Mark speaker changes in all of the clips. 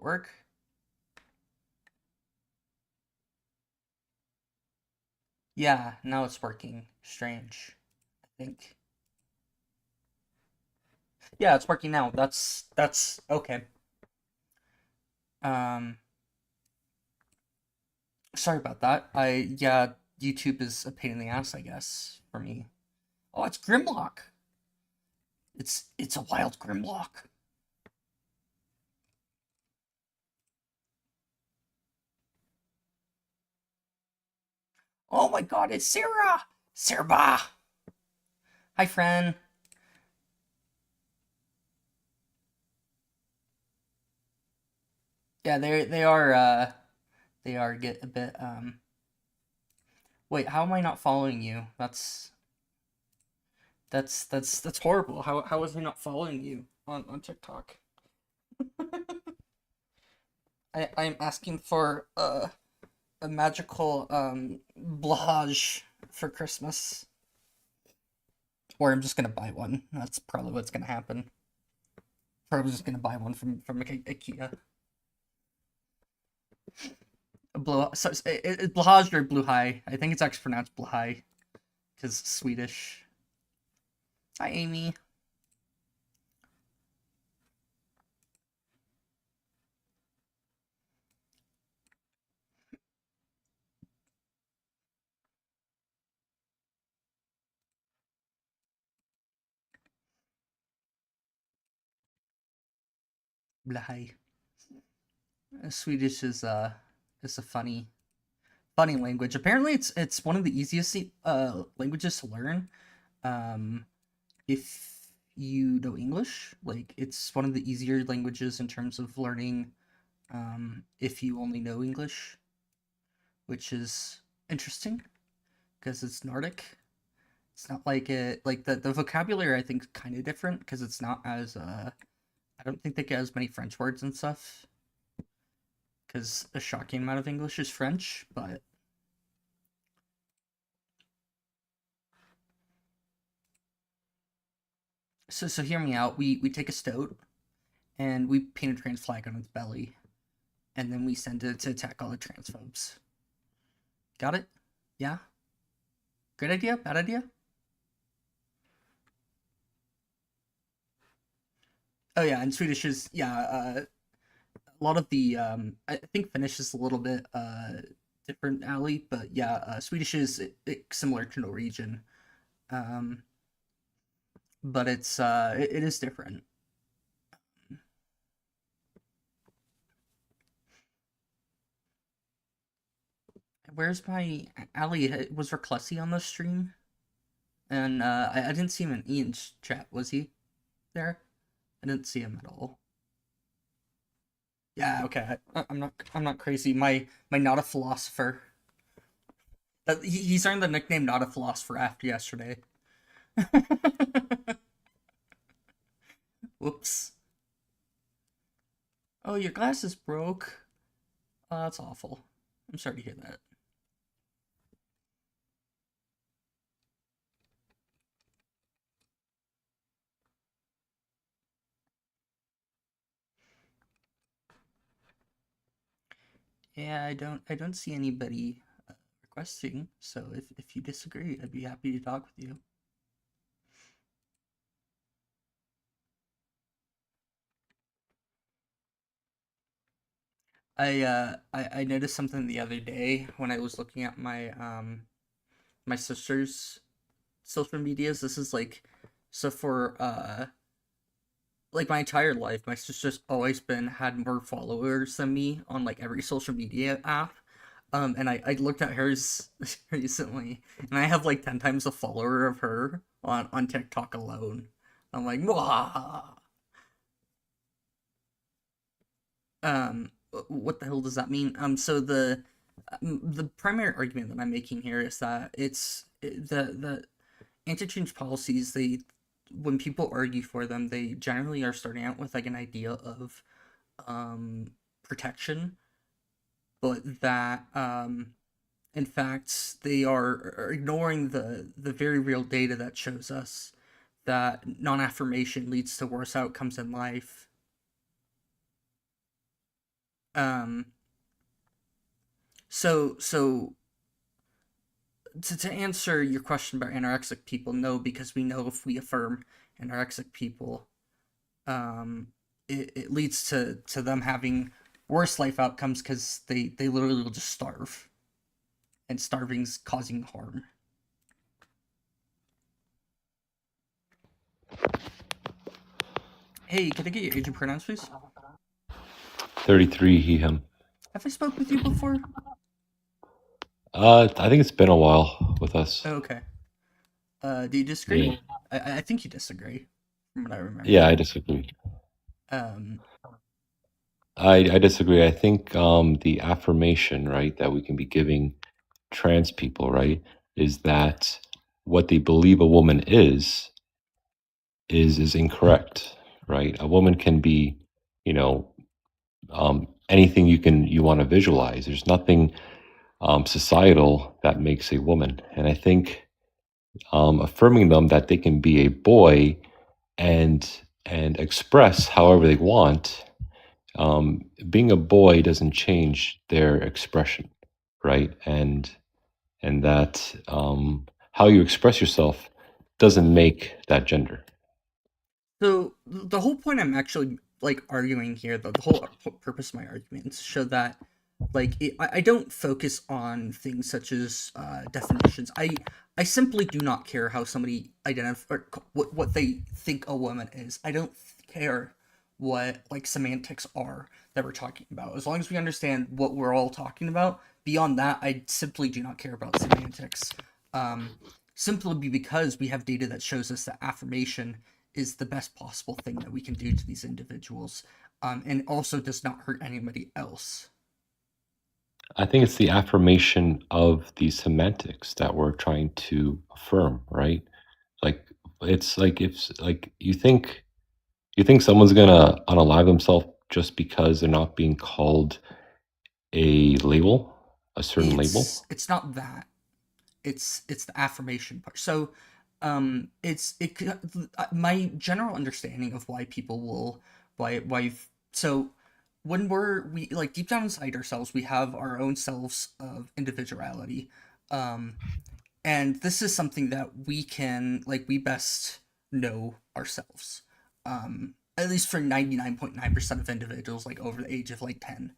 Speaker 1: work? Yeah, now it's working. Strange, I think. Yeah, it's working now. That's okay. Um, Sorry about that. Yeah, YouTube is a pain in the ass, I guess, for me. Oh, it's Grimlock. It's a wild Grimlock. Oh my god, it's Sarah! Sarah! Hi, friend. Yeah, they are get a bit wait, how am I not following you? That's horrible. How was I not following you on TikTok? I'm asking for a magical blahage for Christmas. Or I'm just gonna buy one. That's probably what's gonna happen. Probably just gonna buy one from IKEA. Blue, so it's blahage or bluhai. I think it's actually pronounced blahai because Swedish. Hi, Amy. Blahai. Swedish is a funny language. Apparently, it's one of the easiest languages to learn. Um, if you know English, like it's one of the easier languages in terms of learning. If you only know English, which is interesting because it's Nordic. It's not like it like the vocabulary I think is kind of different because it's not as I don't think they get as many French words and stuff because a shocking amount of English is French, but so hear me out. We take a stoat and we paint a trans flag on its belly, and then we send it to attack all the transphobes. Got it? Yeah. Good idea? Bad idea? Oh yeah, and Swedish is yeah. A lot of the I think Finnish is a little bit different alley, but yeah, Swedish is similar to Norwegian, um, but it is different. Where's my Ali? Was Reclusy on the stream? And I didn't see him in Ian's chat. Was he there? I didn't see him at all. Yeah, okay. I'm not crazy. My not a philosopher. He's earned the nickname not a philosopher after yesterday. Whoops. Oh, your glasses broke. Oh, that's awful. I'm sorry to hear that. Yeah, I don't see anybody requesting. So if you disagree, I'd be happy to talk with you. I noticed something the other day when I was looking at my sister's social medias. This is like so for like my entire life, my sister's always been had more followers than me on like every social media app. And I looked at hers recently, and I have like 10 times the follower of her on TikTok alone. I'm like, wow. What the hell does that mean? So the primary argument that I'm making here is that the interchange policies, they when people argue for them, they generally are starting out with like an idea of protection, but that in fact they are ignoring the very real data that shows us that non-affirmation leads to worse outcomes in life. Um, so to answer your question about anorexic people, no, because we know if we affirm anorexic people, um, it leads to them having worse life outcomes because they literally will just starve, and starving's causing harm. Hey, can I get your age and pronouns, please?
Speaker 2: 33, he, him.
Speaker 1: Have I spoke with you before?
Speaker 2: I think it's been a while with us.
Speaker 1: Oh, okay. Do you
Speaker 2: Yeah.
Speaker 1: disagree? I think you disagree, from what I
Speaker 2: Yeah,
Speaker 1: remember.
Speaker 2: I disagree.
Speaker 1: Um,
Speaker 2: I disagree. I think the affirmation, right, that we can be giving trans people, right, is that what they believe a woman is incorrect, right? A woman can be, you know, anything you want to visualize. There's nothing societal that makes a woman, and I think affirming them that they can be a boy and express however they want. Being a boy doesn't change their expression, right? And that how you express yourself doesn't make that gender.
Speaker 1: so the whole point I'm actually like arguing here, though, the whole purpose of my argument is to show that I don't focus on things such as definitions. I simply do not care how somebody identify or what they think a woman is. I don't care what like semantics are that we're talking about. As long as we understand what we're all talking about, beyond that, I simply do not care about semantics. Um, Simply because we have data that shows us that affirmation is the best possible thing that we can do to these individuals, and also does not hurt anybody else.
Speaker 2: I think it's the affirmation of the semantics that we're trying to affirm, right? Like it's like if like you think someone's gonna unalive themselves just because they're not being called a label, a certain label.
Speaker 1: It's not that. It's the affirmation part. So, my general understanding of why people will why so when we like deep down inside ourselves, we have our own selves of individuality. Um, and this is something that we can like we best know ourselves, at least for 99.9% of individuals like over the age of like 10.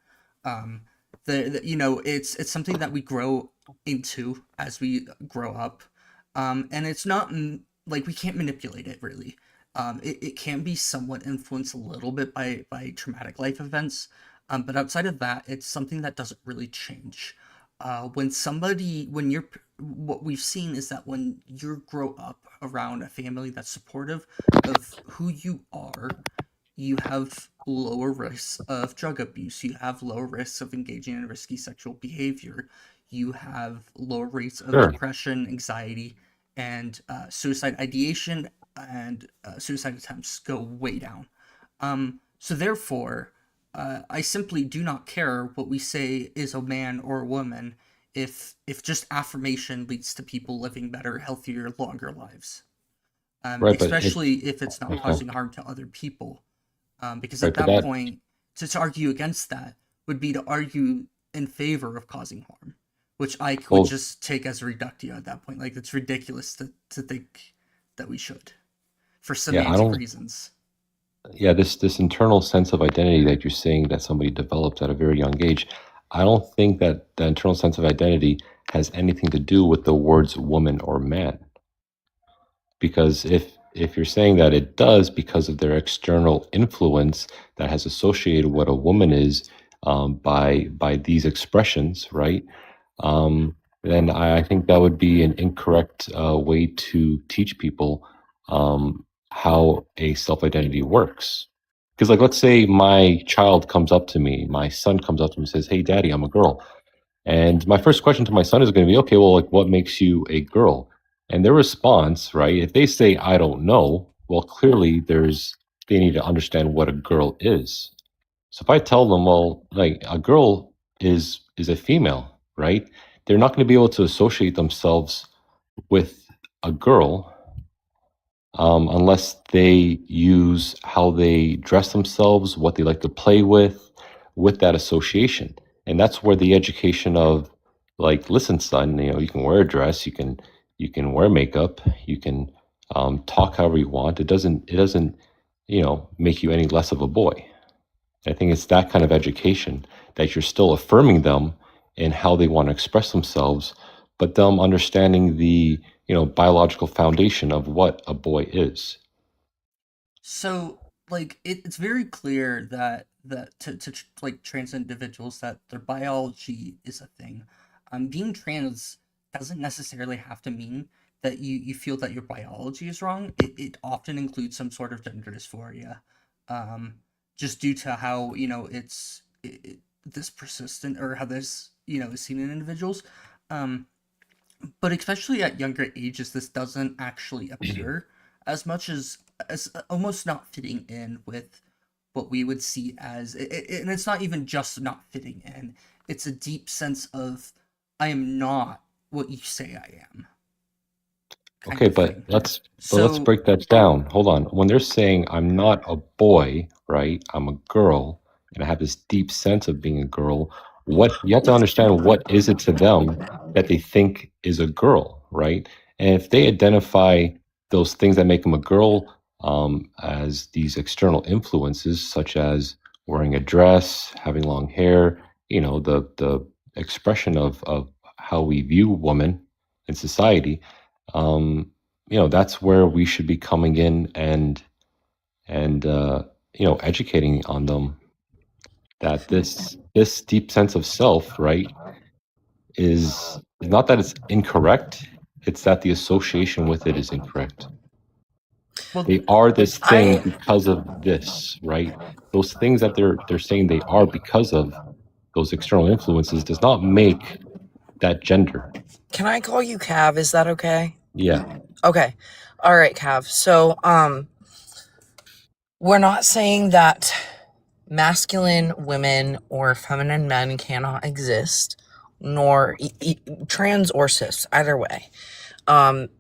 Speaker 1: It's something that we grow into as we grow up, and it's not like we can't manipulate it really. It can be somewhat influenced a little bit by traumatic life events, but outside of that, it's something that doesn't really change. When you're what we've seen is that when you grow up around a family that's supportive of who you are, you have lower risks of drug abuse, you have lower risks of engaging in risky sexual behavior, you have lower rates of
Speaker 2: Sure.
Speaker 1: depression, anxiety, and suicide ideation, and suicide attempts go way down. So therefore, I simply do not care what we say is a man or a woman if just affirmation leads to people living better, healthier, longer lives.
Speaker 2: Right, but it
Speaker 1: Especially if it's not
Speaker 2: okay.
Speaker 1: causing harm to other people. Because at
Speaker 2: Right, but
Speaker 1: that
Speaker 2: that
Speaker 1: point, to argue against that would be to argue in favor of causing harm, which I would
Speaker 2: well,
Speaker 1: just take as a reductio at that point. Like, it's ridiculous to think that we should, for
Speaker 2: yeah, I
Speaker 1: semantic
Speaker 2: don't
Speaker 1: reasons.
Speaker 2: yeah, this internal sense of identity that you're saying that somebody develops at a very young age, I don't think that the internal sense of identity has anything to do with the words woman or man. Because if you're saying that it does because of their external influence that has associated what a woman is by these expressions, right? Then I think that would be an incorrect way to teach people how a self identity works. Because, like, let's say my child comes up to me, my son comes up to me and says, "Hey, Daddy, I'm a girl." And my first question to my son is going to be, okay, well, like, what makes you a girl? And their response, right? If they say, I don't know, well, clearly they need to understand what a girl is. So if I tell them, well, like a girl is a female, right? They're not going to be able to associate themselves with a girl unless they use how they dress themselves, what they like to play with, with that association. And that's where the education of, like, listen, son, you can wear a dress, you can wear makeup, you can talk however you want. It doesn't make you any less of a boy. I think it's that kind of education that you're still affirming them in how they want to express themselves, but them understanding the biological foundation of what a boy is.
Speaker 1: So, like, it's very clear that like trans individuals that their biology is a thing. Being trans doesn't necessarily have to mean that you feel that your biology is wrong. It often includes some sort of gender dysphoria, um, just due to how this persistent, or how this is seen in individuals. Um, but especially at younger ages, this doesn't actually appear as much as almost not fitting in with what we would see as and it's not even just not fitting in. It's a deep sense of I am not what you say I am, kind
Speaker 2: Okay,
Speaker 1: of
Speaker 2: but
Speaker 1: thing.
Speaker 2: let's
Speaker 1: So,
Speaker 2: break that down. Hold on. When they're saying I'm not a boy, right? I'm a girl, and I have this deep sense of being a girl. What you have to understand, what is it to them that they think is a girl, right? And if they identify those things that make them a girl as these external influences, such as wearing a dress, having long hair, the expression of how we view women in society, um, that's where we should be coming in and educating on them that this deep sense of self, right, is not that it's incorrect, it's that the association with it is incorrect.
Speaker 1: well,
Speaker 2: They are this thing
Speaker 3: I
Speaker 2: because of this, right? Those things that they're saying they are because of those external influences does not make that gender.
Speaker 3: Can I call you Cav? Is that okay?
Speaker 2: Yeah.
Speaker 3: Okay. All right, Cav. So, we're not saying that masculine women or feminine men cannot exist, nor trans or cis, either way.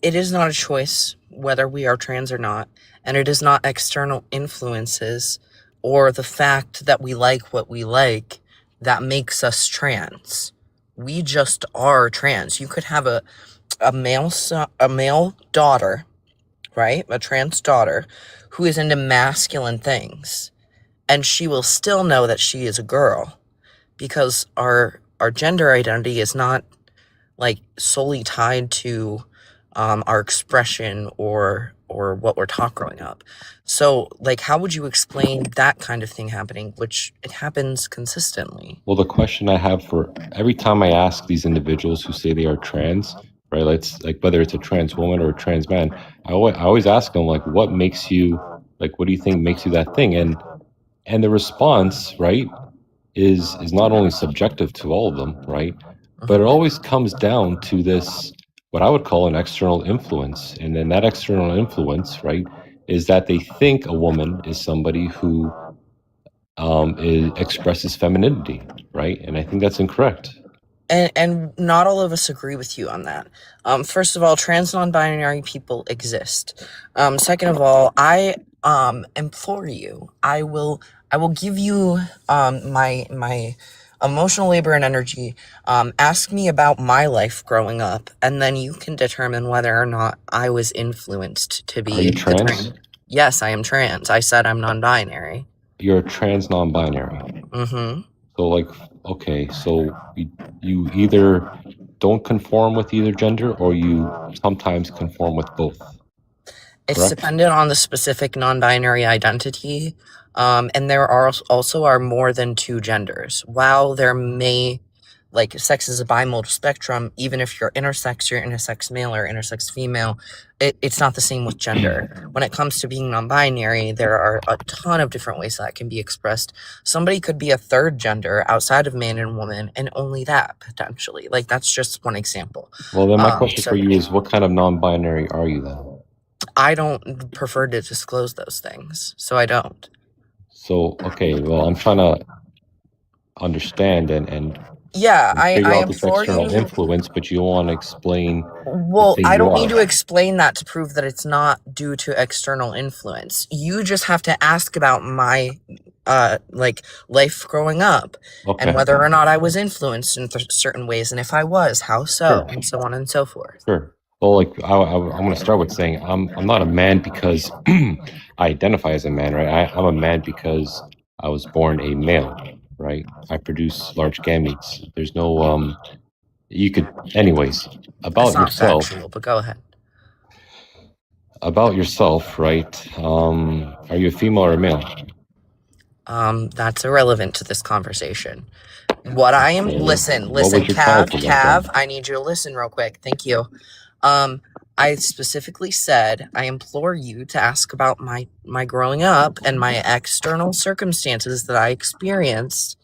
Speaker 3: It is not a choice whether we are trans or not, and it is not external influences or the fact that we like what we like that makes us trans. We just are trans. You could have a male daughter, right? A trans daughter who is into masculine things, and she will still know that she is a girl because our gender identity is not like solely tied to our expression or what we're taught growing up. So, like, how would you explain that kind of thing happening, which it happens consistently?
Speaker 2: Well, the question I have for every time I ask these individuals who say they are trans, right? Let's, like, whether it's a trans woman or a trans man, I always ask them, like, what makes you, like, what do you think makes you that thing? And the response, right, is not only subjective to all of them, right, but it
Speaker 3: Mhm.
Speaker 2: always comes down to this, what I would call an external influence. And then that external influence, right, is that they think a woman is somebody who expresses femininity, right? And I think that's incorrect.
Speaker 3: And not all of us agree with you on that. First of all, trans non-binary people exist. Second of all, I implore you. I will give you my emotional labor and energy. Ask me about my life growing up, and then you can determine whether or not I was influenced to
Speaker 2: Are you
Speaker 3: be the
Speaker 2: trans?
Speaker 3: trans. Yes, I am trans. I said I'm non-binary.
Speaker 2: You're a trans non-binary.
Speaker 3: Mm-hmm.
Speaker 2: So, like, okay, so you either don't conform with either gender or you sometimes conform with both,
Speaker 3: It's
Speaker 2: correct?
Speaker 3: dependent on the specific non-binary identity, and there are also are more than two genders. While there may, like, sex is a bimodal spectrum, even if you're intersex male or intersex female, it's not the same with gender. When it comes to being non-binary, there are a ton of different ways that can be expressed. Somebody could be a third gender outside of man and woman, and only that potentially. Like, that's just one example.
Speaker 2: Well, then my question
Speaker 3: So
Speaker 2: for you is, what kind of non-binary are you then?
Speaker 3: I don't prefer to disclose those things, so I don't.
Speaker 2: So, okay, well, I'm trying to understand
Speaker 3: Yeah,
Speaker 2: and
Speaker 3: I
Speaker 2: figure out this
Speaker 3: implore
Speaker 2: external
Speaker 3: you.
Speaker 2: influence, but you want to explain the
Speaker 3: Well,
Speaker 2: thing
Speaker 3: I
Speaker 2: you
Speaker 3: don't need
Speaker 2: are.
Speaker 3: to explain that to prove that it's not due to external influence. You just have to ask about my like life growing up, and
Speaker 2: Okay.
Speaker 3: whether or not I was influenced in certain ways, and if I was, how so,
Speaker 2: Sure.
Speaker 3: and so on and so forth.
Speaker 2: Sure. Well, like I'm going to start with saying I'm not a man because I identify as a man, right? I'm a man because I was born a male, right? I produce large gametes. There's no you could anyways
Speaker 3: It's
Speaker 2: about
Speaker 3: not
Speaker 2: yourself,
Speaker 3: factual, but go ahead.
Speaker 2: right? Are you a female or a male?
Speaker 3: That's irrelevant to this conversation. What I am,
Speaker 2: Okay,
Speaker 3: listen,
Speaker 2: what was your childhood like then?
Speaker 3: Cav, I need you to listen real quick. Thank you. I specifically said, I implore you to ask about my growing up and my external circumstances that I experienced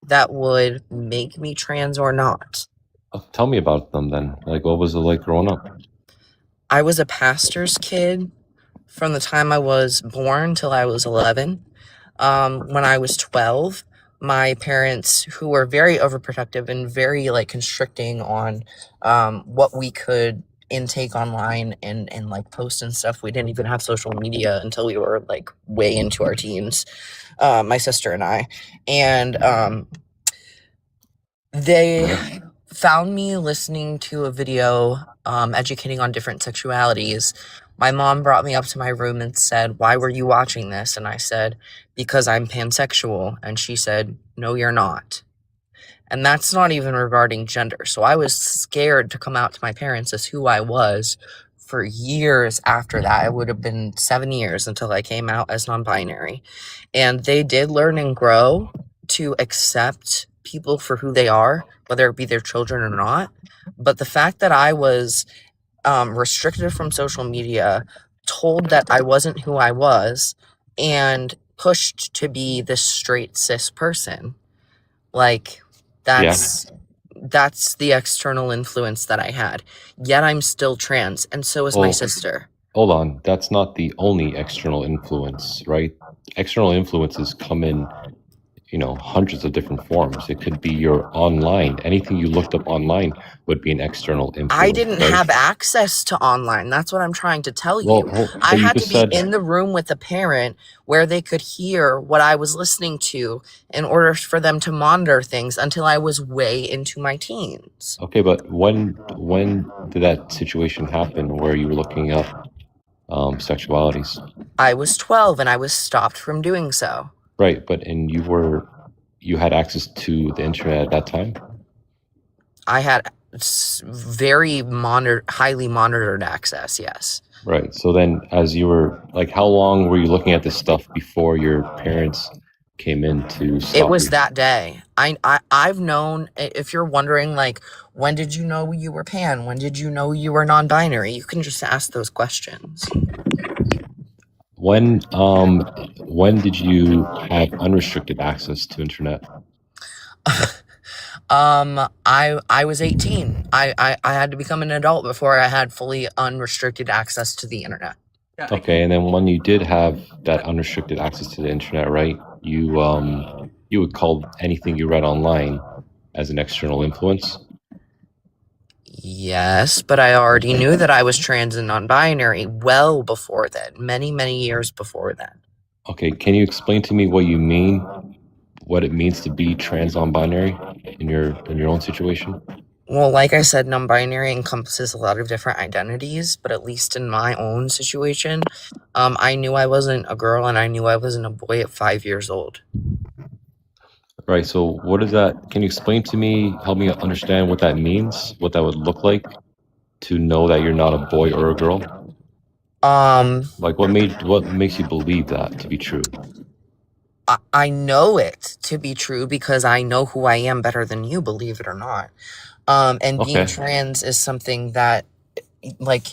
Speaker 3: that would make me trans or not.
Speaker 2: Tell me about them then. Like, what was it like growing up?
Speaker 3: I was a pastor's kid from the time I was born till I was 11. When I was 12, my parents, who were very overprotective and very like constricting on what we could intake online and like post and stuff. We didn't even have social media until we were like way into our teens, my sister and I. And they found me listening to a video educating on different sexualities. My mom brought me up to my room and said, "Why were you watching this?" And I said, "Because I'm pansexual." And she said, "No, you're not." And that's not even regarding gender. So I was scared to come out to my parents as who I was for years after that. It would have been 7 years until I came out as non-binary. And they did learn and grow to accept people for who they are, whether it be their children or not. But the fact that I was restricted from social media, told that I wasn't who I was, and pushed to be this straight cis person, like
Speaker 2: Yeah.
Speaker 3: that's the external influence that I had. Yet I'm still trans, and so is my
Speaker 2: Well,
Speaker 3: sister.
Speaker 2: hold on. That's not the only external influence, right? External influences come in, hundreds of different forms. It could be your online. Anything you looked up online would be an external influence.
Speaker 3: I didn't
Speaker 2: right?
Speaker 3: have access to online. That's what I'm trying to tell you.
Speaker 2: Well,
Speaker 3: I
Speaker 2: but you
Speaker 3: had to
Speaker 2: just
Speaker 3: be
Speaker 2: said
Speaker 3: in the room with the parent where they could hear what I was listening to in order for them to monitor things until I was way into my teens.
Speaker 2: okay, but when did that situation happen where you were looking up sexualities?
Speaker 3: I was 12 and I was stopped from doing so.
Speaker 2: Right, but you had access to the internet at that time?
Speaker 3: I had very highly monitored access, yes.
Speaker 2: Right. So then as you were like, how long were you looking at this stuff before your parents came in to stop
Speaker 3: It was
Speaker 2: you?
Speaker 3: that day. I've known, if you're wondering, like, when did you know you were pan? When did you know you were non-binary? You can just ask those questions.
Speaker 2: When did you have unrestricted access to internet?
Speaker 3: I was 18. I had to become an adult before I had fully unrestricted access to the internet.
Speaker 1: Yeah,
Speaker 2: Okay, and then when you did have that unrestricted access to the internet, right? You would call anything you read online as an external influence?
Speaker 3: Yes, but I already knew that I was trans and non-binary well before then, many, many years before then.
Speaker 2: Okay, can you explain to me what you mean, what it means to be trans non-binary in your own situation?
Speaker 3: Well, like I said, non-binary encompasses a lot of different identities, but at least in my own situation, I knew I wasn't a girl and I knew I wasn't a boy at 5 years old.
Speaker 2: Right, so what is that? Can you explain to me, help me understand what that means, what that would look like to know that you're not a boy or a girl?
Speaker 3: Like,
Speaker 2: what makes you believe that to be true?
Speaker 3: I know it to be true because I know who I am better than you, believe it or not. And being trans is something that, like,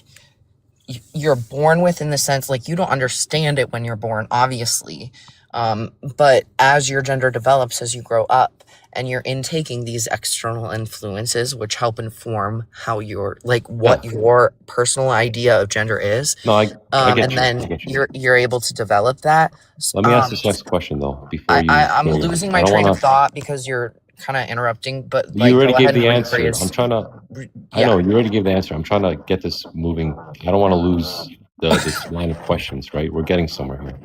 Speaker 3: you're born with, in the sense, like, you don't understand it when you're born, obviously. But as your gender develops, as you grow up, and you're intaking these external influences, which help inform how you're, like, what your personal idea of gender is.
Speaker 2: No, I get
Speaker 3: and
Speaker 2: you.
Speaker 3: then you're able to develop that.
Speaker 2: Let me ask this next question though, before
Speaker 3: I'm losing my train of thought because you're kind of interrupting, but, like,
Speaker 2: you already
Speaker 3: go
Speaker 2: gave
Speaker 3: ahead
Speaker 2: the
Speaker 3: and
Speaker 2: answer.
Speaker 3: rephrase.
Speaker 2: I'm trying to.
Speaker 3: Yeah.
Speaker 2: I know you already gave the answer. I'm trying to get this moving. I don't want to lose this line of questions. Right, we're getting somewhere here.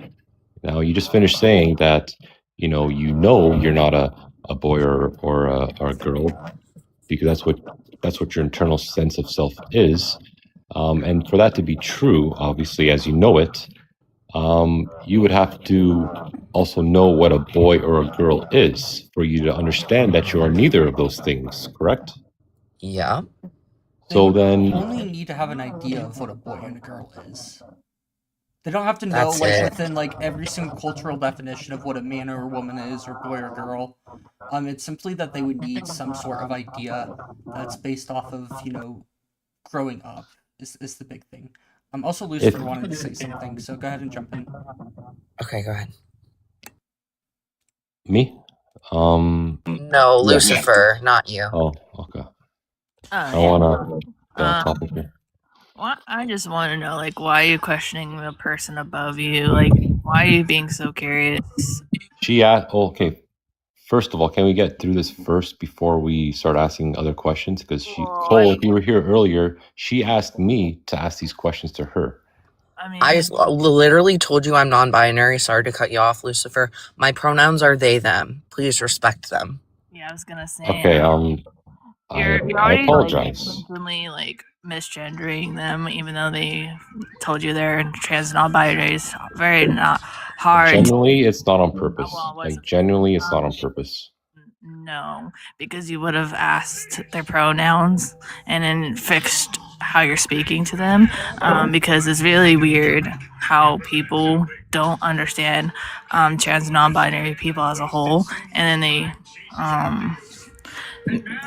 Speaker 2: Now you just finished saying that you know you're not a boy or a girl, because that's what your internal sense of self is. And for that to be true, obviously, as you know it, you would have to also know what a boy or a girl is for you to understand that you are neither of those things, correct?
Speaker 3: Yeah.
Speaker 2: So
Speaker 1: They
Speaker 2: then,
Speaker 1: only need to have an idea of what a boy and a girl is. They don't have to know,
Speaker 3: That's
Speaker 1: like,
Speaker 3: it.
Speaker 1: within, like, every single cultural definition of what a man or a woman is, or boy or girl. It's simply that they would need some sort of idea that's based off of, growing up is the big thing. Also,
Speaker 2: if
Speaker 1: Lucifer wanted to say something, so go ahead and jump in.
Speaker 3: Okay, go ahead.
Speaker 2: me,
Speaker 3: No,
Speaker 2: yeah.
Speaker 3: Lucifer, not you.
Speaker 2: Oh, okay. I
Speaker 4: Oh,
Speaker 2: don't want to get on
Speaker 4: yeah.
Speaker 2: topic here.
Speaker 4: Well, I just want to know, like, why are you questioning the person above you? Like, why are you being so curious?
Speaker 2: She asked, oh, okay. First of all, can we get through this first before we start asking other questions? Because Cole, if you were here earlier, she asked me to ask these questions to her.
Speaker 4: I mean,
Speaker 3: I just literally told you I'm non-binary. Sorry to cut you off, Lucifer. My pronouns are they, them. Please respect them.
Speaker 4: yeah, I was gonna say.
Speaker 2: Okay,
Speaker 4: You're
Speaker 2: I
Speaker 4: already
Speaker 2: apologize.
Speaker 4: like openly like misgendering them, even though they told you they're trans non-binary. It's very not hard.
Speaker 2: Genuinely, it's not on purpose.
Speaker 4: Well, it
Speaker 2: Like,
Speaker 4: wasn't.
Speaker 2: genuinely, it's not on purpose.
Speaker 4: No, because you would have asked their pronouns and then fixed how you're speaking to them. Because it's really weird how people don't understand trans non-binary people as a whole, and then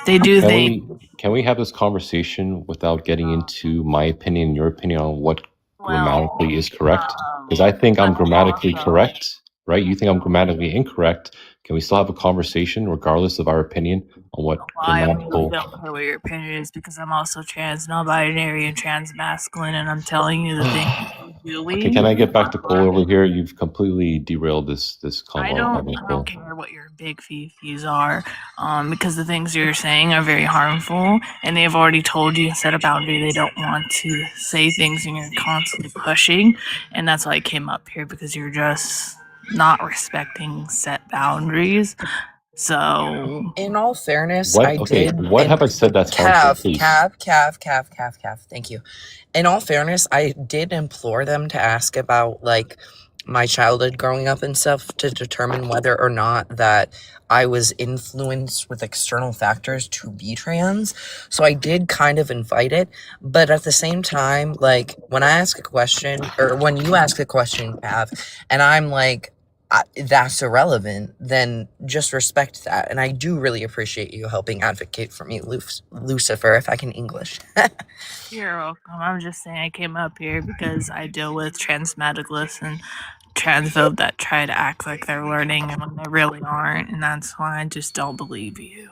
Speaker 4: they do things.
Speaker 2: Can we have this conversation without getting into my opinion and your opinion on what grammatically is correct? Because I think I'm grammatically correct, right? You think I'm grammatically incorrect. Can we still have a conversation regardless of our opinion on what
Speaker 4: I
Speaker 2: grammatical?
Speaker 4: don't care what your opinion is, because I'm also trans non-binary and trans masculine, and I'm telling you the thing.
Speaker 2: Okay, can I get back to Cole over here? You've completely derailed this
Speaker 4: I
Speaker 2: convo.
Speaker 4: don't care what your big fifis are, because the things you're saying are very harmful, and they've already told you, set a boundary. They don't want to say things, and you're constantly pushing, and that's why I came up here, because you're just not respecting set boundaries. So,
Speaker 3: in all fairness,
Speaker 2: What?
Speaker 3: I
Speaker 2: Okay,
Speaker 3: did.
Speaker 2: what have I said that's harmful?
Speaker 3: Cav. Thank you. In all fairness, I did implore them to ask about like my childhood growing up and stuff to determine whether or not that I was influenced with external factors to be trans. So I did kind of invite it, but at the same time, like when I ask a question or when you ask a question, Cav, and I'm like, that's irrelevant, then just respect that. And I do really appreciate you helping advocate for me, Lucifer, if I can English.
Speaker 4: you're welcome. I'm just saying I came up here because I deal with trans medicalists and transphobe that try to act like they're learning and when they really aren't, and that's why I just don't believe you.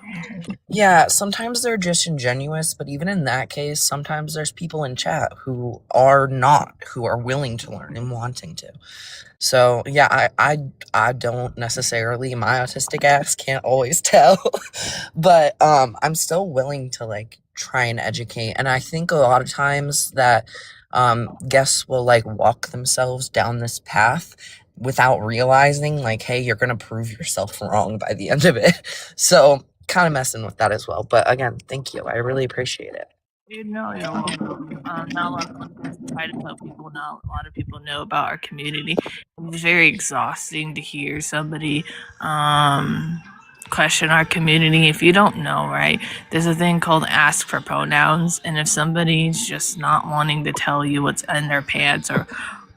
Speaker 3: Yeah, sometimes they're disingenuous, but even in that case, sometimes there's people in chat who are not, who are willing to learn and wanting to. So yeah, I don't necessarily, my autistic ass can't always tell, but I'm still willing to like try and educate. And I think a lot of times that guests will like walk themselves down this path without realizing like, hey, you're gonna prove yourself wrong by the end of it. So kind of messing with that as well. But again, thank you. I really appreciate it.
Speaker 4: You know, you're welcome. Not a lot of people try to tell people. Not a lot of people know about our community. It's very exhausting to hear somebody question our community. If you don't know, right, there's a thing called ask for pronouns, and if somebody's just not wanting to tell you what's in their pants or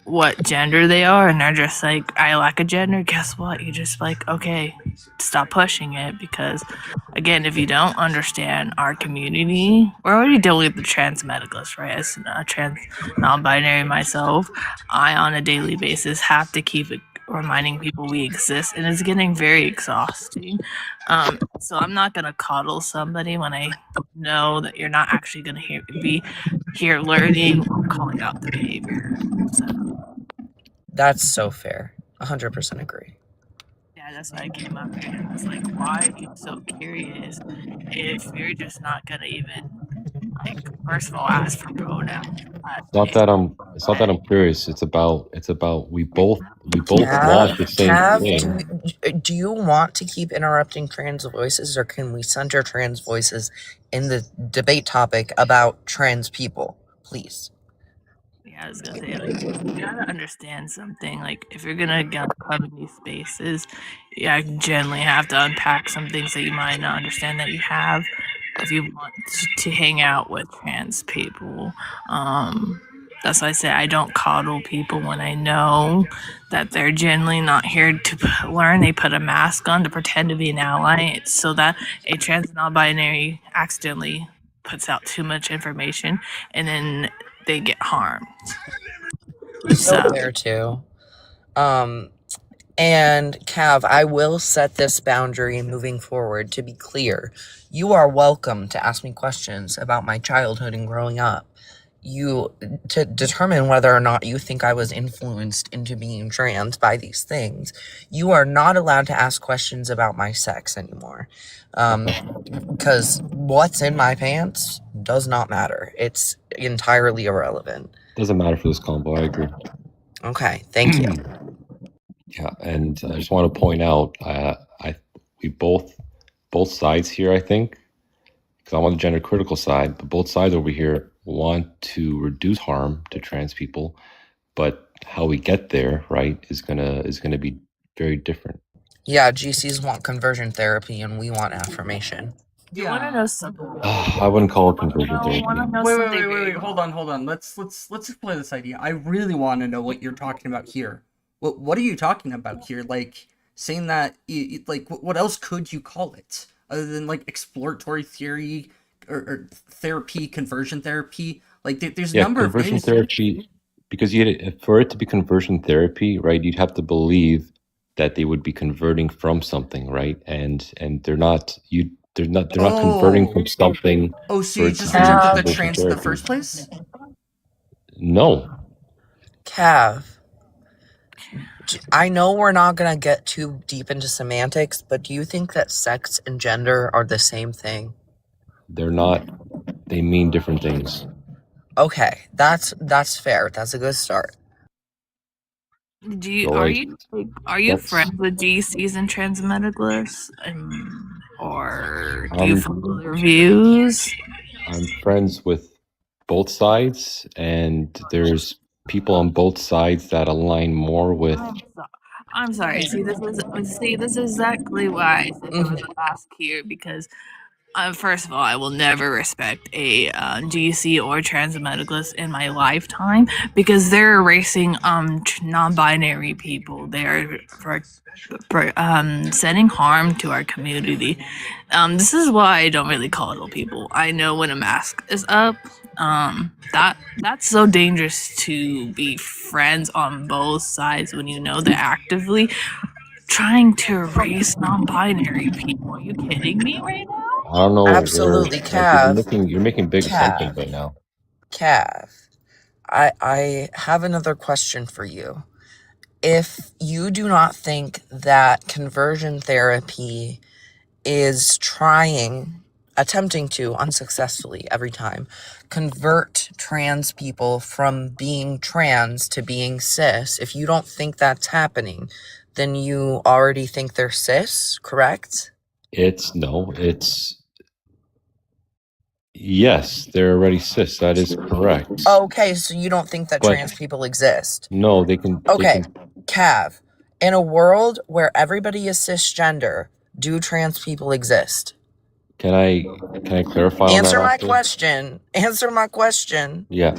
Speaker 4: what gender they are, and they're just like, I lack a gender, guess what? You just like, okay, stop pushing it, because again, if you don't understand our community, we're already dealing with the trans medicalists, right? As a trans non-binary myself, I on a daily basis have to keep reminding people we exist, and it's getting very exhausting. So I'm not gonna coddle somebody when I know that you're not actually gonna be here learning or calling out the behavior. So
Speaker 3: That's so fair. 100% agree.
Speaker 4: yeah, that's why I came up here. And I was like, why are you so curious if you're just not gonna even like, first of all, ask for pronouns.
Speaker 2: It's not that I'm curious. It's about we both want the same thing.
Speaker 3: Cav, do you want to keep interrupting trans voices, or can we center trans voices in the debate topic about trans people, please?
Speaker 4: Yeah, I was gonna say, like, you gotta understand something. Like, if you're gonna come in these spaces, yeah, generally have to unpack some things that you might not understand that you have if you want to hang out with trans people. That's why I say I don't coddle people when I know that they're generally not here to learn. They put a mask on to pretend to be an ally so that a trans non-binary accidentally puts out too much information and then they get harmed.
Speaker 3: So fair too. And Cav, I will set this boundary moving forward. To be clear, you are welcome to ask me questions about my childhood and growing up. You to determine whether or not you think I was influenced into being trans by these things. You are not allowed to ask questions about my sex anymore. Because what's in my pants does not matter. It's entirely irrelevant.
Speaker 2: Doesn't matter for this combo. I agree.
Speaker 3: Okay, thank you.
Speaker 2: Yeah, and I just want to point out, we both sides here, I think, because I'm on the gender critical side, but both sides over here want to reduce harm to trans people, but how we get there, right, is gonna be very different.
Speaker 3: Yeah, GCs want conversion therapy and we want affirmation.
Speaker 4: You want to know something?
Speaker 2: I wouldn't call it conversion therapy.
Speaker 1: Wait. Hold on. Let's explore this idea. I really want to know what you're talking about here. What are you talking about here? Like saying that, like, what else could you call it other than like exploratory theory or therapy, conversion therapy? Like, there's a number of
Speaker 2: conversion
Speaker 1: things.
Speaker 2: therapy, because for it to be conversion therapy, right, you'd have to believe that they would be converting from something, right? And they're not. They're not converting from something.
Speaker 1: Oh, so you just rejected the trans in the first place?
Speaker 2: No.
Speaker 3: Cav, I know we're not going to get too deep into semantics, but do you think that sex and gender are the same thing?
Speaker 2: They're not. They mean different things.
Speaker 3: Okay, that's fair. That's a good start.
Speaker 4: Are you friends with GCs and transmedicalists, or do you follow their views?
Speaker 2: I'm friends with both sides, and there's people on both sides that align more with.
Speaker 4: I'm sorry. See, this is exactly why I said there was a mask here, because first of all, I will never respect a GC or transmedicalist in my lifetime, because they're erasing non-binary people. They're sending harm to our community. This is why I don't really coddle people. I know when a mask is up. That's so dangerous to be friends on both sides when you know they're actively trying to erase non-binary people. Are you kidding me right now?
Speaker 2: I don't know.
Speaker 3: Absolutely, Cav.
Speaker 2: You're making big assumptions right now.
Speaker 3: Cav, I have another question for you. If you do not think that conversion therapy is attempting to unsuccessfully every time convert trans people from being trans to being cis, if you don't think that's happening, then you already think they're cis, correct?
Speaker 2: Yes, they're already cis. That is correct.
Speaker 3: Okay, so you don't think that trans people exist?
Speaker 2: No, they can.
Speaker 3: Okay, Cav, in a world where everybody is cisgender, do trans people exist?
Speaker 2: Can I clarify?
Speaker 3: Answer my question. Answer my question.
Speaker 2: Yeah.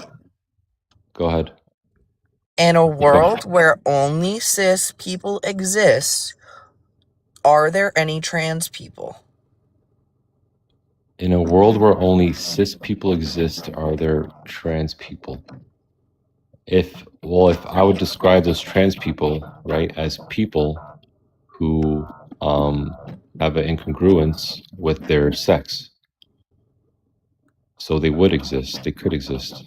Speaker 2: Go ahead.
Speaker 3: In a world where only cis people exist, are there any trans people?
Speaker 2: In a world where only cis people exist, are there trans people? If I would describe those trans people, right, as people who have an incongruence with their sex. So they would exist. They could exist.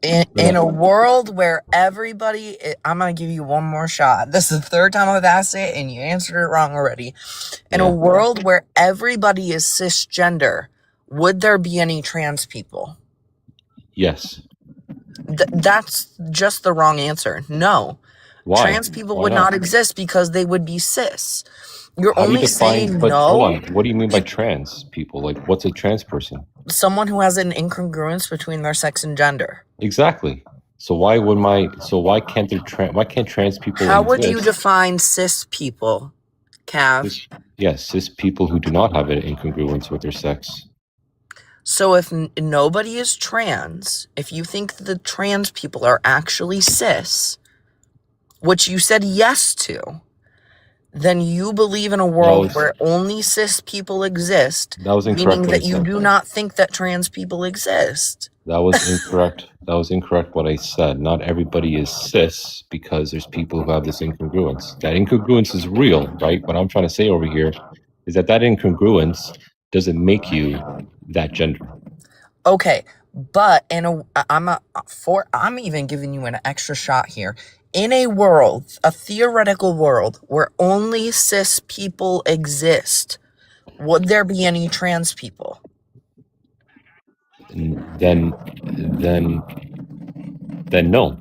Speaker 3: In a world where everybody, I'm going to give you one more shot. This is the third time I've asked it and you answered it wrong already. In a world where everybody is cisgender, would there be any trans people?
Speaker 2: Yes.
Speaker 3: That's just the wrong answer. No.
Speaker 2: Why?
Speaker 3: Trans people
Speaker 2: Why
Speaker 3: would
Speaker 2: not?
Speaker 3: not exist because they would be cis. You're
Speaker 2: How do you
Speaker 3: only saying
Speaker 2: define? But
Speaker 3: no.
Speaker 2: hold on. What do you mean by trans people? Like, what's a trans person?
Speaker 3: Someone who has an incongruence between their sex and gender.
Speaker 2: Exactly. So why can't trans people
Speaker 3: How
Speaker 2: exist?
Speaker 3: would you define cis people, Cav?
Speaker 2: Cis people who do not have an incongruence with their sex.
Speaker 3: So if nobody is trans, if you think the trans people are actually cis, which you said yes to, then you believe in a world where only cis people exist.
Speaker 2: That was incorrect.
Speaker 3: Meaning that you do not think that trans people exist.
Speaker 2: That was incorrect. That was incorrect what I said. Not everybody is cis because there's people who have this incongruence. That incongruence is real, right? What I'm trying to say over here is that incongruence doesn't make you that gender.
Speaker 3: Okay, but I'm even giving you an extra shot here. In a world, a theoretical world where only cis people exist, would there be any trans people?
Speaker 2: Then no.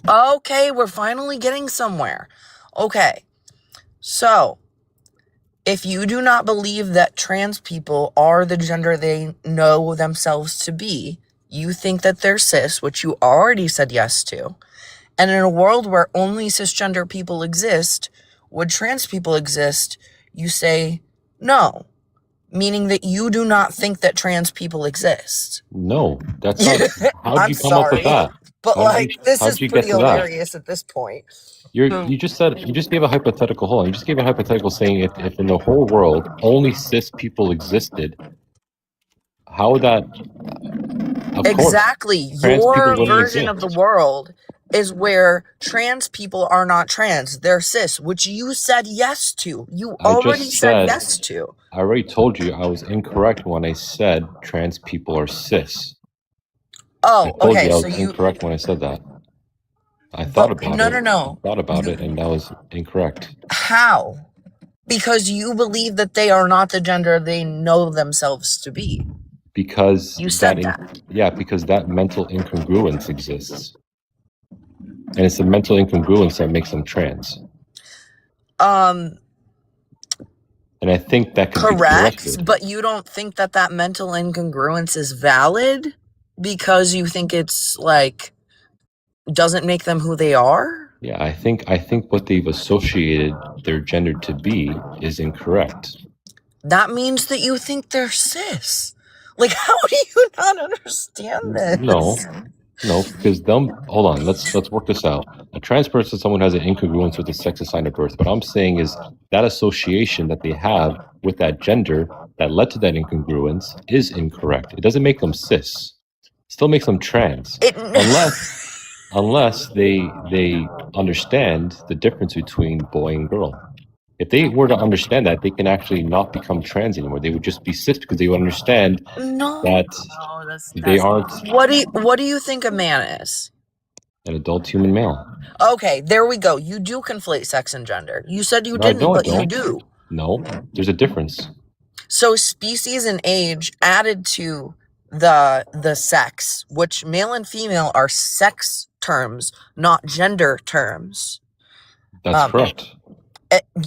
Speaker 3: Okay, we're finally getting somewhere. Okay, so if you do not believe that trans people are the gender they know themselves to be, you think that they're cis, which you already said yes to. And in a world where only cisgender people exist, would trans people exist? You say no, meaning that you do not think that trans people exist.
Speaker 2: No, that's not. How'd you come up with that?
Speaker 3: But this is pretty hilarious at this point.
Speaker 2: You just gave a hypothetical. Hold on, you just gave a hypothetical saying if in the whole world only cis people existed, how would that?
Speaker 3: Exactly. Your version of the world is where trans people are not trans. They're cis, which you said yes to. You already said yes to.
Speaker 2: I already told you I was incorrect when I said trans people are cis.
Speaker 3: Oh, okay.
Speaker 2: I was incorrect when I said that. I thought about it.
Speaker 3: No.
Speaker 2: I thought about it, and that was incorrect.
Speaker 3: How? Because you believe that they are not the gender they know themselves to be.
Speaker 2: Because
Speaker 3: you said that.
Speaker 2: Yeah, because that mental incongruence exists. And it's the mental incongruence that makes them trans. And I think that could be corrected.
Speaker 3: But you don't think that mental incongruence is valid because you think it's doesn't make them who they are?
Speaker 2: Yeah, I think what they've associated their gender to be is incorrect.
Speaker 3: That means that you think they're cis. How do you not understand this?
Speaker 2: No, because hold on, let's work this out. A trans person is someone who has an incongruence with the sex assigned at birth. What I'm saying is that association that they have with that gender that led to that incongruence is incorrect. It doesn't make them cis. It still makes them trans. Unless they understand the difference between boy and girl. If they were to understand that, they can actually not become trans anymore. They would just be cis because they would understand that they aren't.
Speaker 3: What do you think a man is?
Speaker 2: An adult human male.
Speaker 3: Okay, there we go. You do conflate sex and gender. You said you didn't, but you do.
Speaker 2: No, there's a difference.
Speaker 3: So species and age added to the sex, which male and female are sex terms, not gender terms.
Speaker 2: That's correct.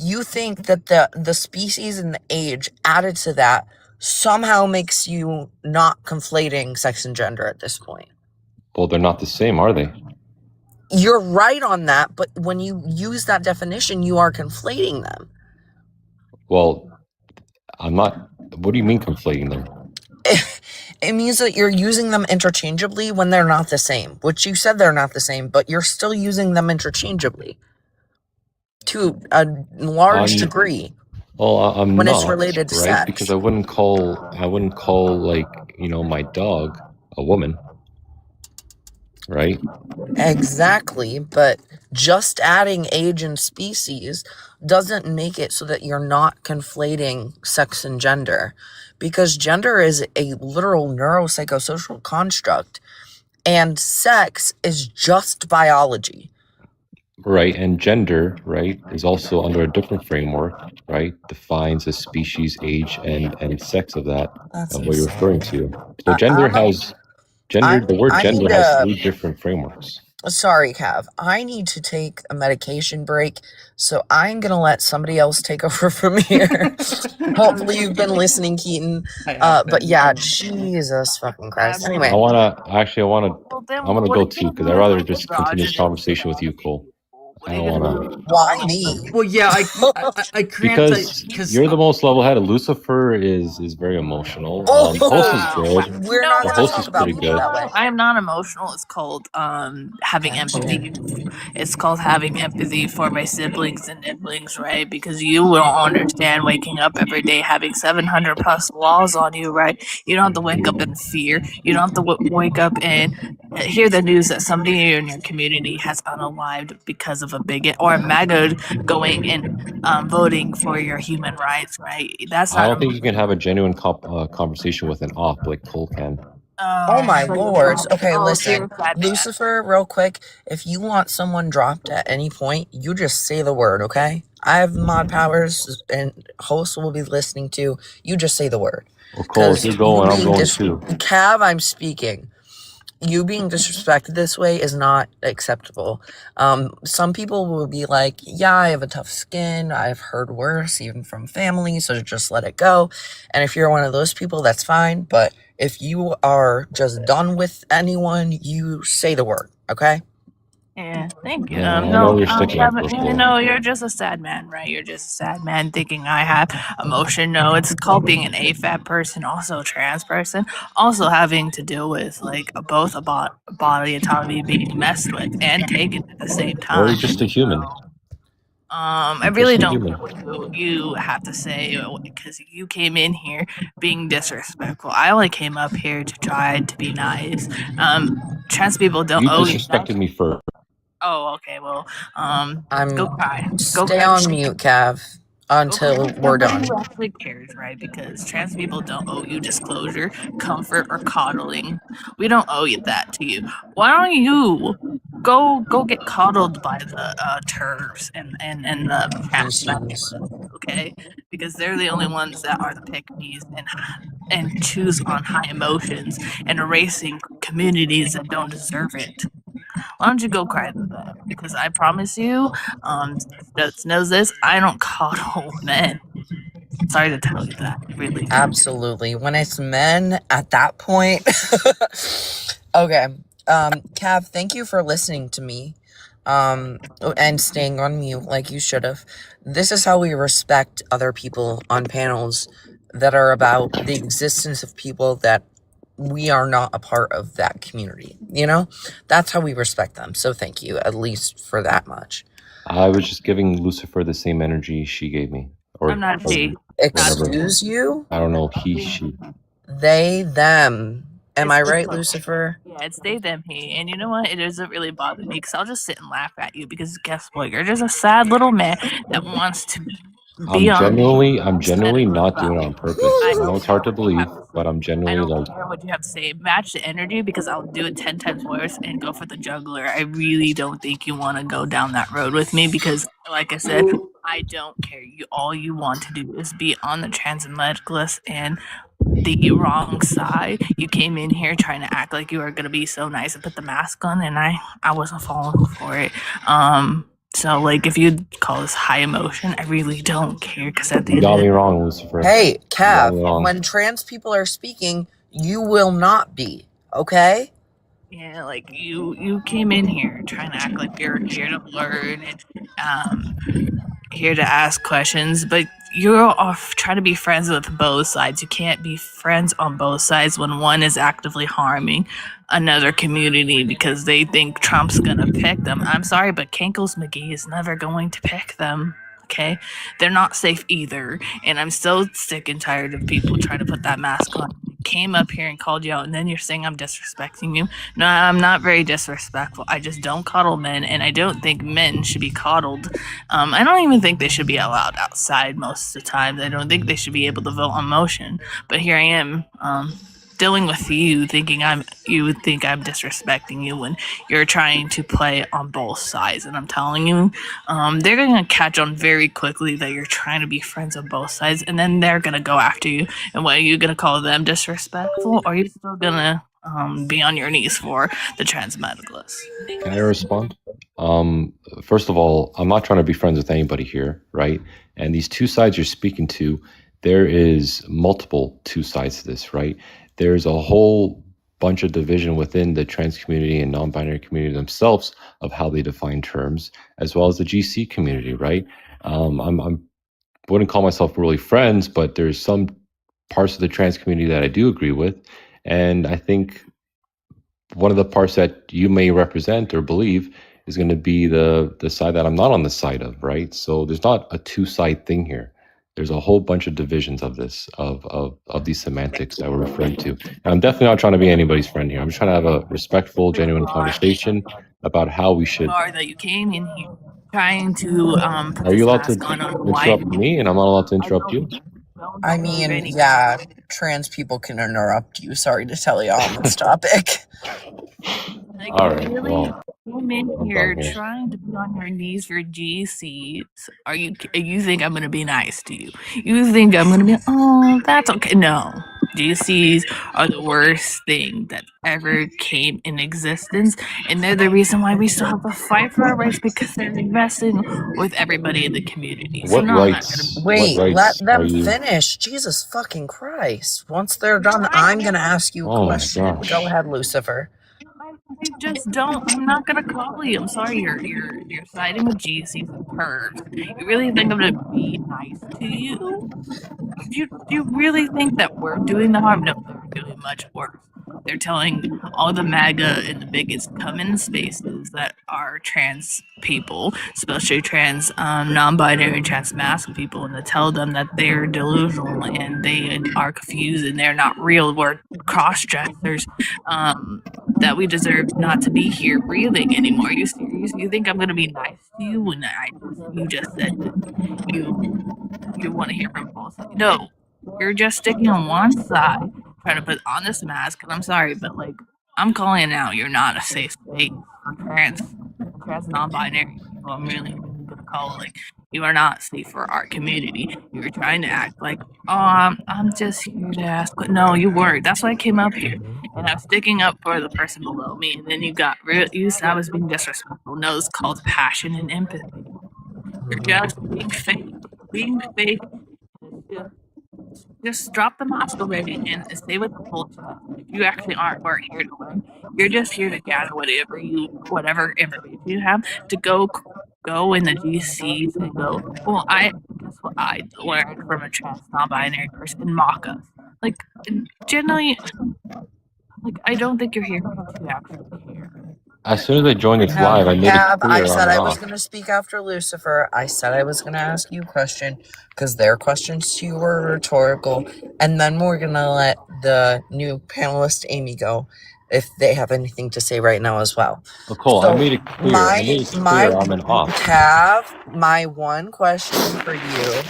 Speaker 3: You think that the species and the age added to that somehow makes you not conflating sex and gender at this point.
Speaker 2: Well, they're not the same, are they?
Speaker 3: You're right on that, but when you use that definition, you are conflating them.
Speaker 2: Well, I'm not. What do you mean conflating them?
Speaker 3: It means that you're using them interchangeably when they're not the same, which you said they're not the same, but you're still using them interchangeably to a large degree.
Speaker 2: Well, I'm
Speaker 3: when
Speaker 2: not,
Speaker 3: it's related to
Speaker 2: right?
Speaker 3: sex.
Speaker 2: Because I wouldn't call my dog a woman, right?
Speaker 3: Exactly, but just adding age and species doesn't make it so that you're not conflating sex and gender, because gender is a literal neuropsychosocial construct and sex is just biology.
Speaker 2: Right, and gender, right, is also under a different framework, right? Defines the species, age, and sex of that,
Speaker 3: That's
Speaker 2: of what you're referring
Speaker 3: insanity.
Speaker 2: to. So gender
Speaker 3: I'm
Speaker 2: has gender. The word
Speaker 3: I need
Speaker 2: gender has
Speaker 3: to.
Speaker 2: three different frameworks.
Speaker 3: Sorry, Cav. I need to take a medication break, so I'm gonna let somebody else take over from here. Hopefully, you've been listening, Keaton.
Speaker 1: I have
Speaker 3: But
Speaker 1: been.
Speaker 3: yeah, Jesus fucking Christ.
Speaker 4: Well,
Speaker 3: Anyway,
Speaker 2: I
Speaker 4: well, then
Speaker 2: I'm gonna
Speaker 4: what
Speaker 2: go
Speaker 4: are you
Speaker 2: too
Speaker 4: gonna
Speaker 2: because
Speaker 4: do
Speaker 2: I'd
Speaker 4: with
Speaker 2: rather
Speaker 4: all the
Speaker 2: just continue this
Speaker 4: androgynous
Speaker 2: conversation with you, Cole.
Speaker 4: people? What
Speaker 2: I
Speaker 4: are you
Speaker 2: don't
Speaker 4: gonna
Speaker 2: want
Speaker 4: do
Speaker 2: to
Speaker 4: with
Speaker 3: why
Speaker 4: all of
Speaker 3: me?
Speaker 4: them?
Speaker 1: Well, yeah, I can't
Speaker 2: because
Speaker 1: because
Speaker 2: you're the most level-headed. Lucifer is very emotional. Host is
Speaker 3: Oh,
Speaker 4: Wow.
Speaker 2: good.
Speaker 3: we're
Speaker 4: No,
Speaker 3: not
Speaker 2: The
Speaker 3: gonna
Speaker 2: host
Speaker 3: talk
Speaker 2: is
Speaker 3: about
Speaker 2: pretty
Speaker 3: people
Speaker 2: good.
Speaker 3: that way.
Speaker 4: I am not emotional. It's called having empathy. It's called having empathy for my siblings and nibblings, right? Because you don't understand waking up every day having 700 plus walls on you, right? You don't have to wake up in fear. You don't have to wake up and hear the news that somebody in your community has unalived because of a bigot or a MAGA going and voting for your human rights, right? That's
Speaker 2: I
Speaker 4: not
Speaker 2: don't think you
Speaker 4: emotional.
Speaker 2: can have a genuine conversation with an op like Cole can.
Speaker 3: Oh my
Speaker 4: So you
Speaker 3: lords.
Speaker 4: don't.
Speaker 3: Okay,
Speaker 4: Oh, so you're
Speaker 3: listen.
Speaker 4: a sad man.
Speaker 3: Lucifer, real quick, if you want someone dropped at any point, you just say the word, okay? I have mod powers and hosts will be listening to. You just say the word.
Speaker 2: Well, Cole, if
Speaker 3: Because
Speaker 2: you're
Speaker 3: you
Speaker 2: going, I'm
Speaker 3: being
Speaker 2: going too.
Speaker 3: Cav, I'm speaking. You being disrespected this way is not acceptable. Some people will be like, yeah, I have a tough skin. I've heard worse, even from family, so just let it go. And if you're one of those people, that's fine. But if you are just done with anyone, you say the word, okay?
Speaker 4: Yeah, thank you.
Speaker 2: Yeah, I know
Speaker 4: No,
Speaker 2: you're sticking up for Cole.
Speaker 4: you're just a sad man, right? You're just a sad man thinking I have emotion. No, it's called being an AFAB person, also a trans person, also having to deal with like both a body autonomy being messed with and taken at the same
Speaker 2: Or you're
Speaker 4: time.
Speaker 2: just a human.
Speaker 4: I
Speaker 2: You're
Speaker 4: really
Speaker 2: just a
Speaker 4: don't
Speaker 2: human.
Speaker 4: care what you have to say because you came in here being disrespectful. I only came up here to try to be nice. Trans people don't
Speaker 2: You
Speaker 4: owe you that.
Speaker 2: disrespected me first.
Speaker 4: Oh, okay. Well, go
Speaker 3: I'm
Speaker 4: cry. Go
Speaker 3: stay
Speaker 4: cry.
Speaker 3: on mute, Cav,
Speaker 4: Go cry
Speaker 3: until
Speaker 4: with
Speaker 3: we're
Speaker 4: somebody
Speaker 3: done.
Speaker 4: who actually cares, right? Because trans people don't owe you disclosure, comfort, or coddling. We don't owe you that to you. Why don't you go get coddled by the TERFs and the trans
Speaker 3: Jeez.
Speaker 4: okay? Because they're the only ones that are the pick me's and choose on high emotions and erasing communities that don't deserve it. Why don't you go cry to them? Because I promise you, Studs knows this. I don't coddle men. Sorry to tell you that. I really don't.
Speaker 3: Absolutely. When it's men at that point. Okay. Cav, thank you for listening to me. And staying on mute like you should have. This is how we respect other people on panels that are about the existence of people that we are not a part of that community. You know? That's how we respect them. So thank you, at least for that much.
Speaker 2: I was just giving Lucifer the same energy she gave me, or
Speaker 4: I'm not she. Not
Speaker 2: whatever.
Speaker 3: Excuse you?
Speaker 2: I don't know. He, she.
Speaker 3: They, them. Am I
Speaker 4: It's
Speaker 3: right, Lucifer?
Speaker 4: yeah, it's they, them, he. And you know what? It doesn't really bother me because I'll just sit and laugh at you because guess what? You're just a sad little man that wants to be
Speaker 2: I'm
Speaker 4: on
Speaker 2: genuinely not doing it on purpose.
Speaker 4: I
Speaker 2: I know
Speaker 4: don't
Speaker 2: it's
Speaker 4: care
Speaker 2: hard to
Speaker 4: what you
Speaker 2: believe,
Speaker 4: have to
Speaker 2: but
Speaker 4: say.
Speaker 2: I'm
Speaker 4: I
Speaker 2: genuinely
Speaker 4: don't
Speaker 2: like,
Speaker 4: care what you have to say. Match the energy because I'll do it 10 times worse and go for the juggler. I really don't think you want to go down that road with me because, like I said, I don't care. All you want to do is be on the trans and medicalist and the wrong side. You came in here trying to act like you were gonna be so nice and put the mask on, and I wasn't falling for it. So like if you call this high emotion, I really don't care because at the
Speaker 2: you
Speaker 4: end of
Speaker 2: got
Speaker 4: the
Speaker 2: me wrong, Lucifer.
Speaker 3: Hey,
Speaker 2: You got me
Speaker 3: Cav,
Speaker 2: wrong.
Speaker 3: when trans people are speaking, you will not be, okay?
Speaker 4: yeah, like you came in here trying to act like you're here to learn and here to ask questions, but you're off trying to be friends with both sides. You can't be friends on both sides when one is actively harming another community because they think Trump's gonna pick them. I'm sorry, but Kankles McGee is never going to pick them. Okay, they're not safe either, and I'm so sick and tired of people trying to put that mask on. Came up here and called you out, and then you're saying I'm disrespecting you. No, I'm not very disrespectful. I just don't coddle men, and I don't think men should be coddled. I don't even think they should be allowed outside most of the time. I don't think they should be able to vote on motion. But here I am, dealing with you, thinking you would think I'm disrespecting you when you're trying to play on both sides. And I'm telling you, they're gonna catch on very quickly that you're trying to be friends on both sides, and then they're gonna go after you. And what, are you gonna call them disrespectful, or are you still gonna be on your knees for the trans medicalists?
Speaker 2: Can I respond? First of all, I'm not trying to be friends with anybody here, right? And these two sides you're speaking to, there is multiple two sides to this, right? There's a whole bunch of division within the trans community and non-binary community themselves of how they define terms, as well as the GC community, right? I'm wouldn't call myself really friends, but there's some parts of the trans community that I do agree with, and I think one of the parts that you may represent or believe is going to be the side that I'm not on the side of, right? So there's not a two-side thing here. There's a whole bunch of divisions of this, of these semantics that we're referring to. And I'm definitely not trying to be anybody's friend here. I'm just trying to have a respectful, genuine conversation about how we should.
Speaker 4: Are that you came in here trying to put
Speaker 2: Are you
Speaker 4: this
Speaker 2: allowed to
Speaker 4: mask on why
Speaker 2: interrupt me, and I'm not allowed to interrupt you?
Speaker 3: I mean, yeah, trans people can interrupt you. Sorry to tell you on this topic.
Speaker 4: Like,
Speaker 2: All
Speaker 4: you
Speaker 2: right,
Speaker 4: really
Speaker 2: well,
Speaker 4: came in
Speaker 2: I'm
Speaker 4: here
Speaker 2: done here.
Speaker 4: trying to be on your knees for GCs. You think I'm gonna be nice to you? You think I'm gonna be, oh, that's okay? No, GCs are the worst thing that ever came in existence, and they're the reason why we still have to fight for our rights, because they're investing with everybody in the community. So
Speaker 2: What
Speaker 4: no, I'm not gonna.
Speaker 2: rights? What
Speaker 3: Wait, let
Speaker 2: rights are
Speaker 3: them
Speaker 2: you?
Speaker 3: finish. Jesus fucking Christ. Once they're done, I'm going to ask you a
Speaker 2: Oh my
Speaker 3: question.
Speaker 2: gosh.
Speaker 3: Go ahead, Lucifer.
Speaker 4: I just don't. I'm not gonna call you. I'm sorry. You're siding with GCs and pervs. You really think I'm gonna be nice to you? Do you really think that we're doing the harm? No, they're doing much worse. They're telling all the MAGA and the bigots come in spaces that are trans people, especially trans non-binary and trans masc people, and to tell them that they're delusional and they are confused and they're not real. We're cross-dressers. That we deserve not to be here breathing anymore. Are you serious? You think I'm gonna be nice to you when you just said that you want to hear from both sides? No, you're just sticking on one side, trying to put on this mask. And I'm sorry, but like, I'm calling it out. You're not a safe space for trans non-binary people. I'm really gonna call it, like, you are not safe for our community. You were trying to act like, oh, I'm just here to ask, but no, you weren't. That's why I came up here, and I'm sticking up for the person below me. And then you said I was being disrespectful. No, it's called passion and empathy. You're just being fake. Being fake. Just drop the mask already and stay with the full chat. If you actually weren't here to learn, you're just here to gather whatever information you have to go in the GCs and go, well, guess what I learned from a trans non-binary person, and mock us. Like, generally, like, I don't think you're here to actually care.
Speaker 2: As soon as I joined this live, I made it
Speaker 3: I
Speaker 2: clear
Speaker 3: said
Speaker 2: I'm
Speaker 3: I was
Speaker 2: not.
Speaker 3: going to speak after Lucifer. I said I was going to ask you a question because their questions to you were rhetorical. And then we're going to let the new panelist, Amy, go if they have anything to say right now as well.
Speaker 2: Oh, Cole, I made it clear. I made it clear I'm an off.
Speaker 3: Cav, my one question for you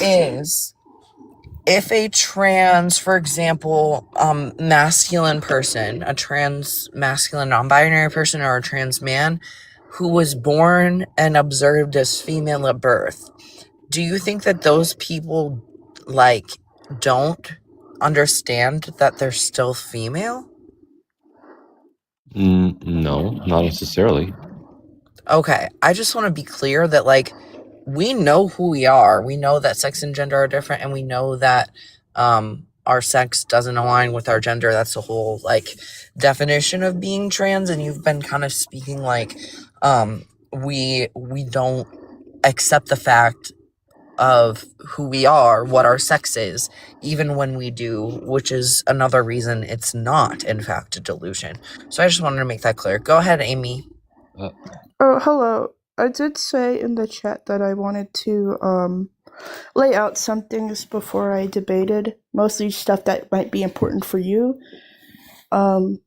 Speaker 3: is, if a trans, for example, masculine person, a trans masculine non-binary person, or a trans man who was born and observed as female at birth, do you think that those people, like, don't understand that they're still female?
Speaker 2: No, not necessarily.
Speaker 3: Okay, I just want to be clear that, like, we know who we are. We know that sex and gender are different, and we know that our sex doesn't align with our gender. That's the whole, like, definition of being trans. And you've been kind of speaking like we don't accept the fact of who we are, what our sex is, even when we do, which is another reason it's not, in fact, a delusion. So I just wanted to make that clear. Go ahead, Amy.
Speaker 5: Oh, hello. I did say in the chat that I wanted to lay out some things before I debated, mostly stuff that might be important for you. The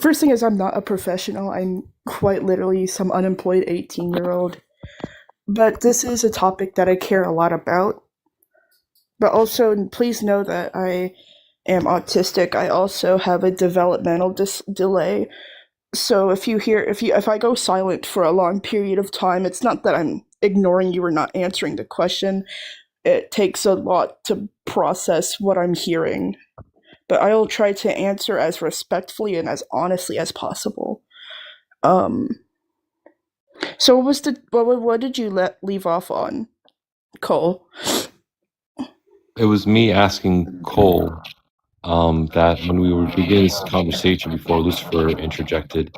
Speaker 5: first thing is I'm not a professional. I'm quite literally some unemployed 18-year-old. But this is a topic that I care a lot about. But also, please know that I am autistic, I also have a developmental delay. So if I go silent for a long period of time, it's not that I'm ignoring you or not answering the question. It takes a lot to process what I'm hearing. But I'll try to answer as respectfully and as honestly as possible. So what did you leave off on, Cole?
Speaker 2: It was me asking Cole that when we were beginning this conversation before Lucifer interjected,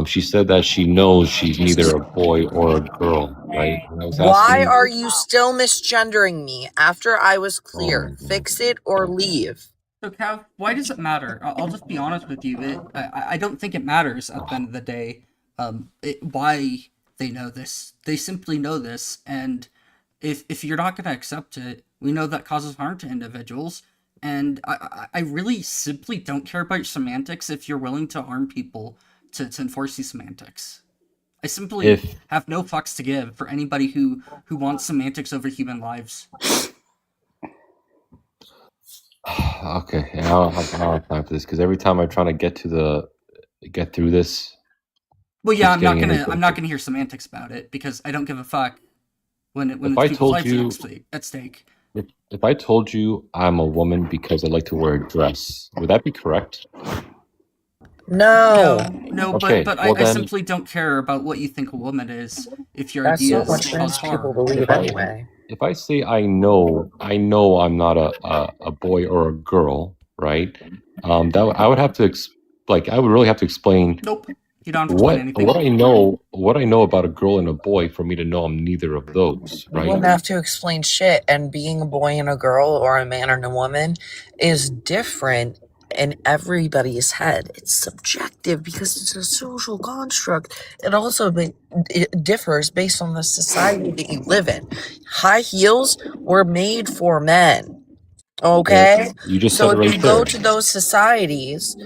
Speaker 2: she said that she knows she's neither a boy or a girl, right? And I was
Speaker 3: Why
Speaker 2: asking,
Speaker 3: are you still misgendering me after I was
Speaker 2: oh my
Speaker 3: clear?
Speaker 2: God.
Speaker 3: Fix it or leave.
Speaker 1: So, Cav, why does it matter? I'll just be honest with you. I don't think it matters at the end of the day. Why they know this? They simply know this, and if you're not going to accept it, we know that causes harm to individuals. And I really simply don't care about your semantics if you're willing to harm people to enforce these semantics. I simply
Speaker 2: If
Speaker 1: have no fucks to give for anybody who wants semantics over human lives.
Speaker 2: okay, I don't have time for this because every time I'm trying to get through this,
Speaker 1: Well, yeah,
Speaker 2: keeps
Speaker 1: I'm not
Speaker 2: getting
Speaker 1: gonna hear semantics about it because I don't give a fuck when
Speaker 2: If
Speaker 1: it's
Speaker 2: I
Speaker 1: people's
Speaker 2: told
Speaker 1: lives
Speaker 2: you,
Speaker 1: at stake.
Speaker 2: if I told you I'm a woman because I like to wear a dress, would that be correct?
Speaker 3: No.
Speaker 1: No,
Speaker 2: Okay,
Speaker 1: but
Speaker 2: well
Speaker 1: I
Speaker 2: then,
Speaker 1: simply don't care about what you think a woman is if your
Speaker 3: That's not what
Speaker 1: ideas
Speaker 3: trans
Speaker 1: cause
Speaker 3: people
Speaker 1: harm.
Speaker 3: believe anyway.
Speaker 2: if I say I know I'm not a boy or a girl, right? I would have to I would really have to explain
Speaker 1: Nope, you don't have to explain anything.
Speaker 2: what I know about a girl and a boy for me to know I'm neither of those,
Speaker 3: You
Speaker 2: right?
Speaker 3: wouldn't have to explain shit, and being a boy and a girl or a man and a woman is different in everybody's head. It's subjective because it's a social construct. It differs based on the society that you live in. High heels were made for men. Okay?
Speaker 2: Well, you just
Speaker 3: So
Speaker 2: said it
Speaker 3: if
Speaker 2: right
Speaker 3: you go
Speaker 2: there.
Speaker 3: to those societies,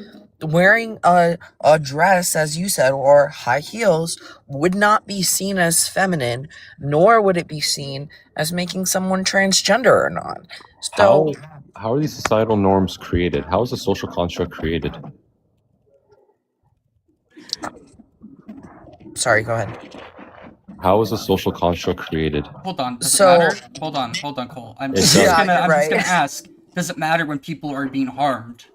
Speaker 3: wearing a dress, as you said, or high heels would not be seen as feminine, nor would it be seen as making someone transgender or not. So,
Speaker 2: How are these societal norms created? How is a social construct created?
Speaker 3: sorry, go ahead.
Speaker 2: How is a social construct created?
Speaker 1: Hold on, does it
Speaker 3: So,
Speaker 1: matter? Hold on, Cole.
Speaker 2: It does.
Speaker 3: yeah, you're
Speaker 1: I'm just
Speaker 3: right.
Speaker 1: gonna ask. Does it matter when people are being harmed?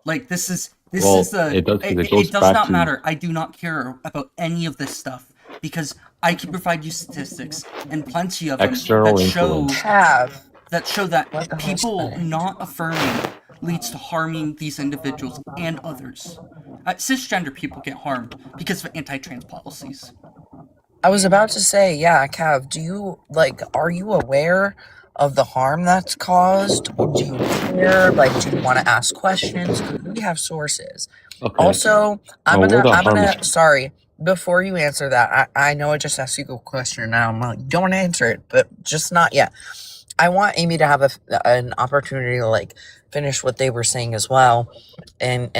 Speaker 1: Like this is
Speaker 2: Well,
Speaker 1: the
Speaker 2: it does because it
Speaker 1: it
Speaker 2: goes
Speaker 1: does
Speaker 2: back
Speaker 1: not
Speaker 2: to
Speaker 1: matter. I do not care about any of this stuff because I can provide you statistics and plenty of them
Speaker 2: external influence.
Speaker 3: Have.
Speaker 1: that show that
Speaker 3: What the hell's
Speaker 1: people
Speaker 3: happening?
Speaker 1: not affirming leads to harming these individuals and others. Cisgender people get harmed because of anti-trans policies.
Speaker 3: I was about to say, yeah, Cav, are you aware of the harm that's caused? Or do you care? Do you want to ask questions? Because we have sources.
Speaker 2: Okay.
Speaker 3: Also,
Speaker 2: where the harm is
Speaker 3: sorry, before you answer that, I know I just asked you a question now. I'm like, don't answer it, but just not yet. I want Amy to have an opportunity to finish what they were saying as well, and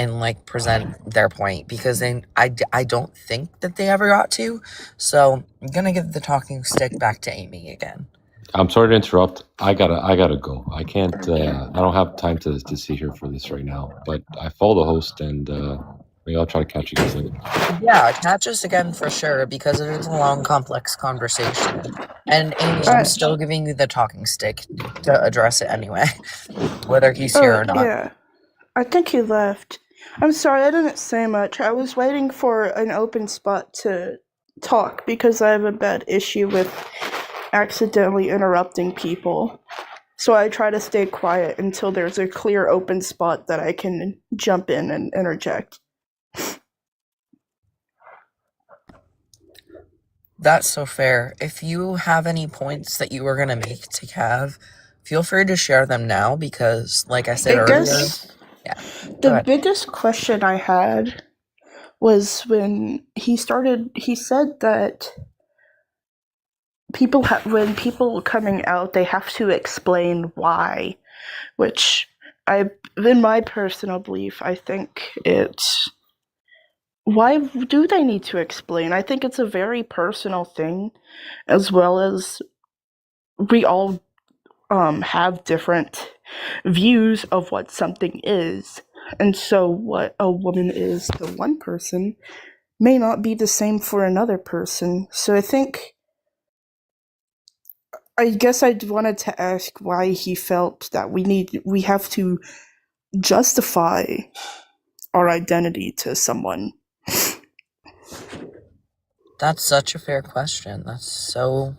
Speaker 3: present their point, because then I don't think that they ever got to. So I'm gonna give the talking stick back to Amy again.
Speaker 2: I'm sorry to interrupt. I gotta go. I can't. I don't have time to sit here for this right now. But I follow the host, and maybe I'll try to catch you guys later.
Speaker 3: Yeah, catch us again for sure, because it is a long, complex conversation. And Amy, I'm still giving you the talking stick to address it anyway, whether he's here or not.
Speaker 5: Yeah, I think he left. I'm sorry, I didn't say much. I was waiting for an open spot to talk because I have a bad issue with accidentally interrupting people. So I try to stay quiet until there's a clear open spot that I can jump in and interject.
Speaker 3: That's so fair. If you have any points that you were going to make to Cav, feel free to share them now, because, like I said earlier,
Speaker 5: the biggest question I had was when he said that when people coming out, they have to explain why, which in my personal belief, I think it's, why do they need to explain? I think it's a very personal thing, as well as we all have different views of what something is. And so what a woman is to one person may not be the same for another person. So I guess I wanted to ask why he felt that we have to justify our identity to someone.
Speaker 3: That's such a fair question. That's so...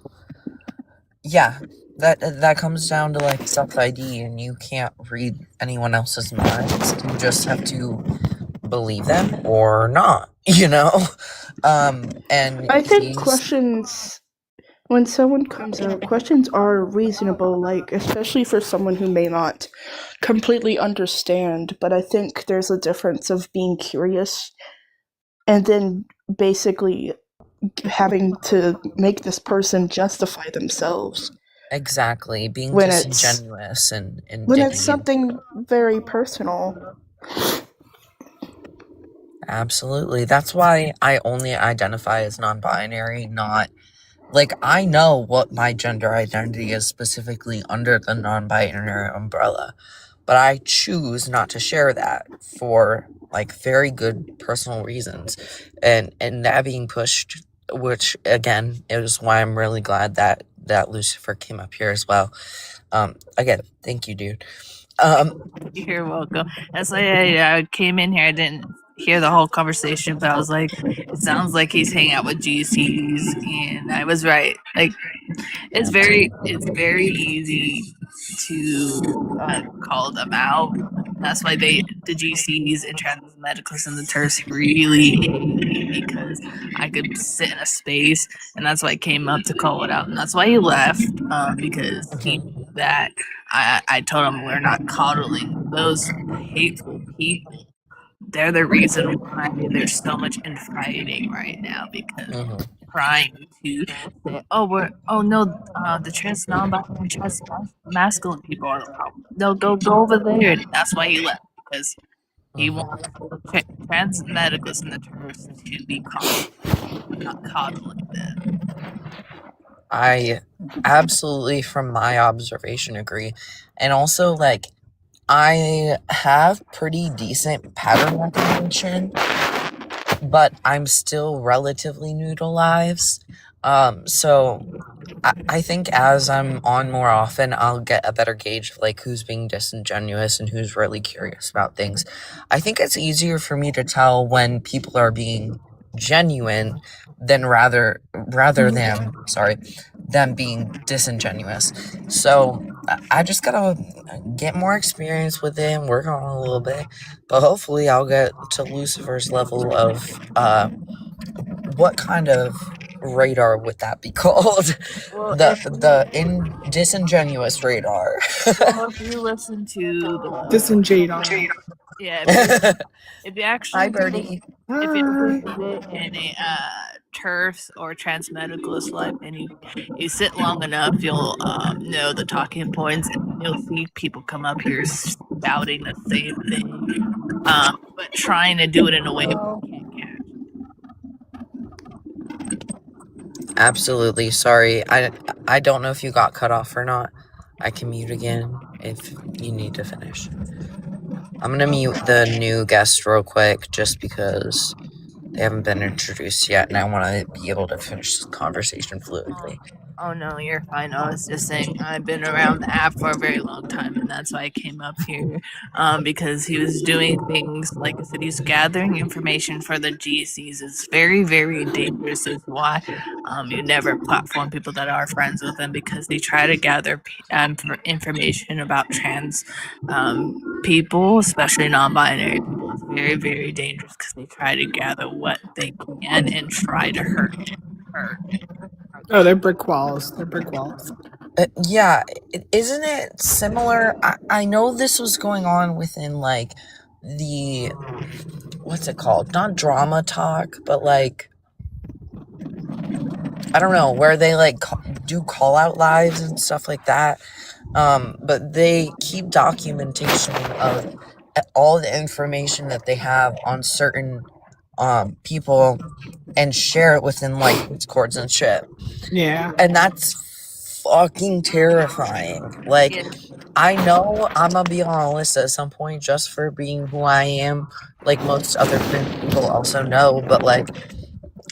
Speaker 3: Yeah, that comes down to, like, self-ID, and you can't read anyone else's minds. You just have to believe them or not, you know? And
Speaker 5: I think
Speaker 3: he's...
Speaker 5: questions, when someone comes out, questions are reasonable, like, especially for someone who may not completely understand, but I think there's a difference of being curious and then basically having to make this person justify themselves
Speaker 3: Exactly, being
Speaker 5: when
Speaker 3: disingenuous and
Speaker 5: when it's
Speaker 3: digging in.
Speaker 5: something very personal.
Speaker 3: Absolutely. That's why I only identify as non-binary, not... Like, I know what my gender identity is specifically under the non-binary umbrella, but I choose not to share that for, like, very good personal reasons. And that being pushed, which, again, is why I'm really glad that Lucifer came up here as well. Again, thank you, dude.
Speaker 4: You're welcome. That's why I came in here. I didn't hear the whole conversation, but I was like, it sounds like he's hanging out with GCs, and I was right. Like, it's very easy to call them out. That's why the GCs and trans medicals and the TERFs really hate me, because I could sit in a space, and that's why I came up to call it out, and that's why he left, because he knew that I told him we're not coddling those hateful people. They're the reason why there's so much infighting right now, because trying to say, the trans non-binary trans masculine people are the problem. No, go over there. And that's why he left, because he wants trans medicals and the TERFs to be calm, not coddling them.
Speaker 3: I absolutely, from my observation, agree. And also, like, I have pretty decent pattern recognition, but I'm still relatively new to lives. So I think as I'm on more often, I'll get a better gauge of, like, who's being disingenuous and who's really curious about things. I think it's easier for me to tell when people are being genuine than rather than, sorry, them being disingenuous. So I just gotta get more experience with it and work on it a little bit. But hopefully I'll get to Lucifer's level of what kind of radar would that be called?
Speaker 4: Well,
Speaker 3: the disingenuous radar.
Speaker 4: well, if you listen to the
Speaker 6: Disengage.
Speaker 4: yeah, if you actually
Speaker 3: Hi, Birdie.
Speaker 4: if you actually sit in a TERFs or transmedicalist life, and you sit long enough, you'll know the talking points, and you'll see people come up here spouting the same thing, but trying to do it in a way you can't catch.
Speaker 3: Absolutely. Sorry. I don't know if you got cut off or not. I can mute again if you need to finish. I'm gonna mute the new guest real quick just because they haven't been introduced yet, and I want to be able to finish the conversation fluidly.
Speaker 4: Oh no, you're fine. I was just saying I've been around the app for a very long time, and that's why I came up here. Because he was doing things, like I said, he's gathering information for the GCs. It's very, very dangerous. Is why you never platform people that are friends with them, because they try to gather information about trans people, especially non-binary people. It's very, very dangerous, because they try to gather what they can and try to hurt.
Speaker 6: Oh, they're brick walls.
Speaker 3: Yeah, isn't it similar? I know this was going on within, like, the, what's it called? Not drama talk, but, like, I don't know, where they, like, do call out lives and stuff like that. But they keep documentation of all the information that they have on certain people and share it within, like, Discords and shit.
Speaker 6: Yeah.
Speaker 3: And that's fucking terrifying. Like,
Speaker 4: Yeah.
Speaker 3: I know I'm gonna be on a list at some point just for being who I am, like most other trans people also know, but like,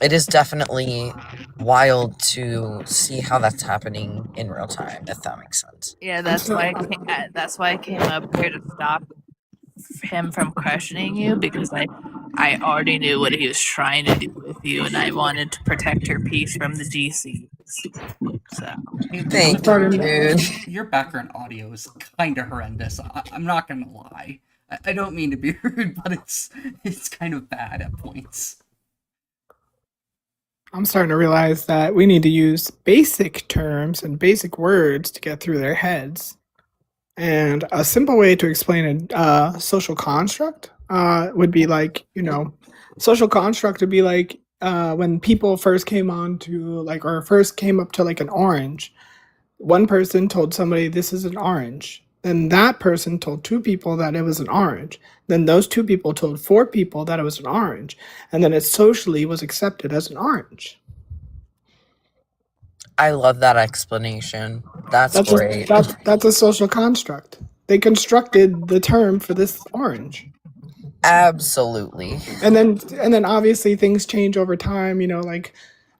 Speaker 3: it is definitely wild to see how that's happening in real time, if that makes sense.
Speaker 4: Yeah, that's why I came up here to stop him from questioning you, because I already knew what he was trying to do with you, and I wanted to protect your peace from the GCs. So
Speaker 1: Hey,
Speaker 3: Thank
Speaker 1: Lucifer,
Speaker 3: you, dude.
Speaker 1: your background audio is kind of horrendous. I'm not gonna lie. I don't mean to be rude, but it's kind of bad at points.
Speaker 6: I'm starting to realize that we need to use basic terms and basic words to get through their heads. And a simple way to explain a social construct would be like, social construct would be like when people first came on to like, or first came up to like an orange. One person told somebody this is an orange. Then that person told 2 people that it was an orange. Then those 2 people told 4 people that it was an orange. And then it socially was accepted as an orange.
Speaker 3: I love that explanation. That's great.
Speaker 6: That's a social construct. They constructed the term for this orange.
Speaker 3: Absolutely.
Speaker 6: And then obviously things change over time,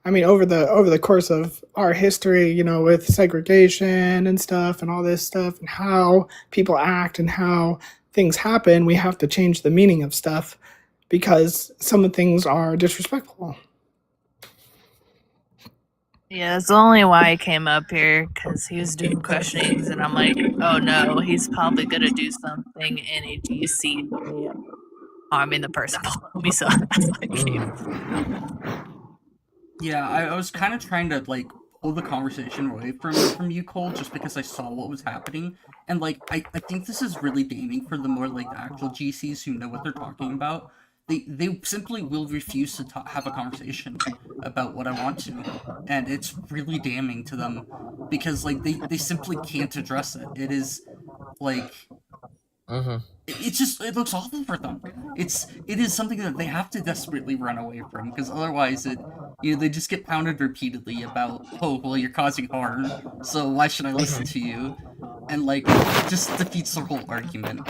Speaker 6: over the course of our history, with segregation and stuff and all this stuff and how people act and how things happen, we have to change the meaning of stuff because some of things are disrespectful.
Speaker 4: yeah, that's the only why I came up here, because he was doing questionings, and I'm like, oh no, he's probably gonna do something in a GC way of harming the person below me. So that's why I came.
Speaker 1: Yeah, I was kind of trying to like pull the conversation away from you, Cole, just because I saw what was happening, and like I think this is really damning for the more like actual GCs who know what they're talking about. They simply will refuse to have a conversation about what I want to, and it's really damning to them because like they simply can't address it. It is like it looks awful for them. It is something that they have to desperately run away from, because otherwise they just get pounded repeatedly about, oh well, you're causing harm, so why should I listen to you? And like it just defeats the whole argument.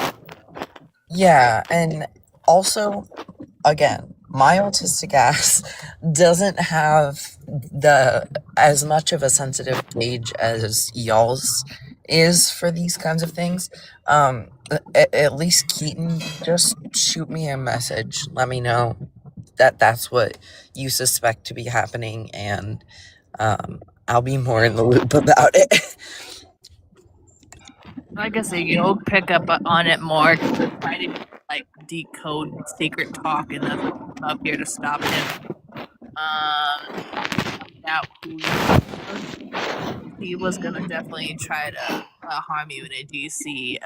Speaker 3: Yeah, and also, again, my autistic ass doesn't have as much of a sensitive gauge as y'all's is for these kinds of things. At least Keaton, just shoot me a message. Let me know that that's what you suspect to be happening, and I'll be more in the loop about it.
Speaker 4: Like I said, you'll pick up on it more, because I try to like decode secret talk, and that's why I'm up here to stop him. Out who he was gonna definitely try to harm you in a DC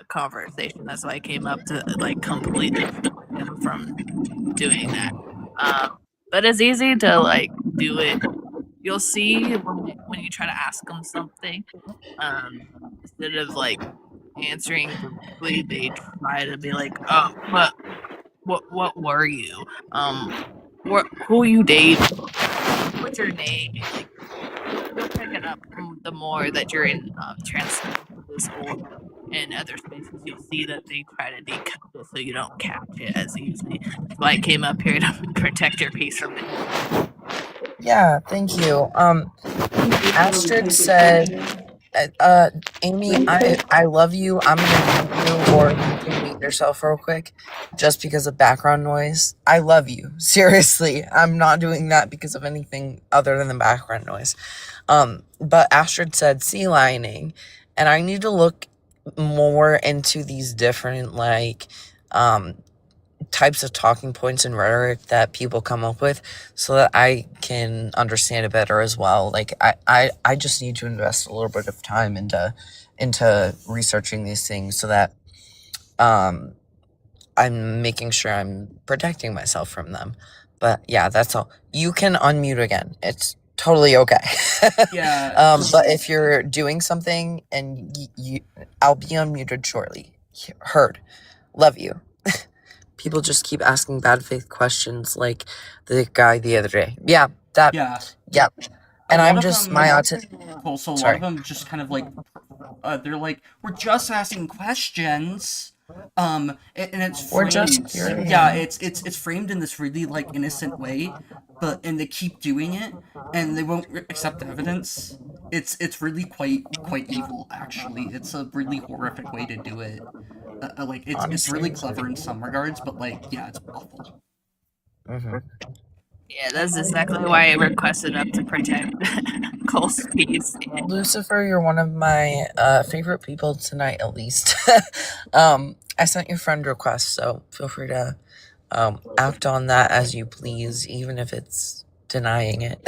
Speaker 4: conversation. That's why I came up to like completely stop him from doing that. But it's easy to like do it. You'll see when you try to ask them something, instead of like answering directly, they try to be like, "Oh, but what were you? Who you dating? What's your name?" Like, you'll pick it up the more that you're in transphobia or in other spaces. You'll see that they try to decode it so you don't catch it as easily. That's why I came up here to protect your peace from it.
Speaker 3: Yeah, thank you. Astrid said, Amy, I love you. I'm gonna mute you, or you can mute yourself real quick, just because of background noise. I love you. Seriously, I'm not doing that because of anything other than the background noise. But Astrid said sea lining, and I need to look more into these different like types of talking points and rhetoric that people come up with, so that I can understand it better as well. Like I just need to invest a little bit of time into researching these things, so that I'm making sure I'm protecting myself from them. But yeah, that's all. You can unmute again. It's totally okay.
Speaker 1: Yeah.
Speaker 3: But if you're doing something and I'll be unmuted shortly. Heard. Love you. People just keep asking bad faith questions, like the guy the other day. Yeah, that.
Speaker 1: Yeah.
Speaker 3: Yeah. And
Speaker 1: lot
Speaker 3: I'm
Speaker 1: of
Speaker 3: just
Speaker 1: them,
Speaker 3: autism.
Speaker 1: so a lot of
Speaker 3: Sorry.
Speaker 1: them just kind of like, they're like, we're just asking questions, and it's
Speaker 3: We're just
Speaker 1: framed, yeah,
Speaker 3: curious.
Speaker 1: it's framed in this really like innocent way, and they keep doing it, and they won't accept evidence. It's really quite evil, actually. It's a really horrific way to do it. Like it's
Speaker 3: Honestly,
Speaker 1: really
Speaker 3: it's
Speaker 1: clever in some regards, but like yeah, it's awful.
Speaker 4: Yeah, that's exactly why I requested up to protect Cole's peace. And
Speaker 3: Lucifer, you're one of my favorite people tonight, at least. I sent your friend request, so feel free to act on that as you please, even if it's denying it.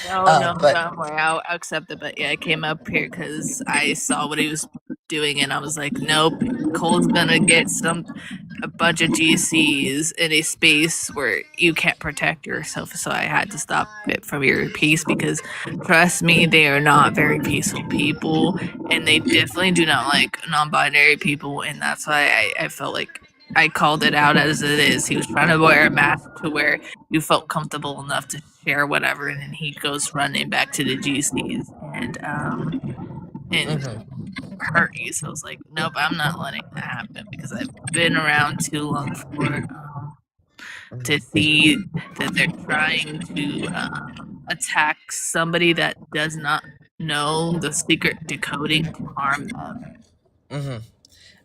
Speaker 4: no,
Speaker 3: But
Speaker 4: don't worry, I'll accept it. But yeah, I came up here because I saw what he was doing, and I was like, nope, Cole's gonna get a bunch of GCs in a space where you can't protect yourself. So I had to stop it from your peace, because trust me, they are not very peaceful people, and they definitely do not like non-binary people, and that's why I felt like I called it out as it is. He was trying to wear a mask to where you felt comfortable enough to share whatever, and then he goes running back to the GCs and hurt you. So I was like, nope, I'm not letting that happen, because I've been around too long for to see that they're trying to attack somebody that does not know the secret decoding to harm them.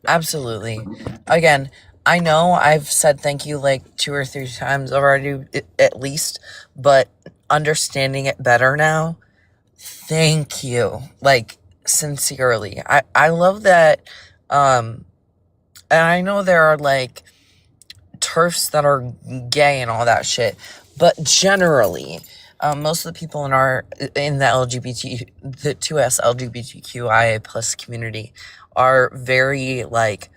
Speaker 3: Absolutely. Again, I know I've said thank you like 2 or 3 times already, at least, but understanding it better now, thank you. Like, sincerely. I love that. And I know there are like TERFs that are gay and all that shit, but generally, most of the people in the the 2S LGBTQIA plus community are very like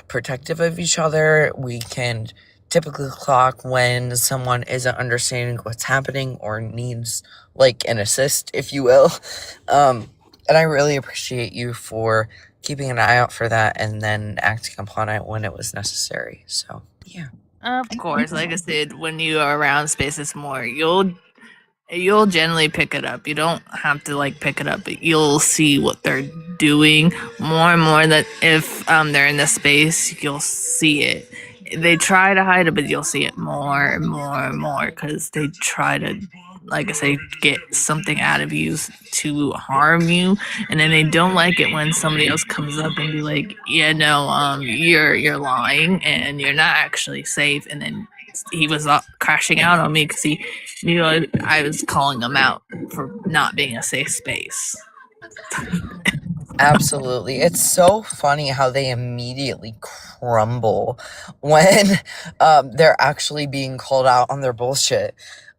Speaker 3: protective of each other. We can typically clock when someone isn't understanding what's happening or needs like an assist, if you will. And I really appreciate you for keeping an eye out for that and then acting upon it when it was necessary. So yeah.
Speaker 4: Of course, like I said, when you are around spaces more, you'll generally pick it up. You don't have to like pick it up, but you'll see what they're doing more and more. That if they're in the space, you'll see it. They try to hide it, but you'll see it more and more and more, because they try to, like I say, get something out of you to harm you, and then they don't like it when somebody else comes up and be like, yeah, no, you're lying and you're not actually safe. And then he was crashing out on me because he knew I was calling him out for not being a safe space.
Speaker 3: Absolutely. It's so funny how they immediately crumble when they're actually being called out on their bullshit.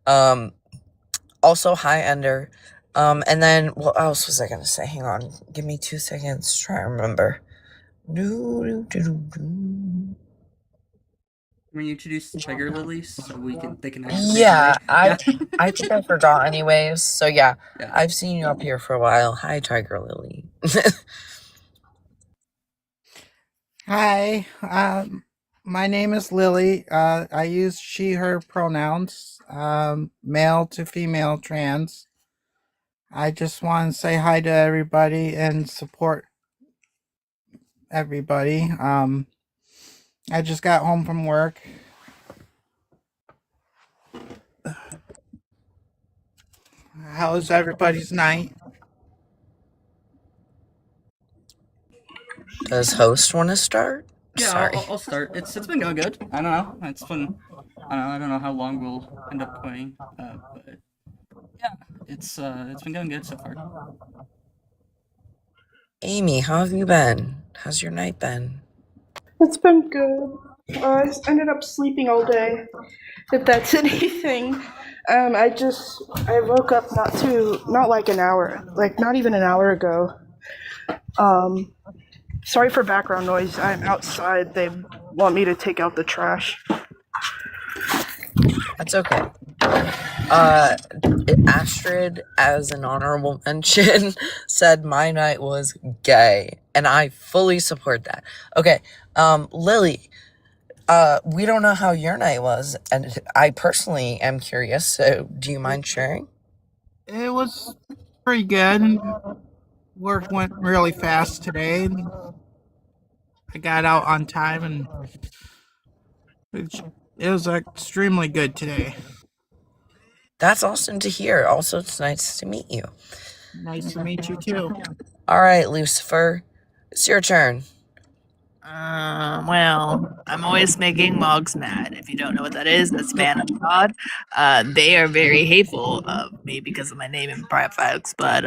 Speaker 3: Also, hi, Ender. And then what else was I gonna say? Hang on. Give me 2 seconds to try and remember.
Speaker 1: When you introduce Tiger Lilies, so they can actually say
Speaker 3: Yeah,
Speaker 1: hi.
Speaker 3: I think I forgot anyways. So yeah,
Speaker 1: Yeah.
Speaker 3: I've seen you up here for a while. Hi, Tiger Lily.
Speaker 7: Hi, my name is Lily. I use she, her pronouns, male to female trans. I just want to say hi to everybody and support everybody. I just got home from work. How's everybody's night?
Speaker 3: Does host want to start?
Speaker 1: Yeah,
Speaker 3: Sorry.
Speaker 1: I'll start. It's been going good. I don't know. It's been I don't know how long we'll end up going, but yeah, it's been going good so far.
Speaker 3: Amy, how have you been? How's your night been?
Speaker 5: It's been good. I ended up sleeping all day, if that's anything. I woke up not like an hour, like not even an hour ago. Sorry for background noise. I'm outside. They want me to take out the trash.
Speaker 3: That's okay. Astrid, as an honorable mention, said my night was gay, and I fully support that. Okay, Lily, we don't know how your night was, and I personally am curious, so do you mind sharing?
Speaker 7: It was pretty good. Work went really fast today. I got out on time and it was extremely good today.
Speaker 3: That's awesome to hear. Also, it's nice to meet you.
Speaker 7: Nice to meet you too.
Speaker 3: All right, Lucifer, it's your turn.
Speaker 4: Well, I'm always making Mogs mad. If you don't know what that is, that's ban of God. They are very hateful of me because of my name and profiles, but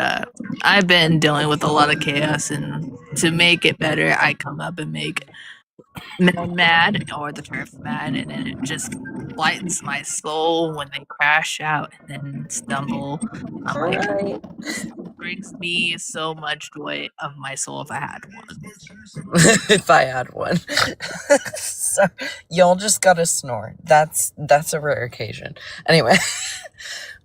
Speaker 4: I've been dealing with a lot of chaos, and to make it better, I come up and make men mad or the turf mad, and then it just lightens my soul when they crash out and then stumble. I'm like,
Speaker 3: Alright.
Speaker 4: brings me so much joy of my soul if I had one.
Speaker 3: If I had one. So, y'all just gotta snore. That's a rare occasion. Anyway.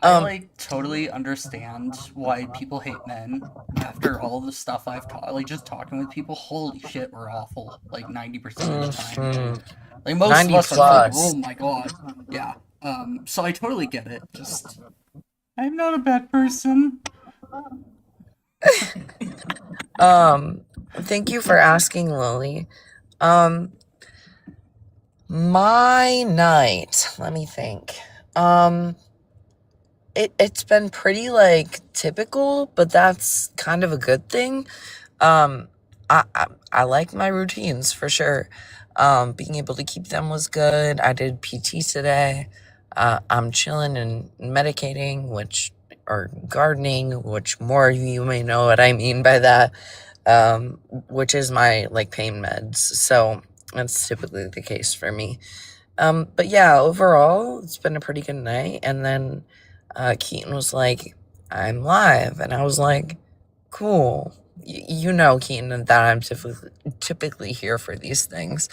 Speaker 1: I like totally understand why people hate men after all the stuff I've taught. Like just talking with people, holy shit, we're awful. Like 90% of the time. Like most
Speaker 3: 90
Speaker 1: of us are like,
Speaker 3: plus.
Speaker 1: oh my god. Yeah. So I totally get it. Just I'm not a bad person.
Speaker 3: Thank you for asking, Lily. My night, let me think. It's been pretty like typical, but that's kind of a good thing. I like my routines for sure. Being able to keep them was good. I did PT today. I'm chilling and medicating, or gardening, which more of you may know what I mean by that. Which is my like pain meds. So that's typically the case for me. But yeah, overall, it's been a pretty good night. And then Keaton was like, I'm live. And I was like, cool. You know, Keaton, that I'm typically here for these things.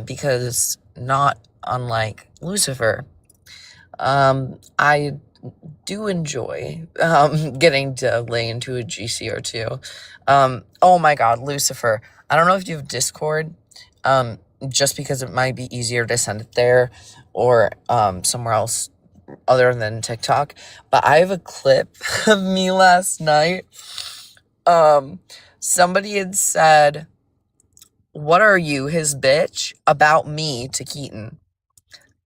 Speaker 3: Because not unlike Lucifer, I do enjoy getting to lay into a GC or two. Oh my god, Lucifer. I don't know if you have Discord. Just because it might be easier to send it there or somewhere else other than TikTok. But I have a clip of me last night. Somebody had said, "What are you, his bitch?" about me to Keaton.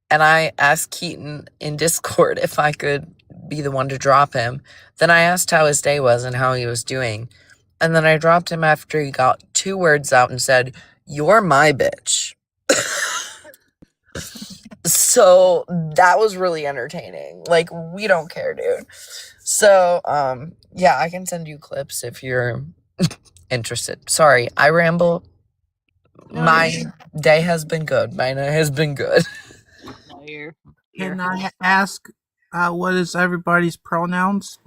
Speaker 3: And I asked Keaton in Discord if I could be the one to drop him. Then I asked how his day was and how he was doing. And then I dropped him after he got 2 words out and said, "You're my bitch." So that was really entertaining. Like, we don't care, dude. So, yeah, I can send you clips if you're interested. Sorry, I ramble. My day has been good. My night has been good.
Speaker 4: No, you're
Speaker 7: Can I ask what is everybody's pronouns?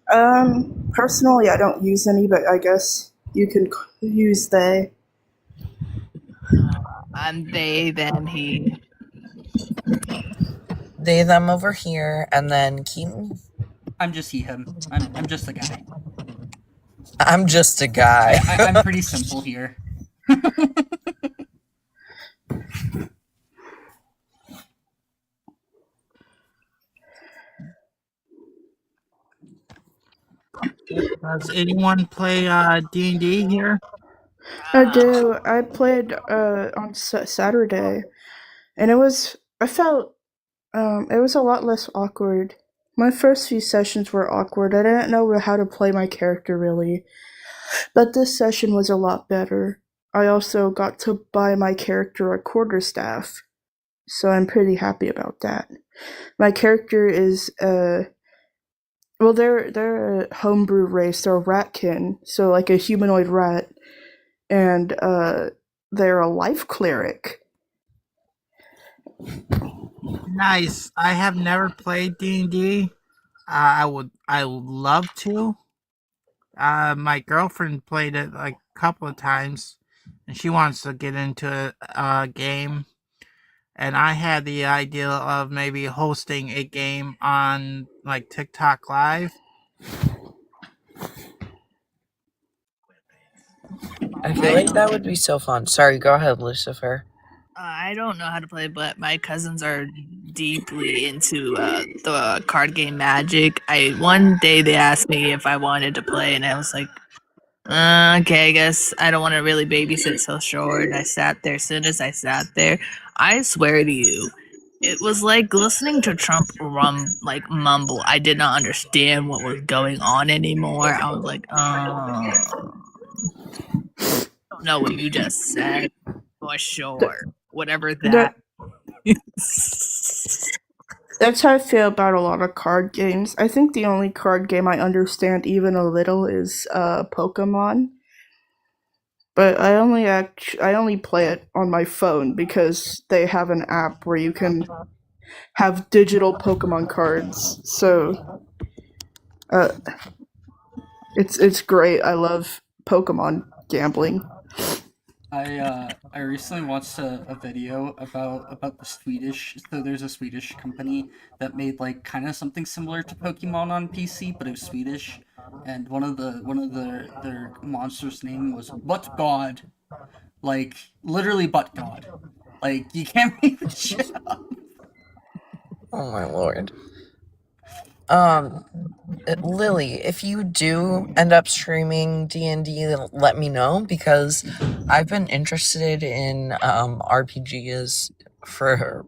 Speaker 5: Personally, I don't use any, but I guess you can use they.
Speaker 4: I'm they, them, he.
Speaker 3: They, them over here, and then Keaton.
Speaker 1: I'm just he, him. I'm just a guy.
Speaker 3: I'm just a guy.
Speaker 1: I'm pretty simple here.
Speaker 7: Does anyone play D&D here?
Speaker 5: I do. I played on Saturday, and it was a lot less awkward. My first few sessions were awkward. I didn't know how to play my character really, but this session was a lot better. I also got to buy my character a quarterstaff, so I'm pretty happy about that. My character is well, they're a homebrew race. They're a ratkin, so like a humanoid rat, and they're a life cleric.
Speaker 7: Nice. I have never played D&D. I would love to. My girlfriend played it like a couple of times, and she wants to get into a game. And I had the idea of maybe hosting a game on like TikTok Live.
Speaker 3: I feel like that would be so fun. Sorry, go ahead, Lucifer.
Speaker 4: I don't know how to play, but my cousins are deeply into the card game Magic. One day they asked me if I wanted to play, and I was like, okay, I guess I don't want to really babysit so short. And I sat there. As soon as I sat there, I swear to you, it was like listening to Trump mumble. I did not understand what was going on anymore. I was like, I don't know what you just said for sure. Whatever that.
Speaker 5: That's how I feel about a lot of card games. I think the only card game I understand even a little is Pokemon. But I only play it on my phone because they have an app where you can have digital Pokemon cards. So it's great. I love Pokemon gambling.
Speaker 1: I recently watched a video about the Swedish. So there's a Swedish company that made like kind of something similar to Pokemon on PC, but it was Swedish. And one of their monsters' name was Butt God, like literally Butt God. Like you can't make this shit up.
Speaker 3: Oh my lord. Lily, if you do end up streaming D&D, let me know, because I've been interested in RPGs for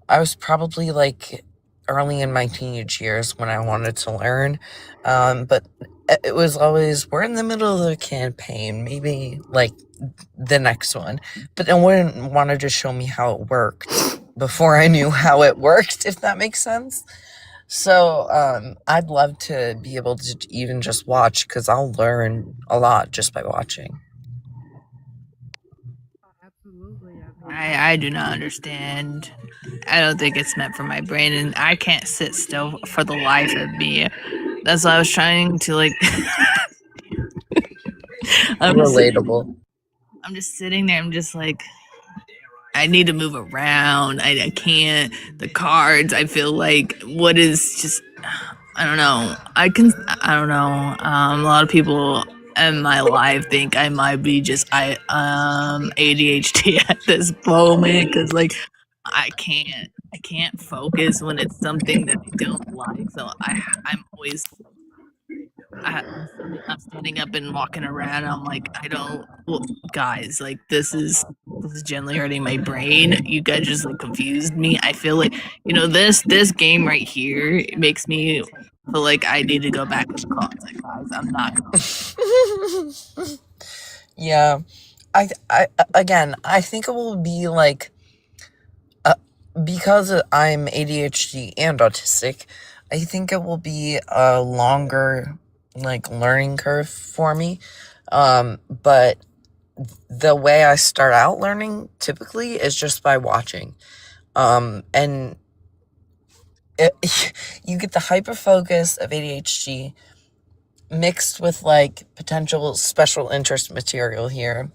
Speaker 3: I was probably like early in my teenage years when I wanted to learn, but it was always, we're in the middle of the campaign, maybe like the next one, but then wouldn't want to just show me how it worked before I knew how it worked, if that makes sense. So I'd love to be able to even just watch, because I'll learn a lot just by watching.
Speaker 4: Absolutely. I do not understand. I don't think it's meant for my brain, and I can't sit still for the life of me. That's why I was trying to like.
Speaker 3: Relatable.
Speaker 4: I'm just sitting there. I'm just like, I need to move around. I can't. The cards. I feel like what is just. I don't know. I don't know. A lot of people in my life think I might be just ADHD at this moment, because like I can't focus when it's something that I don't like. So I'm always I'm standing up and walking around. I'm like, I don't. Well, guys, like this is generally hurting my brain. You guys just like confused me. I feel like this game right here, it makes me feel like I need to go back to the closet, guys. I'm not gonna.
Speaker 3: Yeah, I again, I think it will be like, because I'm ADHD and autistic, I think it will be a longer like learning curve for me. But the way I start out learning typically is just by watching. And you get the hyper focus of ADHD mixed with like potential special interest material here,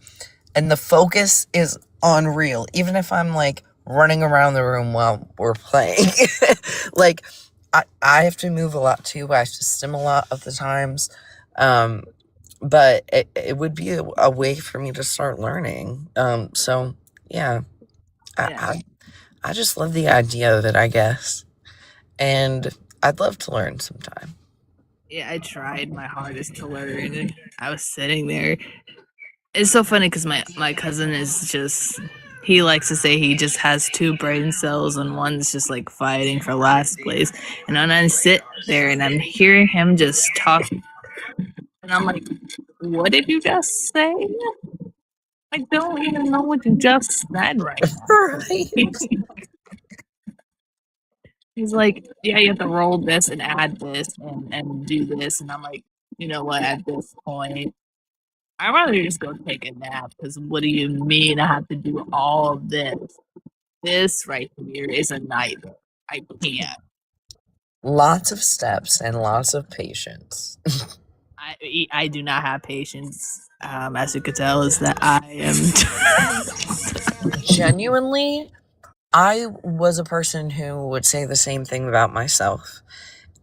Speaker 3: and the focus is unreal, even if I'm like running around the room while we're playing. Like I have to move a lot too. I have to stim a lot of the times. But it would be a way for me to start learning. So yeah, I just love the idea of it, I guess. And I'd love to learn sometime.
Speaker 4: Yeah, I tried my hardest to learn. I was sitting there. It's so funny because my cousin is just, he likes to say he just has two brain cells and one's just like fighting for last place. And then I sit there and I'm hearing him just talk, and I'm like, what did you just say? I don't even know what you just said right now.
Speaker 3: Right.
Speaker 4: He's like, yeah, you have to roll this and add this and do this. And I'm like, you know what, at this point, I'd rather just go take a nap, because what do you mean I have to do all of this? This right here is a nightmare. I can't.
Speaker 3: Lots of steps and lots of patience.
Speaker 4: I do not have patience. As you could tell, is that I am.
Speaker 3: Genuinely, I was a person who would say the same thing about myself.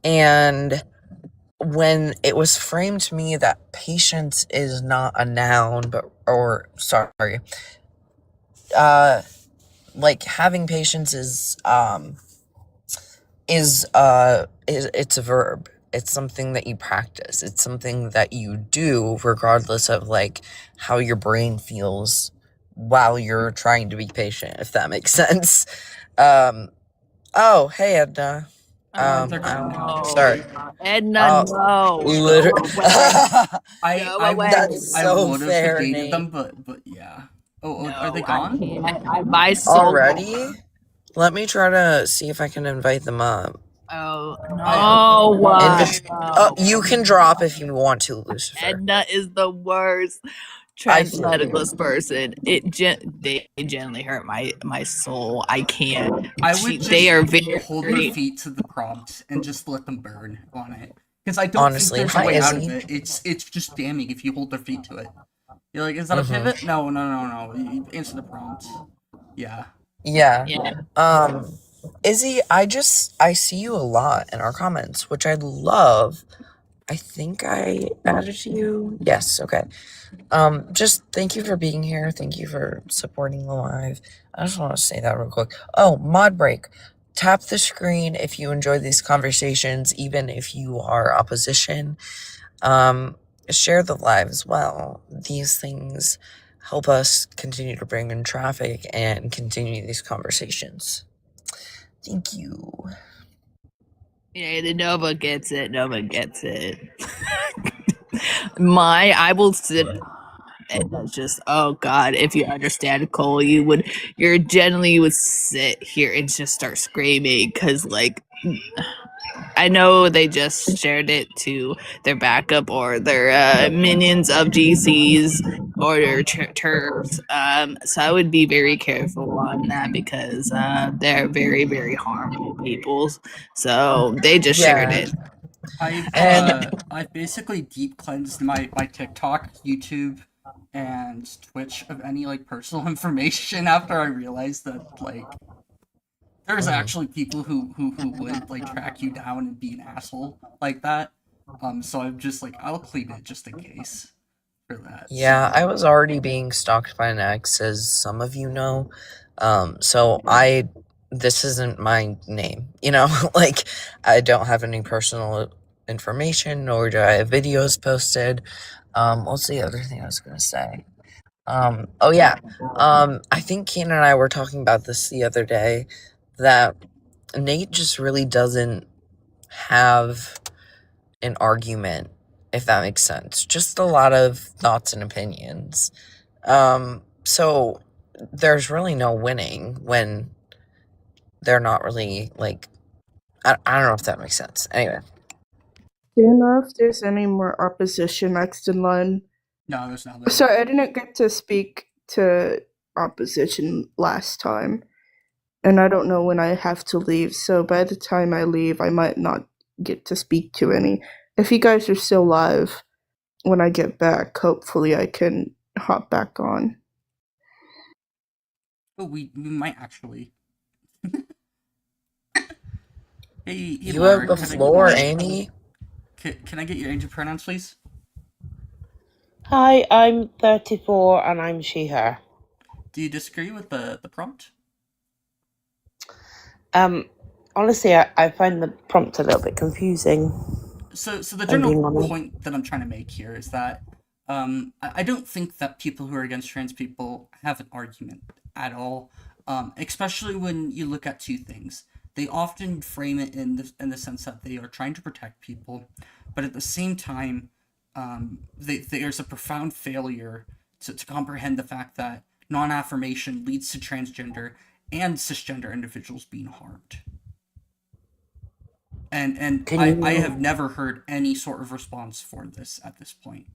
Speaker 3: And when it was framed to me that patience is not a noun, like having patience is it's a verb. It's something that you practice. It's something that you do regardless of like how your brain feels while you're trying to be patient, if that makes sense. Oh, hey Edna.
Speaker 1: Oh, they're gone now.
Speaker 3: Sorry.
Speaker 4: Edna,
Speaker 3: Oh,
Speaker 4: no.
Speaker 3: literally.
Speaker 4: Go away.
Speaker 1: I
Speaker 4: Go
Speaker 1: I
Speaker 4: away.
Speaker 3: That's
Speaker 1: I
Speaker 3: so
Speaker 1: would have
Speaker 3: fair,
Speaker 1: debated them,
Speaker 3: Nate.
Speaker 1: but yeah. Oh, are they
Speaker 4: No, I
Speaker 1: gone?
Speaker 4: can't. My soul.
Speaker 3: Already? Let me try to see if I can invite them up.
Speaker 4: Oh,
Speaker 3: Invit-
Speaker 4: no.
Speaker 3: you can drop if you want to, Lucifer.
Speaker 4: Edna is the worst
Speaker 3: I feel you.
Speaker 4: transmedicalist person. They generally hurt my soul. I can't.
Speaker 1: I would
Speaker 4: They are
Speaker 1: just
Speaker 4: very.
Speaker 1: hold their feet to the prompt and just let them burn on it. Because I don't
Speaker 3: Honestly,
Speaker 1: think there's a
Speaker 3: hi,
Speaker 1: way out of
Speaker 3: Izzy.
Speaker 1: it. It's just damning if you hold their feet to it. You're like, is that a
Speaker 3: Mhm.
Speaker 1: pivot? No. You answer the prompt. Yeah.
Speaker 3: Yeah.
Speaker 4: Yeah.
Speaker 3: Izzy, I see you a lot in our comments, which I love. I think I added you. Yes, okay. Just thank you for being here. Thank you for supporting the live. I just want to say that real quick. Oh, mod break. Tap the screen if you enjoy these conversations, even if you are opposition. Share the live as well. These things help us continue to bring in traffic and continue these conversations. Thank you.
Speaker 4: Yeah, the Nova gets it. Nova gets it. I will sit. And that's just, oh God, if you understand Cole, you're generally would sit here and just start screaming because, like, I know they just shared it to their backup or their minions of GCs or their turfs. So I would be very careful on that because they're very, very harmful people. So they just shared it.
Speaker 1: I've basically deep cleansed my TikTok, YouTube, and Twitch of any like personal information after I realized that like there's actually people who would like track you down and be an asshole like that. So I'm just like I'll clean it just in case for that.
Speaker 3: Yeah,
Speaker 1: So.
Speaker 3: I was already being stalked by an ex, as some of you know. So this isn't my name, you know? Like, I don't have any personal information, nor do I have videos posted. What's the other thing I was gonna say? Oh yeah. I think Kane and I were talking about this the other day, that Nate just really doesn't have an argument, if that makes sense. Just a lot of thoughts and opinions. So there's really no winning when they're not really like, I don't know if that makes sense. Anyway.
Speaker 5: Do you know if there's any more opposition next in line?
Speaker 1: No, there's not.
Speaker 5: Sorry, I didn't get to speak to opposition last time, and I don't know when I have to leave, so by the time I leave, I might not get to speak to any. If you guys are still live when I get back, hopefully I can hop back on.
Speaker 1: Oh, we might actually. Hey,
Speaker 3: you
Speaker 1: Laura,
Speaker 3: have the floor, Amy.
Speaker 1: Can I get your age and pronouns, please?
Speaker 8: Hi, I'm 34 and I'm she, her.
Speaker 1: Do you disagree with the prompt?
Speaker 8: Honestly, I find the prompt a little bit confusing.
Speaker 1: So the general point that I'm trying to make here is that I don't think that people who are against trans people have an argument at all, especially when you look at two things. They often frame it in the sense that they are trying to protect people, but at the same time, there's a profound failure to comprehend the fact that non-affirmation leads to transgender and cisgender individuals being harmed. And I have never heard any sort of response for this at this point.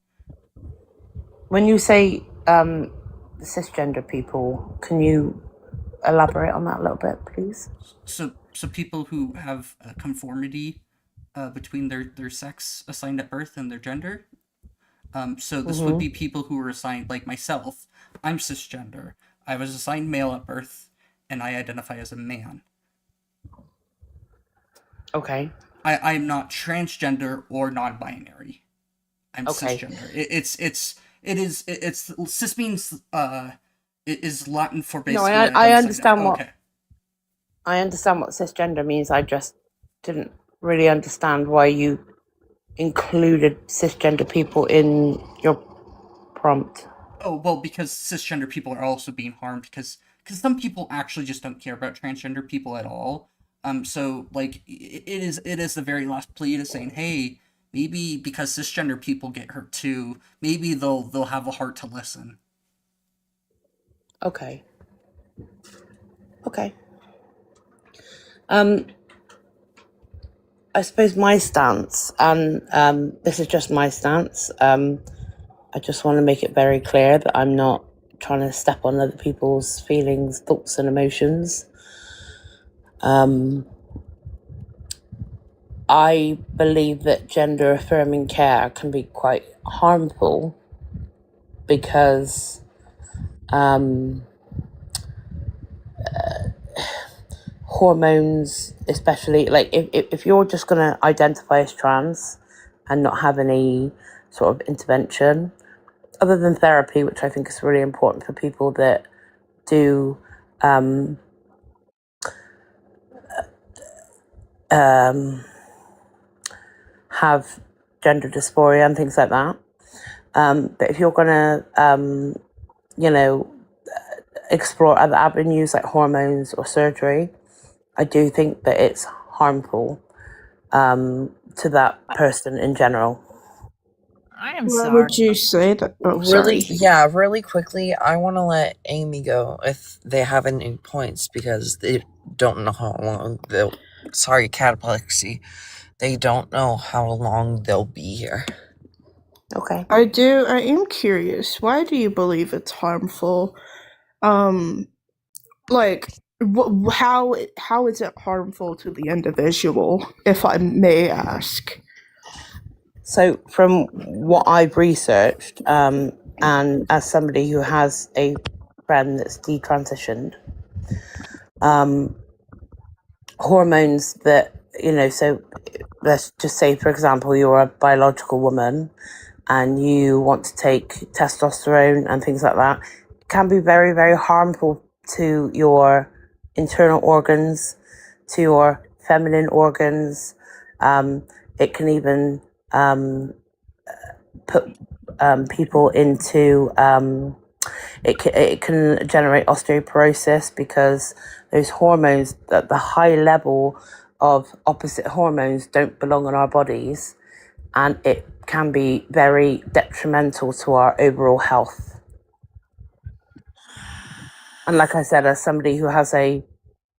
Speaker 8: When you say cisgender people, can you elaborate on that a little bit, please?
Speaker 1: So people who have a conformity between their sex assigned at birth and their gender. So this would be people who were assigned, like myself. I'm cisgender. I was assigned male at birth, and I identify as a man.
Speaker 8: Okay.
Speaker 1: I'm not transgender or non-binary. I'm
Speaker 8: Okay.
Speaker 1: cisgender. It's cis means Is Latin for
Speaker 8: No,
Speaker 1: basically
Speaker 8: I
Speaker 1: identifying.
Speaker 8: understand what
Speaker 1: Okay.
Speaker 8: I understand what cisgender means. I just didn't really understand why you included cisgender people in your prompt.
Speaker 1: Oh, well, because cisgender people are also being harmed because some people actually just don't care about transgender people at all. So like it is the very last plea to saying, hey, maybe because cisgender people get hurt too, maybe they'll have a heart to listen.
Speaker 8: Okay. I suppose my stance, and this is just my stance. I just want to make it very clear that I'm not trying to step on other people's feelings, thoughts, and emotions. I believe that gender affirming care can be quite harmful because hormones, especially like if you're just going to identify as trans and not have any sort of intervention other than therapy, which I think is really important for people that do have gender dysphoria and things like that. But if you're going to, explore other avenues like hormones or surgery, I do think that it's harmful to that person in general.
Speaker 4: I am
Speaker 5: Why
Speaker 4: sorry.
Speaker 5: would you say that? Oh,
Speaker 3: Really,
Speaker 5: sorry.
Speaker 3: yeah, really quickly, I want to let Amy go if they have any points because they don't know how long they'll. Sorry, cataplexy. They don't know how long they'll be here.
Speaker 8: Okay.
Speaker 5: I am curious. Why do you believe it's harmful? Like, how is it harmful to the individual, if I may ask?
Speaker 8: So from what I've researched, and as somebody who has a friend that's detransitioned, hormones that, so let's just say, for example, you're a biological woman and you want to take testosterone and things like that, it can be very, very harmful to your internal organs, to your feminine organs. It can even put people into it can generate osteoporosis because those hormones, that the high level of opposite hormones don't belong in our bodies, and it can be very detrimental to our overall health. And like I said, as somebody who has a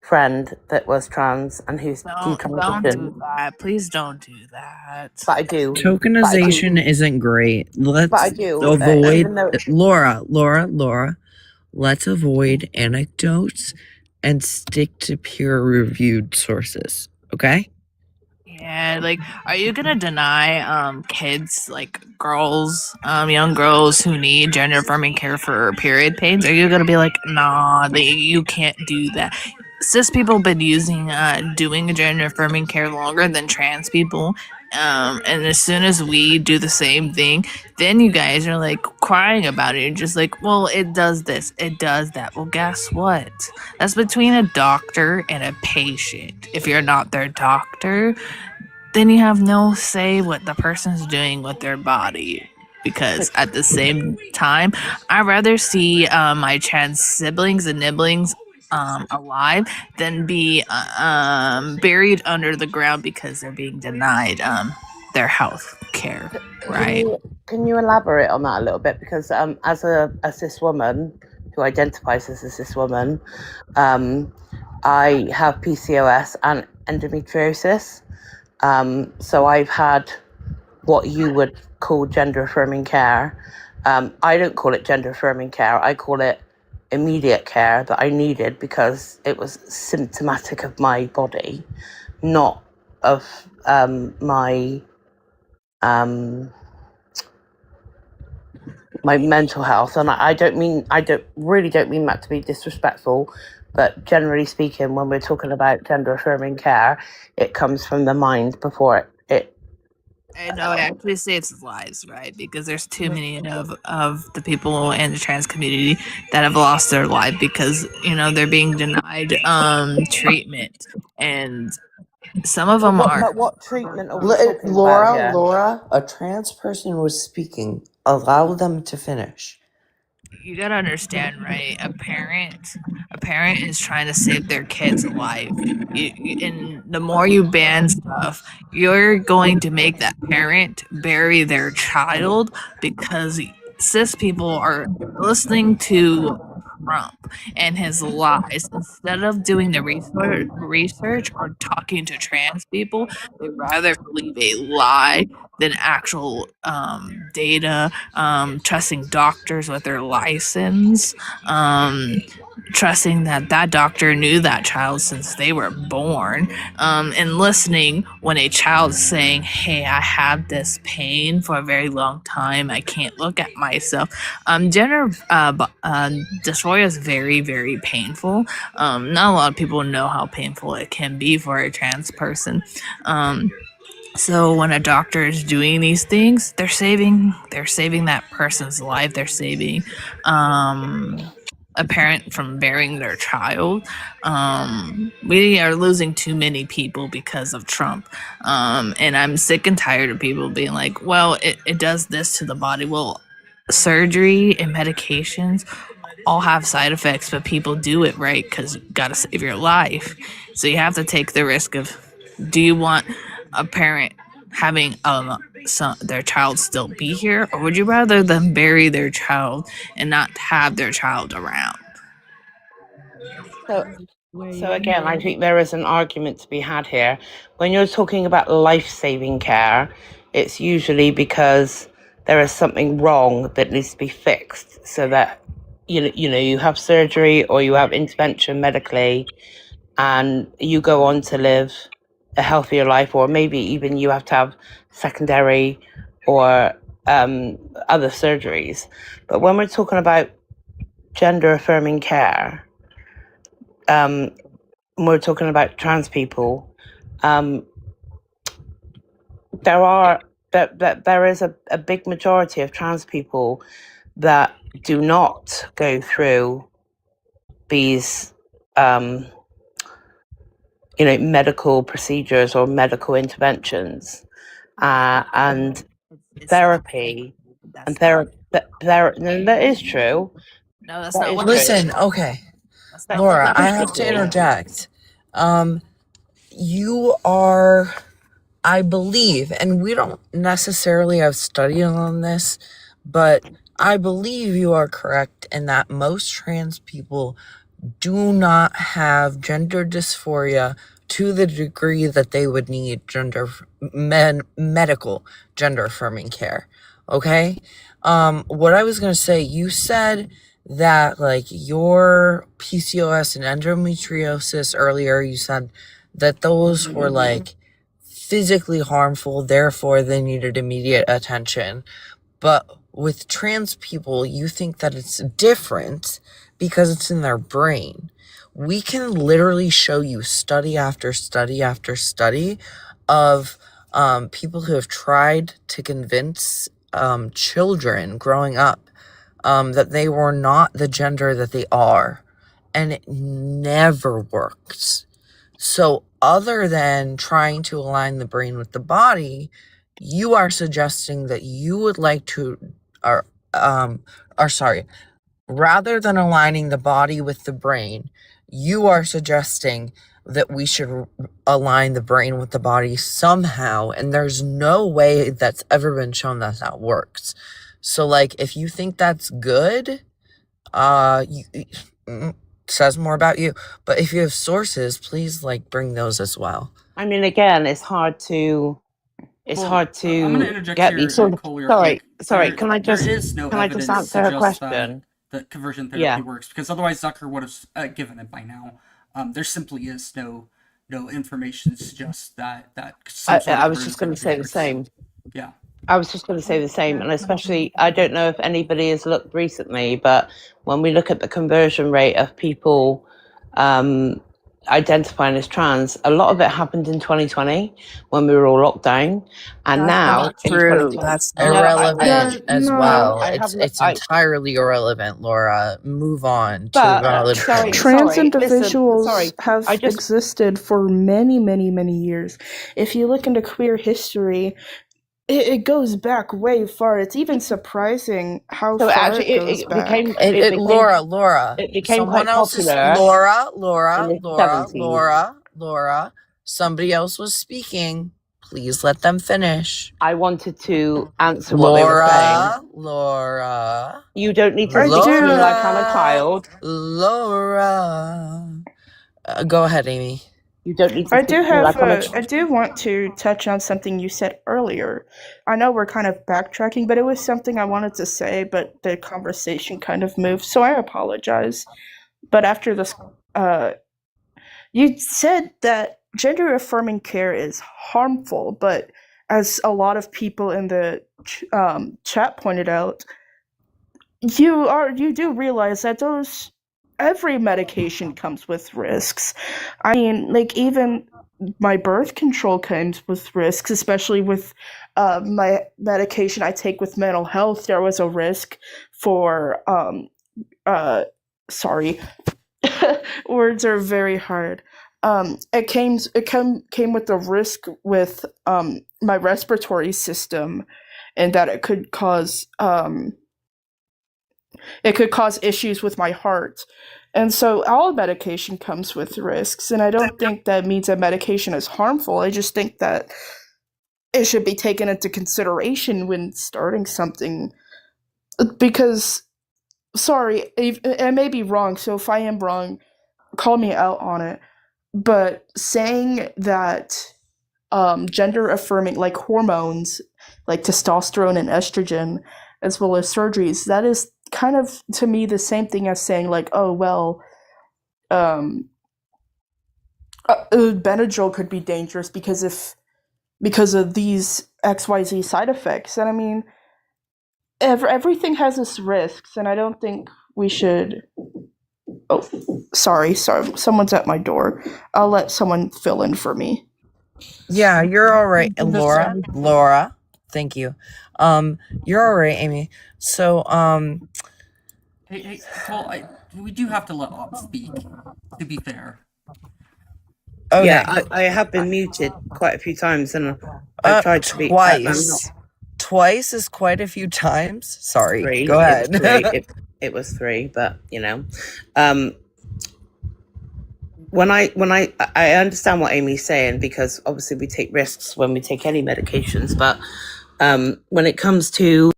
Speaker 8: friend that was trans and who's
Speaker 4: Don't do
Speaker 8: detransitioned,
Speaker 4: that. Please don't do that.
Speaker 8: but I do.
Speaker 3: Tokenization isn't great. Let's
Speaker 8: But I do.
Speaker 3: avoid
Speaker 8: Even though
Speaker 3: Laura. Let's avoid anecdotes and stick to peer-reviewed sources. Okay?
Speaker 4: Yeah, like, are you gonna deny kids, like girls, young girls who need gender affirming care for period pains? Are you gonna be like, nah, you can't do that? Cis people been using doing gender affirming care longer than trans people. And as soon as we do the same thing, then you guys are like crying about it. You're just like, well, it does this, it does that. Well, guess what? That's between a doctor and a patient. If you're not their doctor, then you have no say what the person's doing with their body. Because at the same time, I'd rather see my trans siblings and nibblings alive than be buried under the ground because they're being denied their health care, right?
Speaker 8: Can you elaborate on that a little bit? Because as a cis woman who identifies as a cis woman, I have PCOS and endometriosis. So I've had what you would call gender affirming care. I don't call it gender affirming care. I call it immediate care that I needed because it was symptomatic of my body, not of my mental health. And I don't mean that to be disrespectful, but generally speaking, when we're talking about gender affirming care, it comes from the mind before it
Speaker 4: And I would actually say it's lies, right? Because there's too many of the people in the trans community that have lost their life because they're being denied treatment, and some of them are.
Speaker 8: But what treatment are we talking about here?
Speaker 3: Laura, a trans person was speaking. Allow them to finish.
Speaker 4: You gotta understand, right? A parent is trying to save their kid's life. And the more you ban stuff, you're going to make that parent bury their child because cis people are listening to Trump and his lies instead of doing the research or talking to trans people. They rather believe a lie than actual data, trusting doctors with their license, trusting that doctor knew that child since they were born, and listening when a child's saying, hey, I have this pain for a very long time, I can't look at myself. Gender dysphoria is very, very painful. Not a lot of people know how painful it can be for a trans person. So when a doctor is doing these things, they're saving that person's life. They're saving a parent from burying their child. We are losing too many people because of Trump. And I'm sick and tired of people being like, well, it does this to the body. Well, surgery and medications all have side effects, but people do it, right? Because you gotta save your life. So you have to take the risk of, do you want a parent having their child still be here, or would you rather them bury their child and not have their child around?
Speaker 8: So again, I think there is an argument to be had here. When you're talking about life-saving care, it's usually because there is something wrong that needs to be fixed, so that you have surgery or you have intervention medically, and you go on to live a healthier life, or maybe even you have to have secondary or other surgeries. But when we're talking about gender affirming care, when we're talking about trans people, there is a big majority of trans people that do not go through these medical procedures or medical interventions, and therapy, and that is true.
Speaker 4: No, that's not what.
Speaker 3: Listen, okay, Laura, I have to interject. You are, I believe, and we don't necessarily have studies on this, but I believe you are correct in that most trans people do not have gender dysphoria to the degree that they would need medical gender affirming care. Okay? What I was going to say, you said that like your PCOS and endometriosis earlier, you said that those were like physically harmful, therefore they needed immediate attention. But with trans people, you think that it's different because it's in their brain. We can literally show you study after study after study of people who have tried to convince children growing up that they were not the gender that they are, and it never works. So other than trying to align the brain with the body, you are suggesting that you would like to, rather than aligning the body with the brain, you are suggesting that we should align the brain with the body somehow, and there's no way that's ever been shown that that works. So, like, if you think that's good, says more about you. But if you have sources, please, like, bring those as well.
Speaker 8: I mean, again, it's hard to
Speaker 1: I'm gonna interject
Speaker 8: get
Speaker 1: here,
Speaker 8: these sort of.
Speaker 1: Nicole, real quick.
Speaker 8: Sorry. Can I just
Speaker 1: There is no evidence
Speaker 8: answer her
Speaker 1: to
Speaker 8: question?
Speaker 1: that conversion therapy works, because otherwise Zucker would have given it by now. There simply is no information to suggest that some sort of
Speaker 8: I was just going to say the
Speaker 1: works.
Speaker 8: same.
Speaker 1: Yeah.
Speaker 8: I was just going to say the same, and especially, I don't know if anybody has looked recently, but when we look at the conversion rate of people identifying as trans, a lot of it happened in 2020 when we were all locked down, and
Speaker 3: That's
Speaker 8: now
Speaker 3: not
Speaker 8: in
Speaker 3: true.
Speaker 8: 2020,
Speaker 3: That's
Speaker 8: no,
Speaker 3: irrelevant as
Speaker 5: No.
Speaker 3: well.
Speaker 8: I have,
Speaker 3: It's entirely irrelevant, Laura. Move on to
Speaker 8: but
Speaker 3: valid
Speaker 8: sorry,
Speaker 3: point.
Speaker 5: Trans
Speaker 8: listen,
Speaker 5: individuals
Speaker 8: sorry,
Speaker 5: have
Speaker 8: I just
Speaker 5: existed for many, many, many years. If you look into queer history, it goes back way far. It's even surprising how
Speaker 8: so
Speaker 5: far
Speaker 8: actually
Speaker 5: it goes
Speaker 8: it
Speaker 5: back.
Speaker 8: became
Speaker 3: Laura,
Speaker 8: it became
Speaker 3: someone
Speaker 8: quite
Speaker 3: else is
Speaker 8: popular
Speaker 3: Laura,
Speaker 8: in the 70s.
Speaker 3: Laura. Somebody else was speaking. Please let them finish.
Speaker 8: I wanted to answer what they were saying.
Speaker 3: Laura.
Speaker 8: You don't need to
Speaker 5: I
Speaker 8: speak to me
Speaker 5: do.
Speaker 8: like I'm a child.
Speaker 3: Laura. Go ahead, Amy.
Speaker 8: You don't need to
Speaker 5: I
Speaker 8: speak
Speaker 5: do
Speaker 8: to me
Speaker 5: have
Speaker 8: like I'm a
Speaker 5: I
Speaker 8: child.
Speaker 5: do want to touch on something you said earlier. I know we're kind of backtracking, but it was something I wanted to say, but the conversation kind of moved, so I apologize. But after this, you said that gender affirming care is harmful, but as a lot of people in the chat pointed out, you do realize that every medication comes with risks. I mean, like even my birth control comes with risks, especially with my medication I take with mental health. There was a risk for sorry, words are very hard. It came with the risk with my respiratory system, and that it could cause issues with my heart. And so all medication comes with risks, and I don't think that means that medication is harmful. I just think that it should be taken into consideration when starting something. Because, sorry, I may be wrong, so if I am wrong, call me out on it. But saying that gender affirming, like hormones, like testosterone and estrogen, as well as surgeries, that is kind of to me the same thing as saying like, oh well, Benadryl could be dangerous because of these XYZ side effects. And I mean, everything has its risks, and I don't think we should. Oh, sorry, someone's at my door. I'll let someone fill in for me.
Speaker 3: Yeah, you're all right, Laura. Thank you. You're all right, Amy. So,
Speaker 1: Hey, Cole, we do have to let Op speak, to be fair.
Speaker 3: okay.
Speaker 8: Yeah, I have been muted quite a few times, and I've tried to speak.
Speaker 3: Twice is quite a few times. Sorry.
Speaker 8: Three.
Speaker 3: Go ahead.
Speaker 8: It was three, but you know, when I understand what Amy's saying, because obviously we take risks when we take any medications, but when it comes to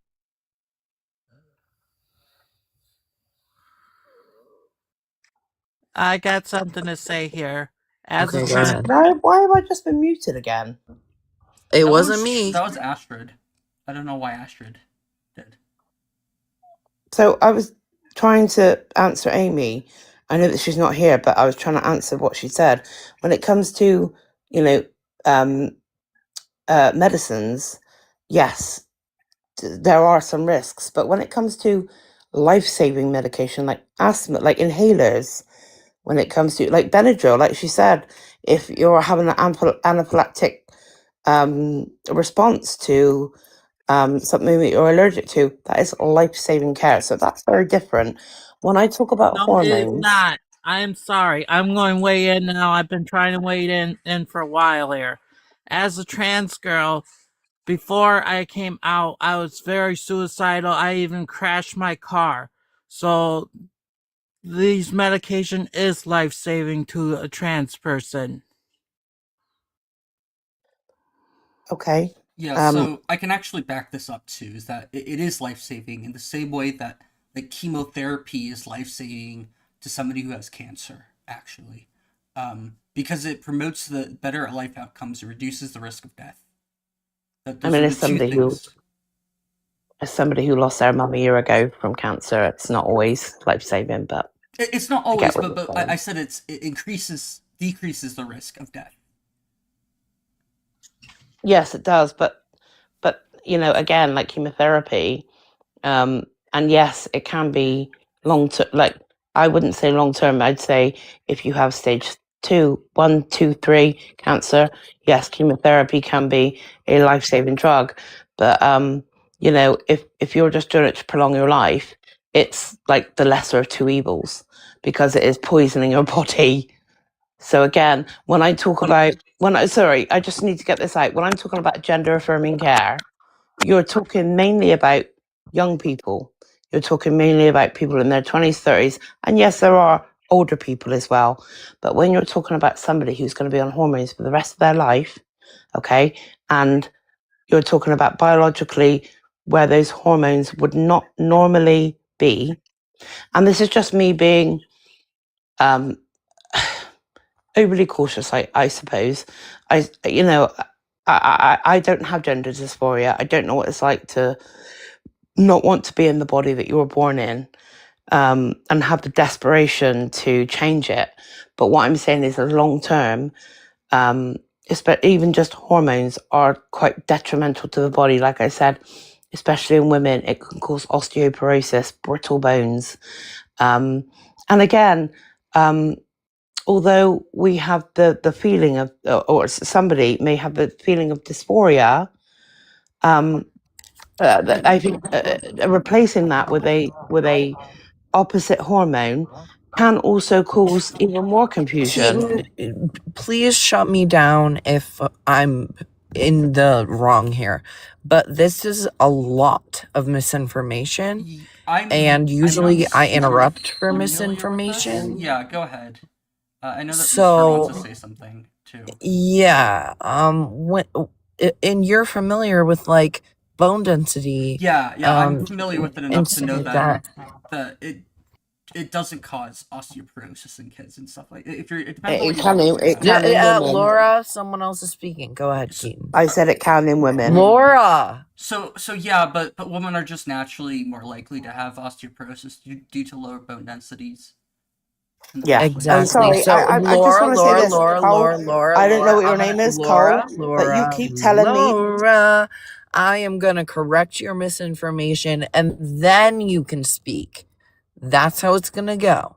Speaker 7: I got something to say here. As
Speaker 3: Okay,
Speaker 7: a
Speaker 3: go ahead.
Speaker 8: why have I just been muted again?
Speaker 3: It
Speaker 1: That
Speaker 3: wasn't me.
Speaker 1: That was Astrid. I don't know why Astrid did.
Speaker 8: So I was trying to answer Amy. I know that she's not here, but I was trying to answer what she said. When it comes to, you know, medicines, yes, there are some risks. But when it comes to life-saving medication like asthma, like inhalers, when it comes to like Benadryl, like she said, if you're having an anaphylactic response to something that you're allergic to, that is life-saving care. So that's very different. When I talk about hormones,
Speaker 7: it's not. I'm sorry. I'm going to weigh in now. I've been trying to weigh in for a while here. As a trans girl, before I came out, I was very suicidal. I even crashed my car. So these medication is life-saving to a trans person.
Speaker 8: Okay.
Speaker 1: Yeah, so I can actually back this up too, is that it is life-saving in the same way that like chemotherapy is life-saving to somebody who has cancer, actually. Because it promotes the better life outcomes, it reduces the risk of death.
Speaker 8: As somebody who lost their mum a year ago from cancer, it's not always life-saving, but
Speaker 1: it's not always, but I said it decreases the risk of death.
Speaker 8: Yes, it does, but you know, again, like chemotherapy, and yes, it can be long term. Like I wouldn't say long term. I'd say if you have stage 2, 1, 2, 3, cancer. Yes, chemotherapy can be a life-saving drug, but you know, if you're just doing it to prolong your life, it's like the lesser of two evils because it is poisoning your body. So again, when I talk about I just need to get this out. When I'm talking about gender affirming care, you're talking mainly about young people. You're talking mainly about people in their 20s, 30s, and yes, there are older people as well. But when you're talking about somebody who's going to be on hormones for the rest of their life, okay, and you're talking about biologically where those hormones would not normally be, and this is just me being overly cautious, I suppose. I don't have gender dysphoria. I don't know what it's like to not want to be in the body that you were born in, and have the desperation to change it. But what I'm saying is, long term, even just hormones are quite detrimental to the body. Like I said, especially in women, it can cause osteoporosis, brittle bones, and again. Although we have the feeling of, or somebody may have the feeling of dysphoria, I think replacing that with a opposite hormone can also cause even more confusion.
Speaker 3: Keaton, please shut me down if I'm in the wrong here, but this is a lot of misinformation, and usually I interrupt for misinformation.
Speaker 1: Yeah, go ahead. I know that Mr.
Speaker 3: So
Speaker 1: wants to say something too.
Speaker 3: yeah, and you're familiar with like bone density.
Speaker 1: Yeah, I'm familiar with it enough to know that it doesn't cause osteoporosis in kids and stuff like. It depends on what
Speaker 8: It can in women.
Speaker 3: Laura, someone else is speaking. Go ahead, Keaton.
Speaker 8: I said it can in women.
Speaker 3: Laura.
Speaker 1: So yeah, but women are just naturally more likely to have osteoporosis due to lower bone densities.
Speaker 8: Yeah,
Speaker 3: Exactly.
Speaker 8: I'm sorry.
Speaker 3: So
Speaker 8: I just want to say this,
Speaker 3: Laura.
Speaker 8: I don't know what your name is, Cole, but you keep telling me.
Speaker 3: Laura, I am gonna correct your misinformation, and then you can speak. That's how it's gonna go.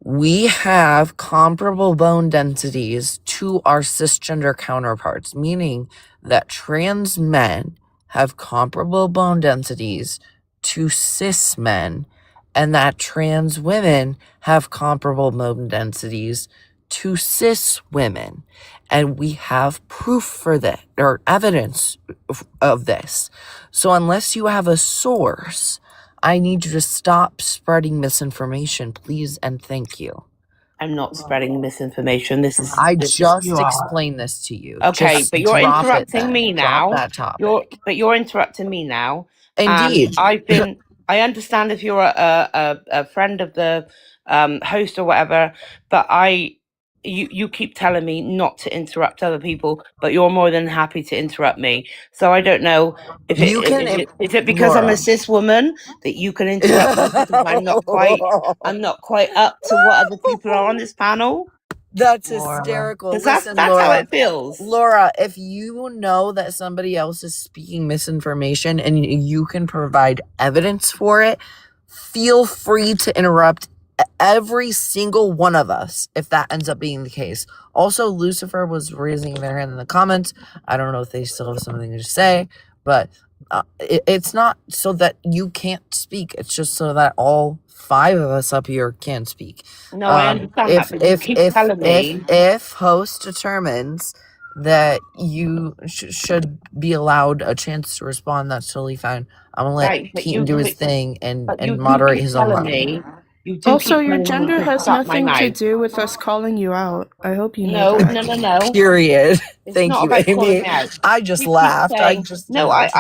Speaker 3: We have comparable bone densities to our cisgender counterparts, meaning that trans men have comparable bone densities to cis men, and that trans women have comparable bone densities to cis women. And we have proof for that, or evidence of this. So unless you have a source, I need you to stop spreading misinformation, please, and thank you.
Speaker 8: I'm not spreading misinformation.
Speaker 3: I just explained this to you.
Speaker 8: Okay,
Speaker 3: Just
Speaker 8: but you're
Speaker 3: drop
Speaker 8: interrupting me now.
Speaker 3: Drop that topic.
Speaker 8: You're interrupting me now.
Speaker 3: Indeed.
Speaker 8: And I understand if you're a friend of the host or whatever, but you keep telling me not to interrupt other people, but you're more than happy to interrupt me. So I don't know if is it because
Speaker 3: Laura.
Speaker 8: I'm a cis woman that you can interrupt me because I'm not quite up to what other people are on this panel.
Speaker 3: That's hysterical. Listen,
Speaker 8: that's
Speaker 3: Laura,
Speaker 8: how it feels.
Speaker 3: Laura, if you know that somebody else is speaking misinformation and you can provide evidence for it, feel free to interrupt every single one of us if that ends up being the case. Also, Lucifer was raising their hand in the comments. I don't know if they still have something to say, but it's not so that you can't speak. It's just so that all 5 of us up here can speak.
Speaker 8: No, I understand that, but you keep telling me.
Speaker 3: If host determines that you should be allowed a chance to respond, that's totally fine. I'm gonna let Keaton do his thing and moderate his own room.
Speaker 5: Also, your gender has nothing to do with us calling you out. I hope you know that.
Speaker 8: No.
Speaker 3: Period. Thank you,
Speaker 8: Amy.
Speaker 3: I just laughed. I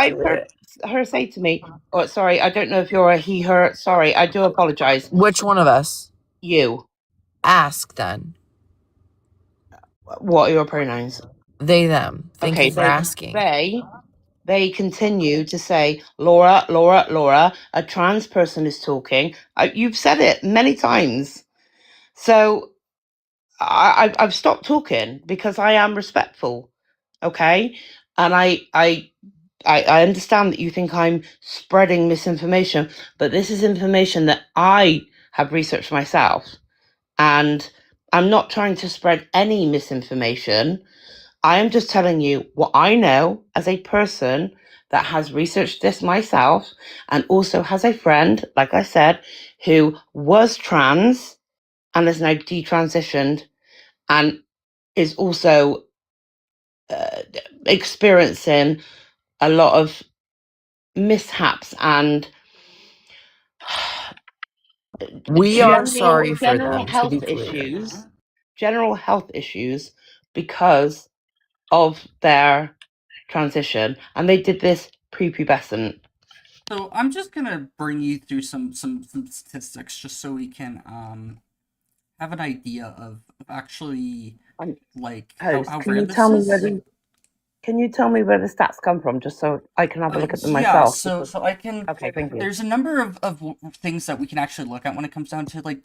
Speaker 8: heard her say to me, "Oh, sorry, I don't know if you're a he, her. Sorry, I do apologize."
Speaker 3: Which one of us?
Speaker 8: You.
Speaker 3: Ask then.
Speaker 8: What are your pronouns?
Speaker 3: They, them. Thank you for asking.
Speaker 8: They continue to say, Laura, a trans person is talking. You've said it many times. So I've stopped talking because I am respectful. Okay? And I understand that you think I'm spreading misinformation, but this is information that I have researched myself. And I'm not trying to spread any misinformation. I am just telling you what I know as a person that has researched this myself and also has a friend, like I said, who was trans and is now detransitioned and is also experiencing a lot of mishaps and
Speaker 3: We are sorry for
Speaker 8: general
Speaker 3: them, to be
Speaker 8: health
Speaker 3: clear.
Speaker 8: issues because of their transition, and they did this prepubescent.
Speaker 1: So I'm just gonna bring you through some statistics just so we can have an idea of actually like
Speaker 8: Host,
Speaker 1: how
Speaker 8: can
Speaker 1: rare
Speaker 8: you
Speaker 1: this
Speaker 8: tell me
Speaker 1: is.
Speaker 8: can you tell me where the stats come from, just so I can have a look at them
Speaker 1: Yeah,
Speaker 8: myself?
Speaker 1: so I can.
Speaker 8: Okay, thank you.
Speaker 1: There's a number of things that we can actually look at when it comes down to like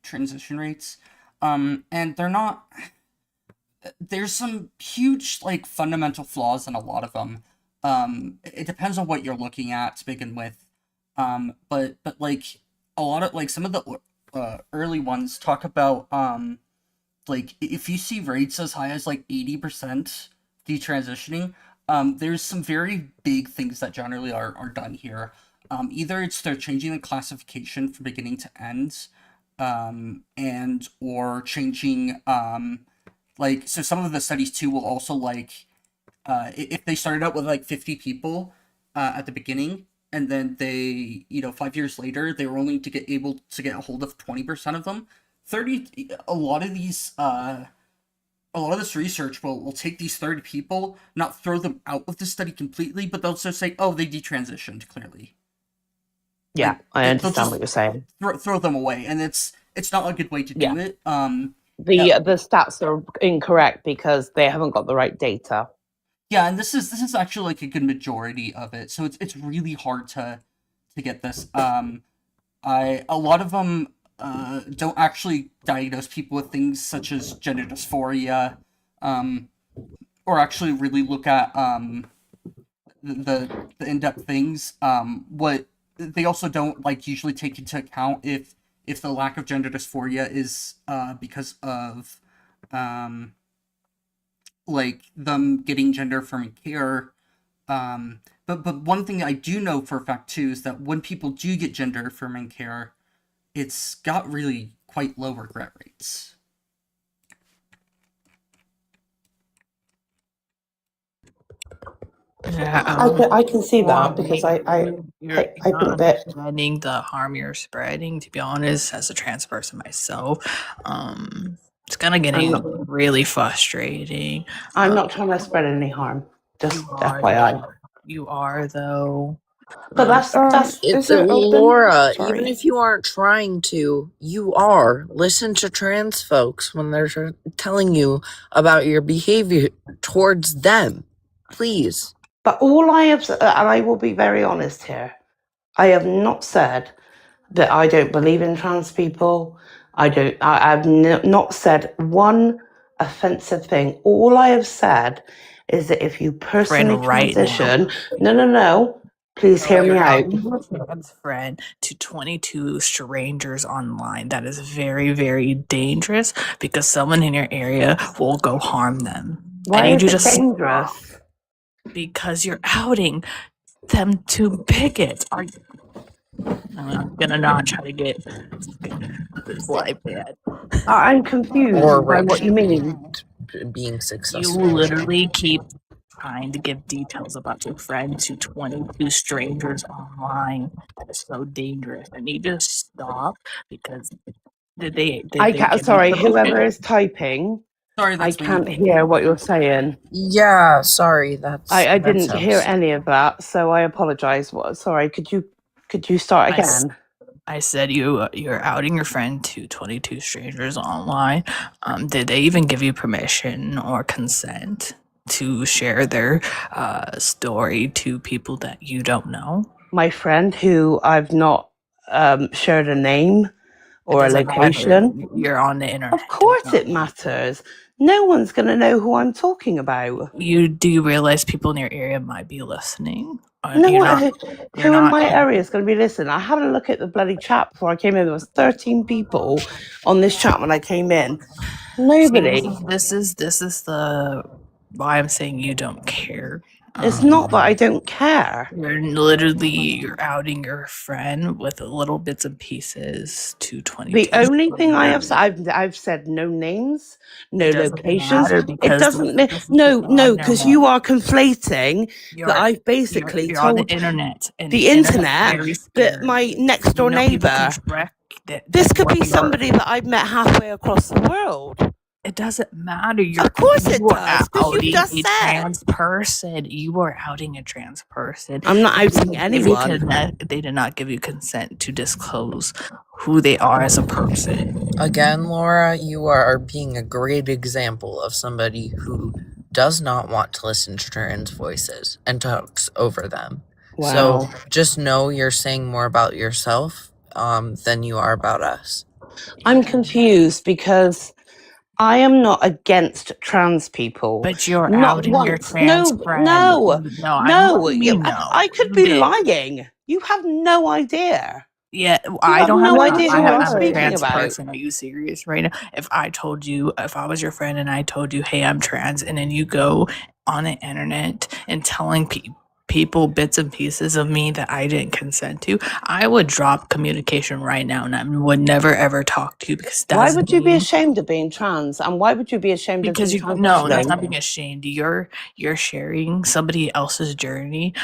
Speaker 1: transition rates, and they're not. There's some huge like fundamental flaws in a lot of them. It depends on what you're looking at to begin with, but like a lot of like some of the early ones talk about like if you see rates as high as like 80% detransitioning, there's some very big things that generally are done here. Either it's they're changing the classification from beginning to end, and or changing like so some of the studies too will also like if they started out with like 50 people at the beginning and then they 5 years later they were only to get able to get a hold of 20% of them. 30 a lot of these a lot of this research will take these 30 people, not throw them out of the study completely, but they'll just say, oh, they detransitioned clearly.
Speaker 8: Yeah,
Speaker 1: Like,
Speaker 8: I
Speaker 1: they'll
Speaker 8: understand
Speaker 1: just
Speaker 8: what you're saying.
Speaker 1: throw them away, and it's not a good way to do it.
Speaker 8: The stats are incorrect because they haven't got the right data.
Speaker 1: Yeah, and this is actually like a good majority of it, so it's really hard to get this. A lot of them don't actually diagnose people with things such as gender dysphoria, or actually really look at the in-depth things. What they also don't like usually take into account if the lack of gender dysphoria is because of like them getting gender affirming care. But one thing I do know for a fact too is that when people do get gender affirming care, it's got really quite low regret rates.
Speaker 4: Yeah,
Speaker 8: I can see that because
Speaker 4: you're
Speaker 8: I
Speaker 4: not
Speaker 8: think that
Speaker 4: understanding the harm you're spreading. To be honest, as a trans person myself, it's kind of getting really frustrating.
Speaker 8: I'm not trying to spread any harm. Just
Speaker 4: You are
Speaker 8: FYI.
Speaker 4: though. You are though.
Speaker 8: But that's
Speaker 5: Is it open?
Speaker 3: Laura,
Speaker 5: Sorry.
Speaker 3: even if you aren't trying to, you are. Listen to trans folks when they're telling you about your behavior towards them. Please.
Speaker 8: But all I have, and I will be very honest here, I have not said that I don't believe in trans people. I've not said one offensive thing. All I have said is that if you personally transition, no, please hear me out.
Speaker 4: Your trans friend to 22 strangers online. That is very, very dangerous because someone in your area will go harm them.
Speaker 8: Why is it dangerous?
Speaker 4: Because you're outing them to bigots. I'm gonna not try to get this live bad.
Speaker 8: I'm confused by what you mean.
Speaker 3: Being
Speaker 4: You
Speaker 3: successful.
Speaker 4: literally keep trying to give details about your friend to 22 strangers online. That is so dangerous. I need to stop because
Speaker 8: Sorry, whoever is typing,
Speaker 1: Sorry,
Speaker 8: I can't hear what you're saying.
Speaker 3: Yeah, sorry,
Speaker 8: I didn't hear any of that, so I apologize. Sorry, could you start again?
Speaker 4: I said you're outing your friend to 22 strangers online. Did they even give you permission or consent to share their story to people that you don't know?
Speaker 8: My friend, who I've not shared a name or a
Speaker 4: doesn't matter.
Speaker 8: location.
Speaker 4: You're on the internet.
Speaker 8: Of course it matters. No one's going to know who I'm talking about.
Speaker 4: Do you realize people in your area might be listening?
Speaker 8: No
Speaker 4: You're
Speaker 8: one
Speaker 4: not. You're
Speaker 8: who in
Speaker 4: not.
Speaker 8: my area is going to be listening. I had a look at the bloody chat before I came in. There was 13 people on this chat when I came in. Nobody.
Speaker 4: See, this is the why I'm saying you don't care.
Speaker 8: It's not that I don't care.
Speaker 4: You're outing your friend with little bits and pieces to 20.
Speaker 8: The only thing I have said, I've said no names, no locations. It doesn't. No, because you are conflating that I've basically
Speaker 4: you're
Speaker 8: told
Speaker 4: on the internet. And
Speaker 8: the internet that my next door neighbor. This could be somebody that I've met halfway across the world.
Speaker 4: It doesn't matter.
Speaker 8: Of course it does, because you just said.
Speaker 4: Trans person. You are outing a trans person.
Speaker 8: I'm not outing anyone.
Speaker 4: They did not give you consent to disclose who they are as a person.
Speaker 3: Again, Laura, you are being a great example of somebody who does not want to listen to trans voices and talks over them.
Speaker 8: Wow.
Speaker 3: So just know you're saying more about yourself than you are about us.
Speaker 8: I'm confused because I am not against trans people.
Speaker 4: But you're
Speaker 8: not
Speaker 4: outing
Speaker 8: once.
Speaker 4: your trans friend.
Speaker 8: I could be lying. You have no idea.
Speaker 4: Yeah, I don't have
Speaker 8: no idea who I'm
Speaker 4: a
Speaker 8: speaking
Speaker 4: trans
Speaker 8: about.
Speaker 4: person. Are you serious right now? If I was your friend and I told you, hey, I'm trans, and then you go on the internet and telling people bits and pieces of me that I didn't consent to, I would drop communication right now and I would never ever talk to you because that's
Speaker 8: why would you be ashamed of being trans, and why would you be ashamed of being trans?
Speaker 4: No, that's not being ashamed. You're sharing somebody else's journey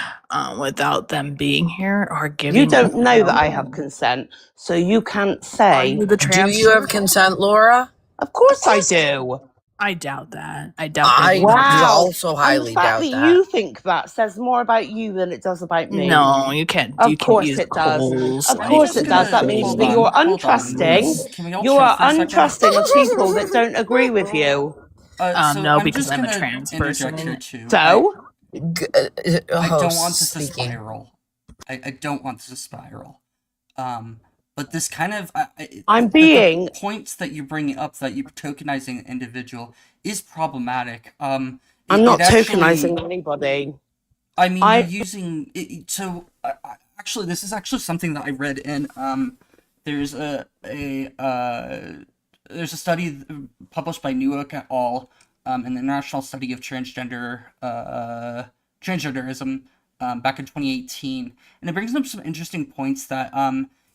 Speaker 4: without them being here or giving.
Speaker 8: You don't know that I have consent, so you can't say.
Speaker 3: Do you have consent, Laura?
Speaker 8: Of course I do.
Speaker 4: I doubt that. I doubt that.
Speaker 3: I also highly doubt
Speaker 8: that.
Speaker 3: that.
Speaker 8: You think that says more about you than it does about me.
Speaker 4: No, you can't.
Speaker 8: Of course it does. Of course it does. That means that you're untrusting. You are untrusting of people that don't agree with you.
Speaker 4: No, because I'm a trans person.
Speaker 1: Here too.
Speaker 8: So?
Speaker 1: I don't want this to spiral. I don't want this to spiral. But this kind of the points that you bring up that you're tokenizing an individual is problematic.
Speaker 8: I'm not tokenizing anybody.
Speaker 1: I mean, you're using it, so actually, this is actually something that I read in there's a study published by Newark et al. In the International Study of Transgenderism back in 2018, and it brings up some interesting points that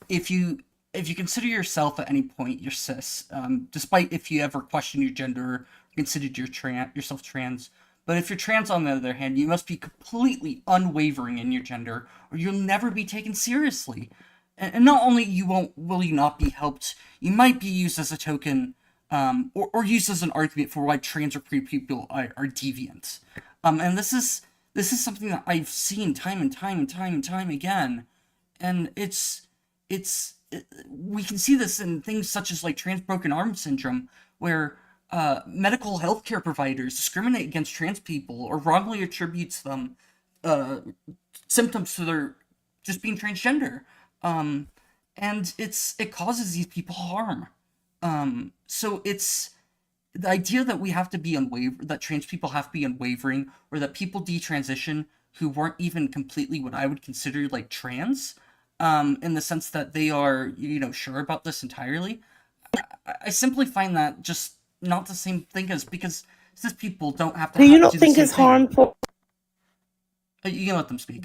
Speaker 1: if you consider yourself at any point you're cis, despite if you ever question your gender or considered yourself trans, but if you're trans on the other hand, you must be completely unwavering in your gender, or you'll never be taken seriously. And not only will you not be helped, you might be used as a token, or used as an argument for why trans or queer people are deviant. And this is something that I've seen time and time again, and we can see this in things such as like trans broken arm syndrome, where medical healthcare providers discriminate against trans people or wrongly attributes them symptoms to their just being transgender, and it causes these people harm. So it's the idea that we have to be that trans people have to be unwavering, or that people detransition who weren't even completely what I would consider like trans, in the sense that they are, sure about this entirely. I simply find that just not the same thing because cis people don't have to.
Speaker 8: Do you not think it's harmful?
Speaker 1: You can let them speak.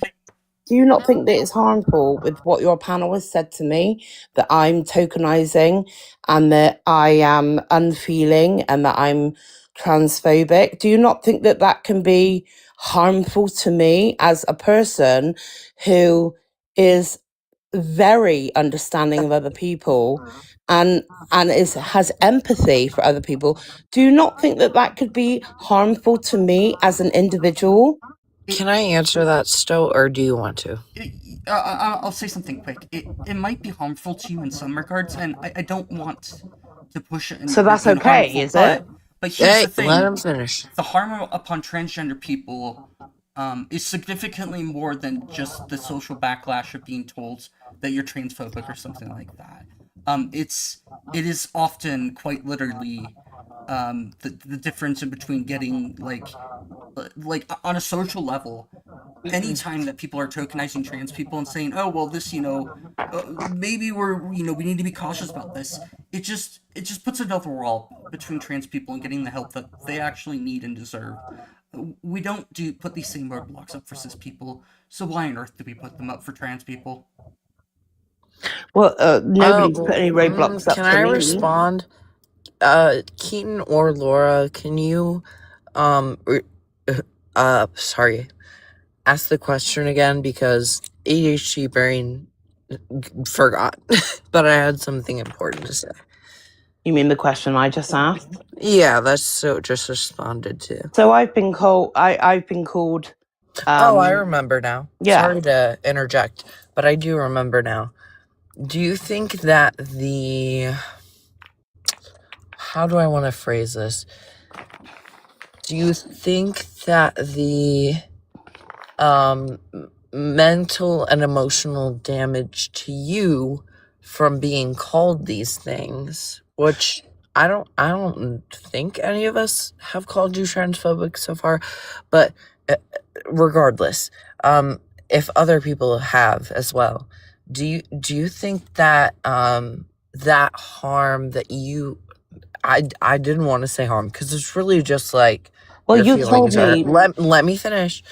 Speaker 8: Do you not think that it's harmful with what your panel has said to me, that I'm tokenizing and that I am unfeeling and that I'm transphobic? Do you not think that that can be harmful to me as a person who is very understanding of other people and has empathy for other people? Do you not think that that could be harmful to me as an individual?
Speaker 3: Can I answer that, Stowe, or do you want to?
Speaker 1: I'll say something quick. It might be harmful to you in some regards, and I don't want to push it.
Speaker 8: So that's okay,
Speaker 1: harmful,
Speaker 8: is it?
Speaker 1: But here's the thing.
Speaker 3: Let him finish.
Speaker 1: The harm upon transgender people is significantly more than just the social backlash of being told that you're transphobic or something like that. It is often quite literally the difference in between getting like on a social level, anytime that people are tokenizing trans people and saying, oh well, this, maybe we need to be cautious about this, it just puts another wall between trans people and getting the help that they actually need and deserve. We don't put these same roadblocks up for cis people, so why on earth do we put them up for trans people?
Speaker 8: Well, nobody's put any roadblocks up
Speaker 3: Can
Speaker 8: for
Speaker 3: I
Speaker 8: me.
Speaker 3: respond? Keaton or Laura, can you, sorry, ask the question again, because ADHD brain forgot, but I had something important to say.
Speaker 8: You mean the question I just asked?
Speaker 3: Yeah, that's so just responded to.
Speaker 8: So I've been called. I've been called.
Speaker 3: I remember now.
Speaker 8: Yeah.
Speaker 3: Sorry to interject, but I do remember now. Do you think that how do I want to phrase this? Do you think that the mental and emotional damage to you from being called these things, which I don't think any of us have called you transphobic so far, but regardless, if other people have as well, do you think that that harm that you, I didn't want to say harm because it's really just like,
Speaker 8: well,
Speaker 3: your
Speaker 8: you told
Speaker 3: feelings are,
Speaker 8: me.
Speaker 3: let me finish.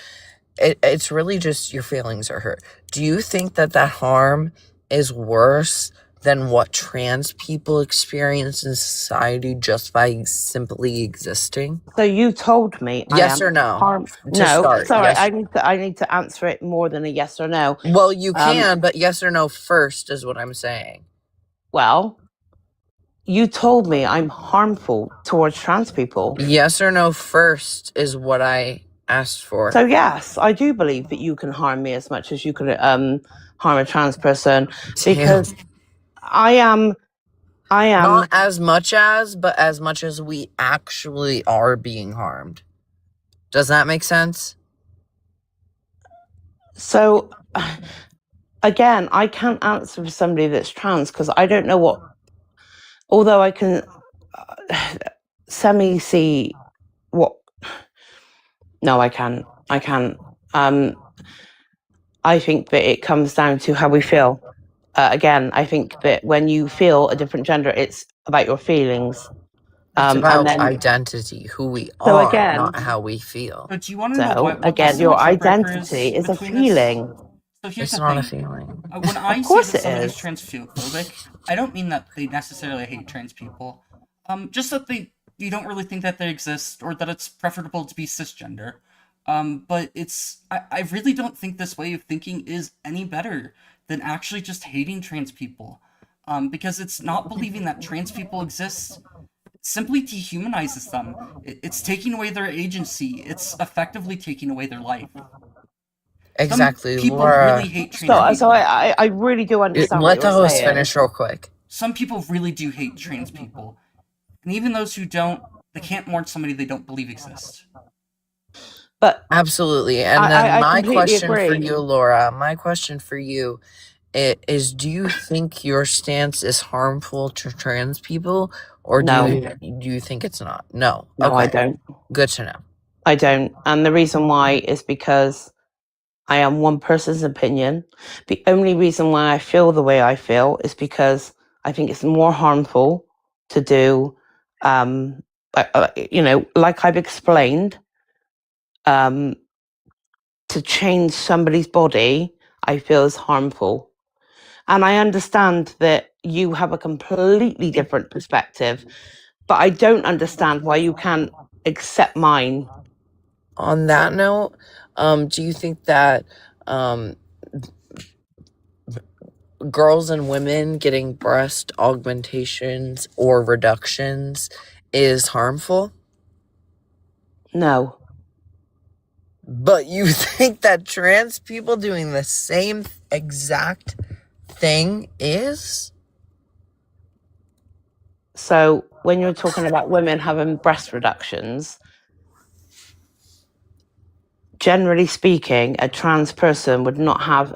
Speaker 3: It's really just your feelings are hurt. Do you think that harm is worse than what trans people experience in society just by simply existing?
Speaker 8: So you told me.
Speaker 3: Yes
Speaker 8: I am
Speaker 3: or no?
Speaker 8: harm.
Speaker 3: To
Speaker 8: No,
Speaker 3: start,
Speaker 8: sorry.
Speaker 3: yes.
Speaker 8: I need to answer it more than a yes or no.
Speaker 3: Well, you can, but yes or no first is what I'm saying.
Speaker 8: Well, you told me I'm harmful towards trans people.
Speaker 3: Yes or no first is what I asked for.
Speaker 8: So yes, I do believe that you can harm me as much as you can harm a trans person, because I am
Speaker 3: not as much as, but as much as we actually are being harmed. Does that make sense?
Speaker 8: So again, I can't answer for somebody that's trans because I don't know what. Although I can semi see what. No, I can't. I can't. I think that it comes down to how we feel. Again, I think that when you feel a different gender, it's about your feelings.
Speaker 3: It's about
Speaker 8: and then,
Speaker 3: identity, who we
Speaker 8: So
Speaker 3: are,
Speaker 8: again-
Speaker 3: not how we feel.
Speaker 1: But do you want to know
Speaker 8: so
Speaker 1: what the
Speaker 8: again, your
Speaker 1: symmetry breaker
Speaker 8: identity is a
Speaker 1: between this?
Speaker 8: feeling.
Speaker 1: So here's
Speaker 3: It's
Speaker 1: the
Speaker 3: not
Speaker 1: thing.
Speaker 3: a feeling.
Speaker 1: When I
Speaker 8: Of
Speaker 1: say
Speaker 8: course
Speaker 1: that
Speaker 8: it
Speaker 1: somebody
Speaker 8: is.
Speaker 1: is transphobic, I don't mean that they necessarily hate trans people. Just that you don't really think that they exist, or that it's preferable to be cisgender. But I really don't think this way of thinking is any better than actually just hating trans people. Because it's not believing that trans people exist. It simply dehumanizes them. It's taking away their agency. It's effectively taking away their life.
Speaker 3: Exactly.
Speaker 1: Some people
Speaker 3: Laura,
Speaker 1: really hate trans people.
Speaker 8: So I really do understand
Speaker 3: let
Speaker 8: what
Speaker 3: the
Speaker 8: you're
Speaker 3: host
Speaker 8: saying.
Speaker 3: finish real quick.
Speaker 1: Some people really do hate trans people. And even those who don't, they can't mourn somebody they don't believe exists.
Speaker 8: But
Speaker 3: absolutely. And
Speaker 8: I
Speaker 3: then my
Speaker 8: completely
Speaker 3: question for
Speaker 8: agree.
Speaker 3: you, Laura, my question for you is, do you think your stance is harmful to trans people, or do you think it's not? No.
Speaker 8: No,
Speaker 3: okay.
Speaker 8: I don't.
Speaker 3: Good to know.
Speaker 8: I don't. And the reason why is because I am one person's opinion. The only reason why I feel the way I feel is because I think it's more harmful to do, like I've explained, to change somebody's body, I feel is harmful. And I understand that you have a completely different perspective, but I don't understand why you can't accept mine.
Speaker 3: On that note, do you think that girls and women getting breast augmentations or reductions is harmful?
Speaker 8: No.
Speaker 3: But you think that trans people doing the same exact thing is?
Speaker 8: So when you're talking about women having breast reductions, generally speaking, a trans person would not have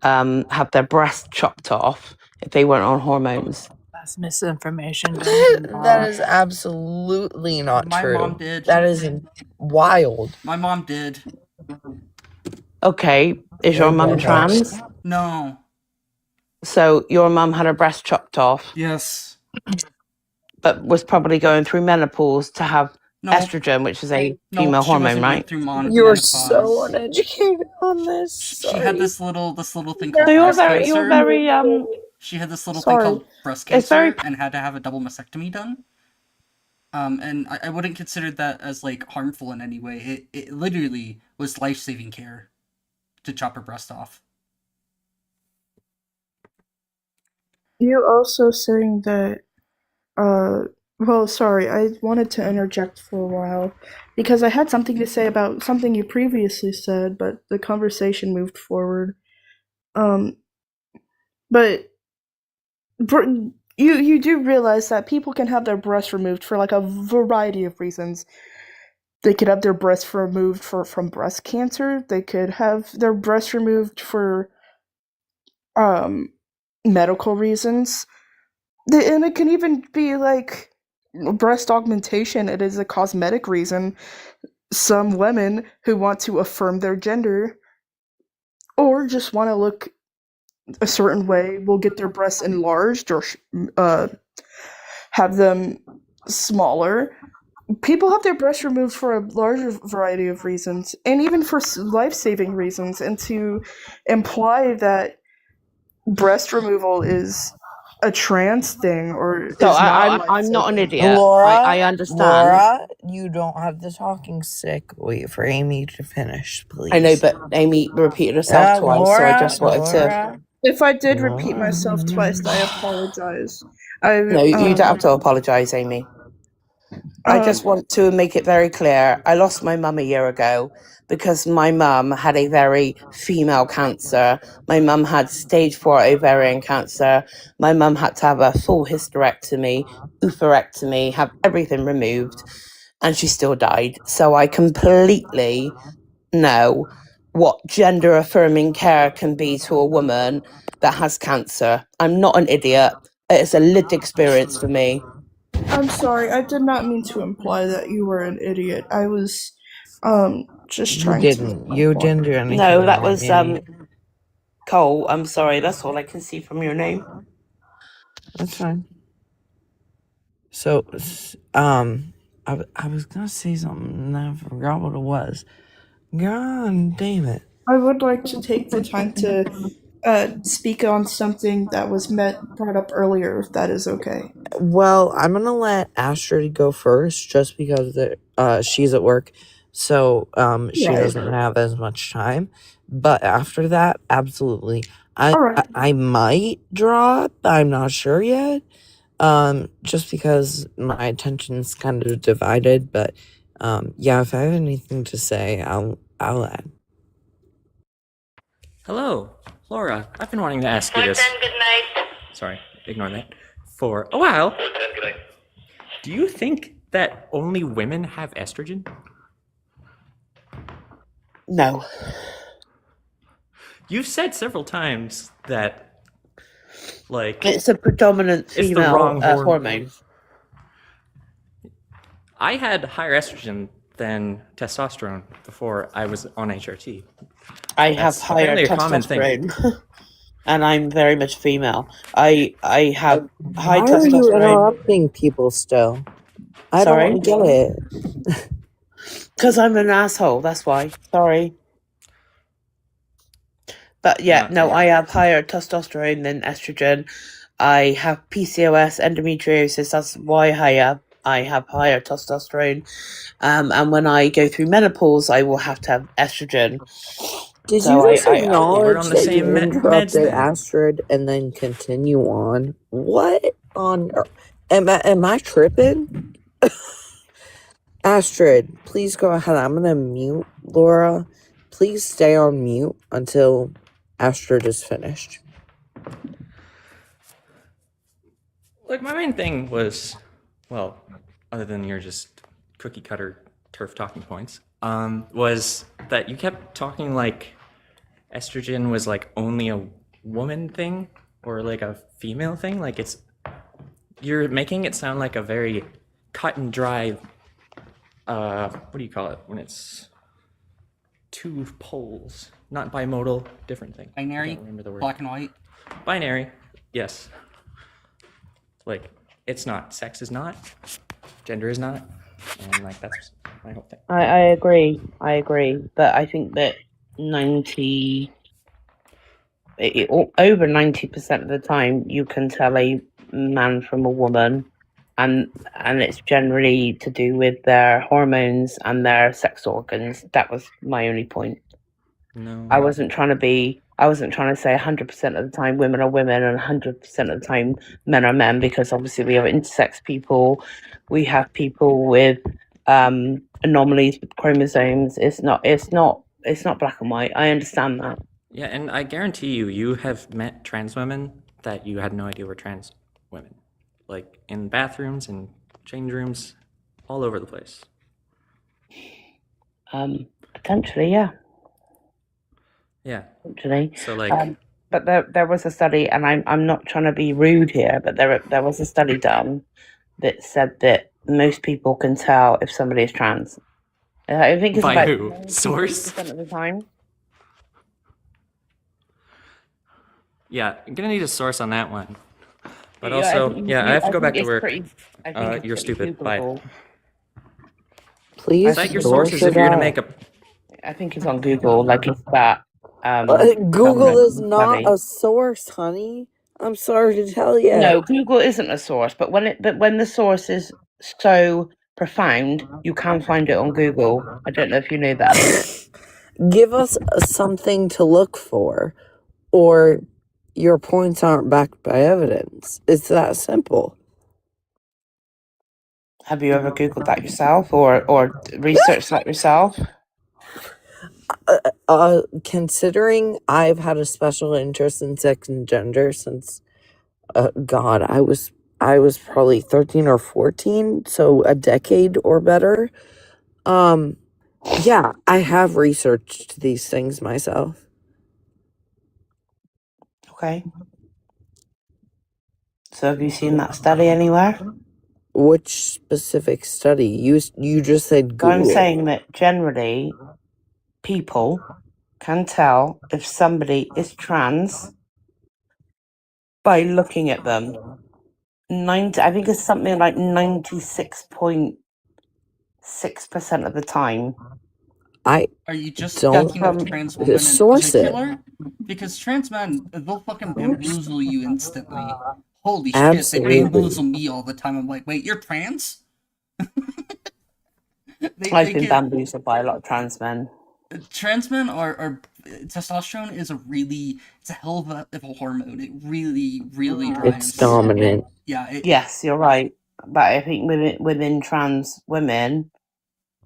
Speaker 8: have their breast chopped off if they weren't on hormones.
Speaker 4: That's misinformation.
Speaker 3: That is absolutely not
Speaker 1: My
Speaker 3: true.
Speaker 1: mom did.
Speaker 3: That is wild.
Speaker 1: My mom did.
Speaker 8: Okay, is your mum trans?
Speaker 1: No.
Speaker 8: So your mum had her breast chopped off,
Speaker 1: Yes.
Speaker 8: but was probably going through menopause to have
Speaker 1: No.
Speaker 8: estrogen, which is a
Speaker 1: No,
Speaker 8: female
Speaker 1: she
Speaker 8: hormone,
Speaker 1: wasn't going
Speaker 8: right?
Speaker 1: through
Speaker 3: You're so
Speaker 1: menopause.
Speaker 3: uneducated on this.
Speaker 1: She had this little thing
Speaker 8: So
Speaker 1: called breast cancer.
Speaker 8: you're very
Speaker 1: She had this little thing
Speaker 5: Sorry.
Speaker 1: called breast
Speaker 8: It's very-
Speaker 1: cancer and had to have a double mastectomy done. And I wouldn't consider that as like harmful in any way. It literally was life-saving care to chop her breast off.
Speaker 5: You also saying that, well, sorry, I wanted to interject for a while because I had something to say about something you previously said, but the conversation moved forward. But you do realize that people can have their breasts removed for like a variety of reasons. They could have their breasts removed from breast cancer. They could have their breasts removed for medical reasons. And it can even be like breast augmentation. It is a cosmetic reason. Some women who want to affirm their gender or just want to look a certain way will get their breasts enlarged or have them smaller. People have their breasts removed for a larger variety of reasons, and even for life-saving reasons. And to imply that breast removal is a trans thing or
Speaker 8: So
Speaker 5: is
Speaker 8: I'm not an idiot.
Speaker 3: Laura,
Speaker 8: I understand.
Speaker 3: Laura, you don't have the talking stick. Wait for Amy to finish, please.
Speaker 8: I know, but Amy repeated herself twice,
Speaker 3: Laura,
Speaker 8: so I just wanted to.
Speaker 5: If I did repeat myself twice, I apologize.
Speaker 8: No, you don't have to apologise, Amy. I just want to make it very clear. I lost my mum a year ago because my mum had a very female cancer. My mum had stage 4 ovarian cancer. My mum had to have a full hysterectomy, oophorectomy, have everything removed, and she still died. So I completely know what gender affirming care can be to a woman that has cancer. I'm not an idiot. It's a lived experience for me.
Speaker 5: I'm sorry, I did not mean to imply that you were an idiot. I was just trying
Speaker 3: You didn't do anything.
Speaker 8: No, that
Speaker 3: wrong,
Speaker 8: was
Speaker 3: Amy.
Speaker 8: Cole. I'm sorry. That's all I can see from your name.
Speaker 3: That's fine. So, I was gonna say something and I forgot what it was. God damn it.
Speaker 5: I would like to take the time to speak on something that was brought up earlier, if that is okay.
Speaker 3: Well, I'm gonna let Astrid go first, just because she's at work, so she
Speaker 5: Right.
Speaker 3: doesn't have as much time. But after that, absolutely,
Speaker 5: Alright.
Speaker 3: I might drop. I'm not sure yet. Just because my attention's kind of divided. But yeah, if I have anything to say, I'll add.
Speaker 9: Hello, Laura. I've been wanting to ask you this. Good night. Sorry, ignore that. For a while. Good night. Do you think that only women have estrogen?
Speaker 8: No.
Speaker 9: You've said several times that, like,
Speaker 8: It's a predominant
Speaker 9: it's the
Speaker 8: female
Speaker 9: wrong
Speaker 8: hormone.
Speaker 9: I had higher estrogen than testosterone before I was on HRT.
Speaker 8: I have
Speaker 9: That's
Speaker 8: higher
Speaker 9: apparently a common thing.
Speaker 8: testosterone. And I'm very much female. I have high
Speaker 3: Why are you
Speaker 8: testosterone.
Speaker 3: interrupting people still? I
Speaker 8: Sorry?
Speaker 3: don't get it.
Speaker 8: Because I'm an asshole, that's why. Sorry. But yeah, no, I have higher testosterone than estrogen. I have PCOS, endometriosis. That's why I have higher testosterone. And when I go through menopause, I will have to have estrogen.
Speaker 3: Did
Speaker 8: So
Speaker 3: you just
Speaker 9: we're
Speaker 3: acknowledge
Speaker 9: on the
Speaker 3: that
Speaker 9: same
Speaker 3: you
Speaker 9: meds
Speaker 3: interrupted
Speaker 9: then.
Speaker 3: Astrid and then continue on? What on earth? Am I tripping? Astrid, please go ahead. I'm gonna mute Laura. Please stay on mute until Astrid is finished.
Speaker 9: Like, my main thing was, well, other than your just cookie cutter turf talking points, was that you kept talking like estrogen was like only a woman thing. or like a female thing. Like you're making it sound like a very cut and dry. What do you call it when it's two poles? Not bimodal, different thing. I
Speaker 1: Binary,
Speaker 9: can't remember the word.
Speaker 1: black and white.
Speaker 9: Binary, yes. Like it's not. Sex is not. Gender is not. And like that's my whole thing.
Speaker 8: I agree. But I think that over 90% of the time you can tell a man from a woman, and it's generally to do with their hormones and their sex organs. That was my only point.
Speaker 9: No.
Speaker 8: I wasn't trying to say 100% of the time women are women and 100% of the time men are men, because obviously we have intersex people, we have people with anomalies with chromosomes. It's not black and white. I understand that.
Speaker 9: Yeah, and I guarantee you have met trans women that you had no idea were trans women. Like in bathrooms and change rooms, all over the place.
Speaker 8: Potentially, yeah.
Speaker 9: Yeah.
Speaker 8: Potentially.
Speaker 9: So like,
Speaker 8: but there was a study, and I'm not trying to be rude here, but there was a study done that said that most people can tell if somebody is trans. I think it's
Speaker 9: by
Speaker 8: about
Speaker 9: who? Source?
Speaker 8: 90% of the time.
Speaker 9: Yeah, I'm gonna need a source on that one. But
Speaker 8: Yeah,
Speaker 9: also, I have to go back to work.
Speaker 8: You're
Speaker 9: stupid. Bye.
Speaker 3: Please.
Speaker 9: Cite your sources if you're gonna make a.
Speaker 8: I think it's on Google. Like it's that.
Speaker 3: Google is
Speaker 8: government
Speaker 3: not
Speaker 8: study.
Speaker 3: a source, honey. I'm sorry to tell you.
Speaker 8: No, Google isn't a source, but when the source is so profound, you can find it on Google. I don't know if you know that.
Speaker 3: Give us something to look for, or your points aren't backed by evidence. It's that simple.
Speaker 8: Have you ever Googled that yourself, or researched that yourself?
Speaker 3: Considering I've had a special interest in sex and gender since, God, I was probably 13 or 14, so a decade or better. Yeah, I have researched these things myself.
Speaker 8: Okay. So have you seen that study anywhere?
Speaker 3: Which specific study? You just said Google.
Speaker 8: I'm saying that generally people can tell if somebody is trans by looking at them. I think it's something like 96.6% of the time.
Speaker 3: I
Speaker 1: Are you just
Speaker 3: don't
Speaker 1: speaking of trans women in
Speaker 3: source
Speaker 1: particular? Because trans men, they'll fucking bamboozle you instantly. Holy shit,
Speaker 3: Absolutely.
Speaker 1: they bamboozle me all the time. I'm like, wait, you're trans?
Speaker 8: I've been bamboozled by a lot of trans men.
Speaker 1: Trans men are testosterone is it's a hell of a hormone. It really drives.
Speaker 3: It's dominant.
Speaker 1: Yeah.
Speaker 8: Yes, you're right. But I think within trans women,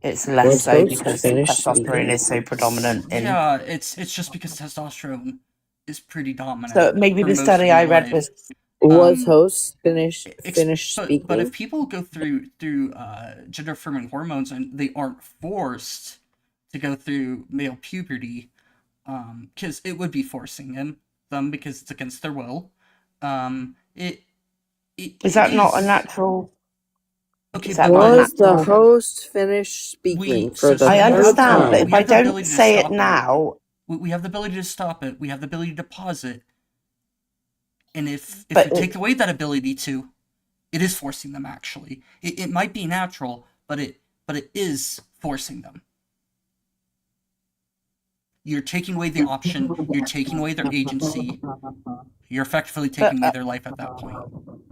Speaker 8: it's less so because testosterone is so predominant.
Speaker 1: Yeah, it's just because testosterone is pretty dominant.
Speaker 8: So maybe the study I read
Speaker 3: was host finish speaking.
Speaker 1: But if people go through gender affirming hormones and they aren't forced to go through male puberty, because it would be forcing them because it's against their will.
Speaker 8: Is that not a natural?
Speaker 1: Okay,
Speaker 3: was the host finished speaking for the
Speaker 8: I understand, but if I don't
Speaker 1: ability to
Speaker 8: say it
Speaker 1: stop
Speaker 8: now,
Speaker 1: we have the ability to stop it. We have the ability to pause it. And if you take away that ability to, it is forcing them. Actually, it might be natural, but it is forcing them. You're taking away the option. You're taking away their agency. You're effectively taking away their life at that point.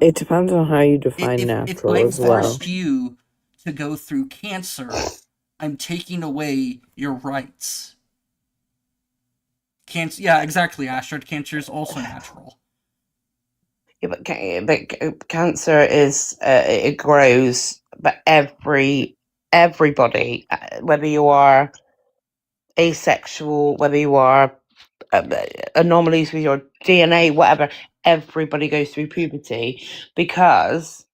Speaker 3: It depends on how you define natural as well.
Speaker 1: If I forced you to go through cancer, I'm taking away your rights. Cancer, yeah, exactly, Astrid. Cancer is also natural.
Speaker 8: Yeah, but cancer is it grows, but everybody, whether you are asexual, whether you are anomalies with your DNA, whatever, everybody goes through puberty because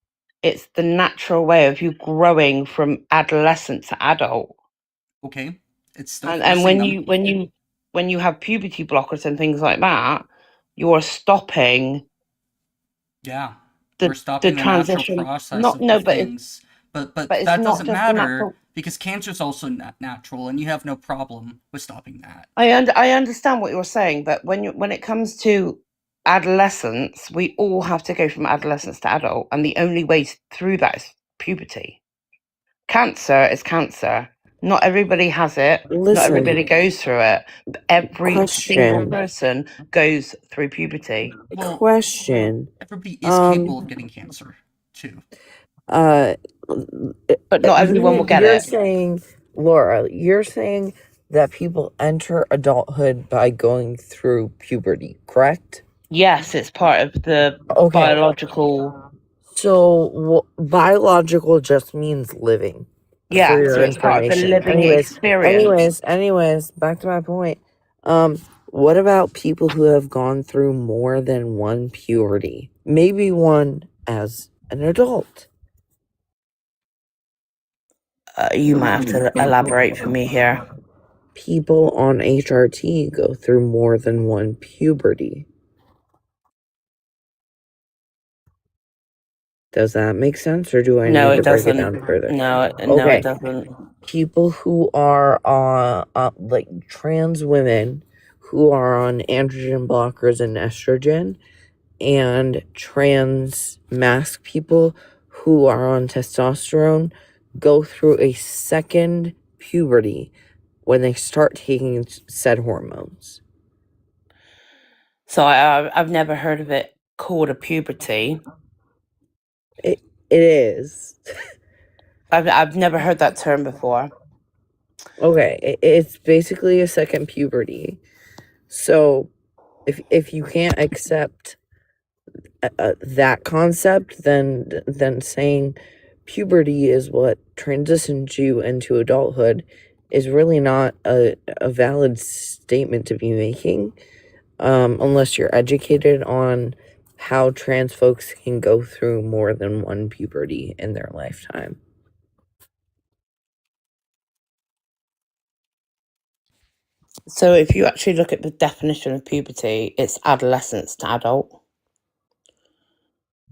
Speaker 8: it's the natural way of you growing from adolescent to adult.
Speaker 1: Okay, it's still
Speaker 8: and when you have puberty blockers and things like that, you're stopping
Speaker 1: Yeah, we're
Speaker 8: the
Speaker 1: stopping the natural
Speaker 8: transition.
Speaker 1: process of
Speaker 8: But
Speaker 1: things. But
Speaker 8: it's
Speaker 1: that
Speaker 8: not
Speaker 1: doesn't
Speaker 8: just the
Speaker 1: matter
Speaker 8: natural.
Speaker 1: because cancer's also natural, and you have no problem with stopping that.
Speaker 8: I understand what you're saying, but when it comes to adolescence, we all have to go from adolescence to adult, and the only way through that is puberty. Cancer is cancer. Not everybody has it. Not
Speaker 3: Listen,
Speaker 8: everybody goes through it. But every single
Speaker 3: question,
Speaker 8: person goes through puberty.
Speaker 1: Well,
Speaker 3: question.
Speaker 1: everybody is capable of getting cancer too.
Speaker 3: Uh,
Speaker 8: But not everyone will get
Speaker 3: you're
Speaker 8: it.
Speaker 3: saying, Laura, you're saying that people enter adulthood by going through puberty, correct?
Speaker 8: Yes, it's part of the
Speaker 3: Okay.
Speaker 8: biological.
Speaker 3: So biological just means living.
Speaker 8: Yeah,
Speaker 3: For your
Speaker 8: so it's part of the
Speaker 3: information.
Speaker 8: living experience.
Speaker 3: Anyways, back to my point. What about people who have gone through more than one puberty? Maybe one as an adult.
Speaker 8: You might have to elaborate for me here.
Speaker 3: People on HRT go through more than one puberty. Does that make sense, or do I
Speaker 8: No,
Speaker 3: need
Speaker 8: it
Speaker 3: to break it
Speaker 8: doesn't.
Speaker 3: down further?
Speaker 8: No, it
Speaker 3: Okay.
Speaker 8: doesn't.
Speaker 3: People who are like trans women who are on androgen blockers and estrogen, and trans masc people who are on testosterone go through a second puberty when they start taking said hormones.
Speaker 8: So I've never heard of it called a puberty.
Speaker 3: It is.
Speaker 8: I've never heard that term before.
Speaker 3: Okay, it's basically a second puberty. So if you can't accept that concept, then saying puberty is what transitions you into adulthood is really not a valid statement to be making, unless you're educated on how trans folks can go through more than one puberty in their lifetime.
Speaker 8: So if you actually look at the definition of puberty, it's adolescence to adult.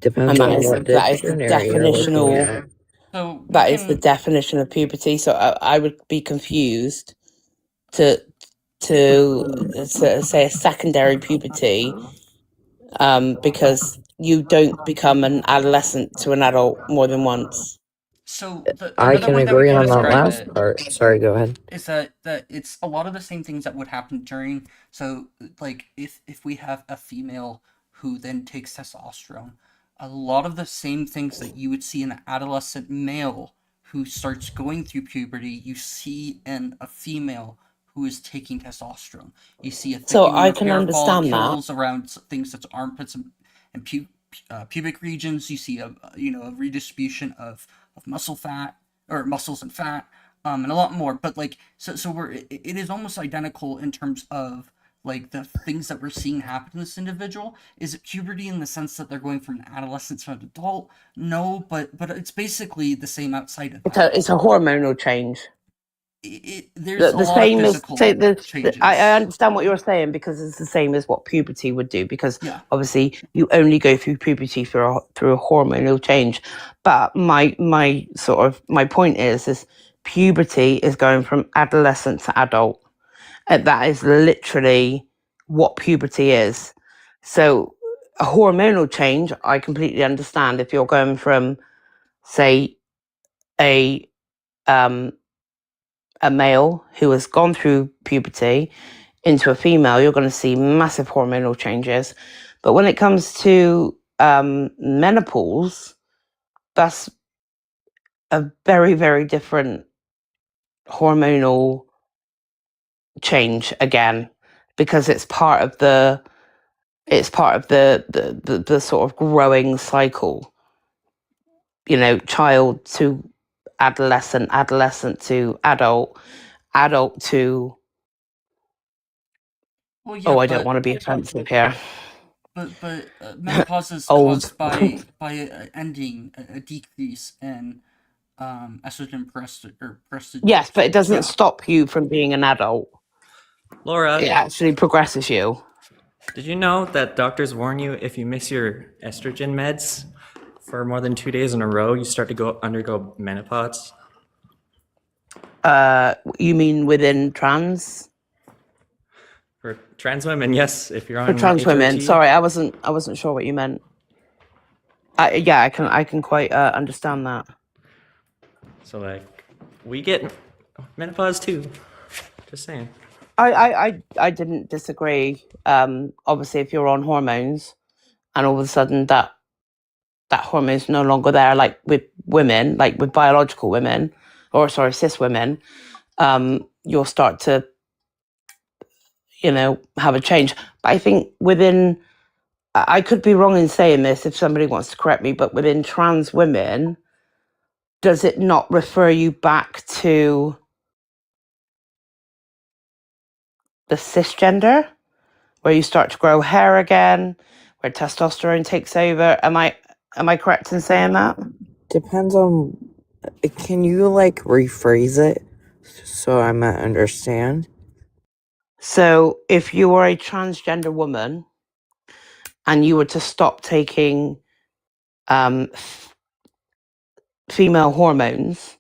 Speaker 3: Depends
Speaker 8: And
Speaker 3: on what dictionary you're looking at.
Speaker 1: So
Speaker 8: that is the definition of puberty. So I would be confused to say a secondary puberty, because you don't become an adolescent to an adult more than once.
Speaker 1: So the
Speaker 3: I
Speaker 1: other
Speaker 3: can
Speaker 1: way that we
Speaker 3: agree
Speaker 1: can
Speaker 3: on that
Speaker 1: describe
Speaker 3: last
Speaker 1: it
Speaker 3: part. Sorry, go ahead.
Speaker 1: is that it's a lot of the same things that would happen during. So like if we have a female who then takes testosterone, a lot of the same things that you would see in an adolescent male who starts going through puberty, you see in a female who is taking testosterone. You see a
Speaker 8: So
Speaker 1: thickening
Speaker 8: I
Speaker 1: of
Speaker 8: can
Speaker 1: hair
Speaker 8: understand that.
Speaker 1: follicles around things such as armpits and pubic regions. You see a a redistribution of muscle fat or muscles and fat, and a lot more. But like, so it is almost identical in terms of like the things that we're seeing happen in this individual. Is it puberty in the sense that they're going from an adolescent to an adult? No, but it's basically the same outside of that.
Speaker 8: It's a hormonal change.
Speaker 1: There's a
Speaker 8: The
Speaker 1: lot
Speaker 8: same
Speaker 1: of
Speaker 8: as
Speaker 1: physical
Speaker 8: say
Speaker 1: changes.
Speaker 8: I understand what you're saying, because it's the same as what puberty would do, because
Speaker 1: Yeah.
Speaker 8: obviously you only go through puberty through a hormonal change. But my point is puberty is going from adolescent to adult, and that is literally what puberty is. So a hormonal change, I completely understand. If you're going from, say, a male who has gone through puberty into a female, you're going to see massive hormonal changes. But when it comes to menopause, that's a very, very different hormonal change again, because it's part of the sort of growing cycle. Child to adolescent, adolescent to adult, adult to.
Speaker 1: Well, yeah,
Speaker 8: I don't want to be offensive here.
Speaker 1: But menopause is
Speaker 8: Old.
Speaker 1: caused by ending a decrease in estrogen progesterone.
Speaker 8: Yes, but it doesn't stop you from being an adult.
Speaker 9: Laura,
Speaker 8: It actually progresses you.
Speaker 9: Did you know that doctors warn you if you miss your estrogen meds for more than 2 days in a row, you start to undergo menopause?
Speaker 8: You mean within trans?
Speaker 9: For trans women, yes, if you're
Speaker 8: For
Speaker 9: on
Speaker 8: trans women.
Speaker 9: HRT.
Speaker 8: Sorry, I wasn't sure what you meant. Yeah, I can quite understand that.
Speaker 9: So like, we get menopause too. Just saying.
Speaker 8: I didn't disagree. Obviously, if you're on hormones and all of a sudden that hormone's no longer there, like with women, like with biological women, or sorry, cis women, you'll start to, have a change. But I think I could be wrong in saying this if somebody wants to correct me, but within trans women, does it not refer you back to the cisgender, where you start to grow hair again, where testosterone takes over? Am I correct in saying that?
Speaker 3: Depends on. Can you rephrase it so I might understand?
Speaker 8: So if you were a transgender woman and you were to stop taking female hormones,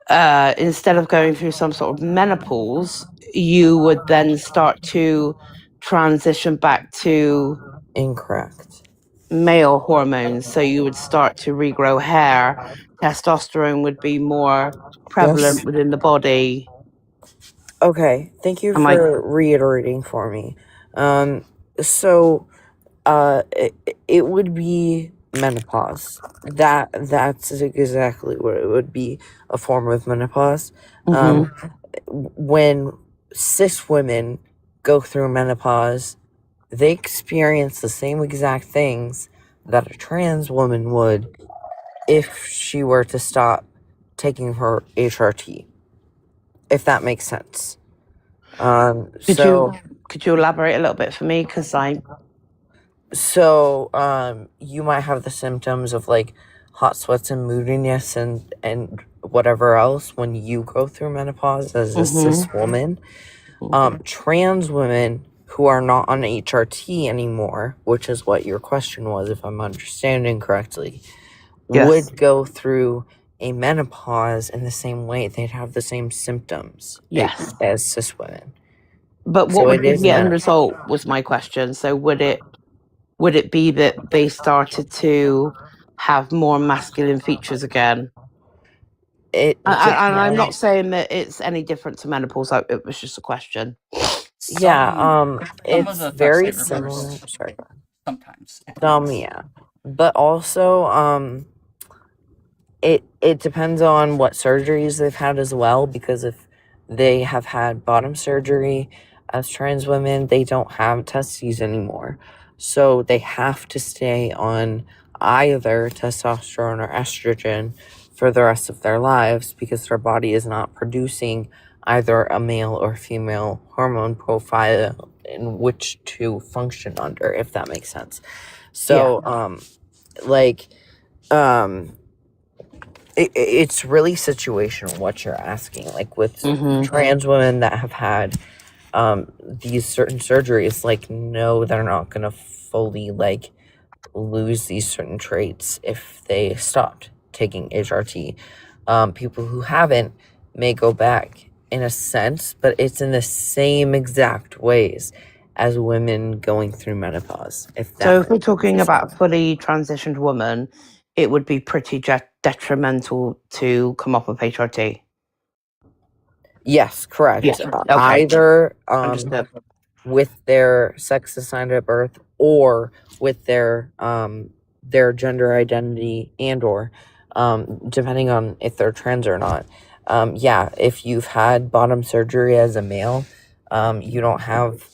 Speaker 8: instead of going through some sort of menopause, you would then start to transition back to
Speaker 3: Incorrect.
Speaker 8: male hormones. So you would start to regrow hair. Testosterone would be more prevalent within the body.
Speaker 3: Okay, thank you
Speaker 8: Am I?
Speaker 3: for reiterating for me. So it would be menopause. That's exactly what it would be, a form of menopause. When cis women go through menopause, they experience the same exact things that a trans woman would if she were to stop taking her HRT, if that makes sense.
Speaker 8: Could you elaborate a little bit for me? Because
Speaker 3: you might have the symptoms of hot sweats and moodiness and whatever else when you go through menopause as a cis woman. Trans women who are not on HRT anymore, which is what your question was, if I'm understanding correctly, would go through a menopause in the same way. They'd have the same symptoms as cis women.
Speaker 8: But what would be the end result was my question. So would it be that they started to have more masculine features again? And I'm not saying that it's any different to menopause. It was just a question.
Speaker 3: It's very similar. Sorry.
Speaker 1: Sometimes.
Speaker 3: Yeah. But also, it depends on what surgeries they've had as well, because if they have had bottom surgery as trans women, they don't have testes anymore. So they have to stay on either testosterone or estrogen for the rest of their lives because their body is not producing either a male or female hormone profile in which to function under, if that makes sense. So, it's really situational what you're asking. Like with trans women that have had these certain surgeries, no, they're not gonna fully lose these certain traits if they stopped taking HRT. People who haven't may go back in a sense, but it's in the same exact ways as women going through menopause.
Speaker 8: So if we're talking about a fully transitioned woman, it would be pretty detrimental to come off of HRT.
Speaker 3: Yes, correct.
Speaker 8: Yes, okay.
Speaker 3: Either with their sex assigned at birth or with their gender identity and or depending on if they're trans or not. If you've had bottom surgery as a male, you don't have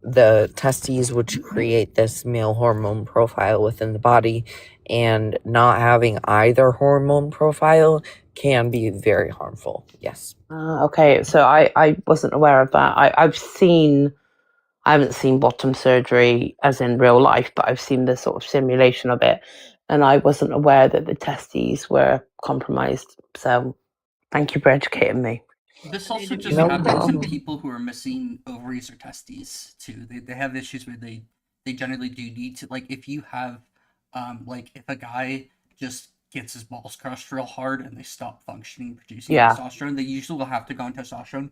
Speaker 3: the testes which create this male hormone profile within the body, and not having either hormone profile can be very harmful. Yes.
Speaker 8: Okay, so I wasn't aware of that. I haven't seen bottom surgery as in real life, but I've seen the sort of simulation of it, and I wasn't aware that the testes were compromised. So thank you for educating me.
Speaker 1: This
Speaker 4: I need
Speaker 1: also
Speaker 4: to be
Speaker 1: just
Speaker 3: Nope.
Speaker 1: happens in
Speaker 4: normal.
Speaker 1: people who are missing ovaries or testes too. They have issues where they generally do need to, like, if you have like if a guy just gets his balls crushed real hard and they stop functioning producing
Speaker 3: Yeah.
Speaker 1: testosterone, they usually will have to go on testosterone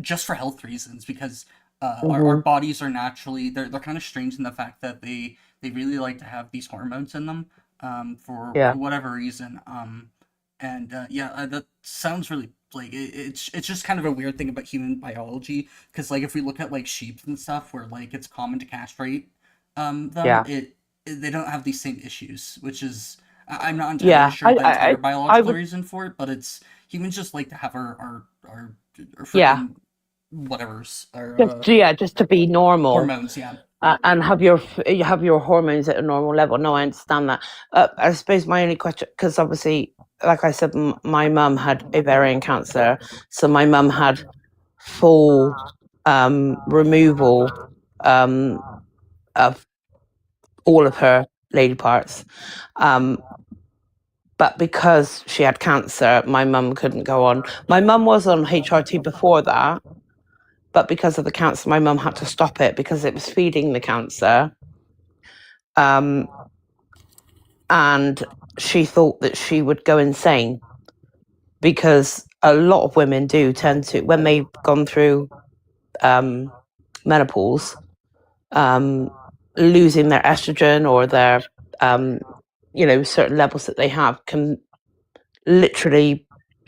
Speaker 1: just for health reasons, because our
Speaker 3: Hmm.
Speaker 1: bodies are naturally, they're kind of strange in the fact that they really like to have these hormones in them for
Speaker 3: Yeah.
Speaker 1: whatever reason. And yeah, that sounds really like it's just kind of a weird thing about human biology, because like if we look at like sheep and stuff where like it's common to castrate them,
Speaker 3: Yeah.
Speaker 1: they don't have these same issues, which is I'm not entirely
Speaker 3: Yeah.
Speaker 1: sure the entire
Speaker 3: I
Speaker 1: biological
Speaker 3: would.
Speaker 1: reason for it, but it's humans just like to have our
Speaker 3: Yeah.
Speaker 1: freaking whatever's our
Speaker 3: Just to be normal.
Speaker 1: hormones, yeah.
Speaker 3: And you have your hormones at a normal level. No, I understand that. I suppose my only question, because obviously, like I said, my mum had ovarian cancer, so my mum had full removal of all of her lady parts. But because she had cancer, my mum couldn't go on. My mum was on HRT before that, but because of the cancer, my mum had to stop it because it was feeding the cancer. And she thought that she would go insane, because a lot of women do tend to, when they've gone through menopause, losing their estrogen or their certain levels that they have can literally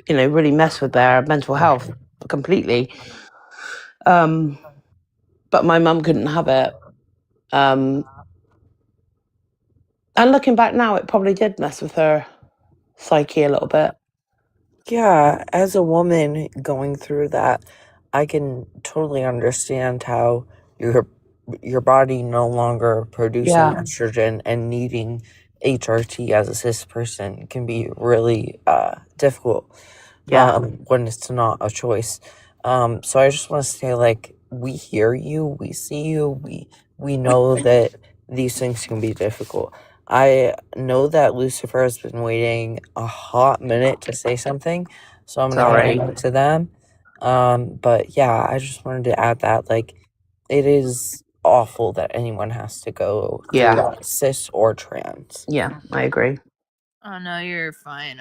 Speaker 3: really mess with their mental health completely. But my mum couldn't have it. And looking back now, it probably did mess with her psyche a little bit.
Speaker 10: Yeah, as a woman going through that, I can totally understand how your body no longer producing
Speaker 3: Yeah.
Speaker 10: estrogen and needing HRT as a cis person can be really difficult.
Speaker 3: Yeah.
Speaker 10: When it's not a choice. So I just want to say, like, we hear you, we see you, we know that these things can be difficult. I know that Lucifer has been waiting a hot minute to say something, so I'm gonna
Speaker 3: Sorry.
Speaker 10: hand it to them. But yeah, I just wanted to add that, like, it is awful that anyone has to go through
Speaker 3: Yeah.
Speaker 10: that, cis or trans.
Speaker 3: Yeah, I agree.
Speaker 4: Oh no, you're fine.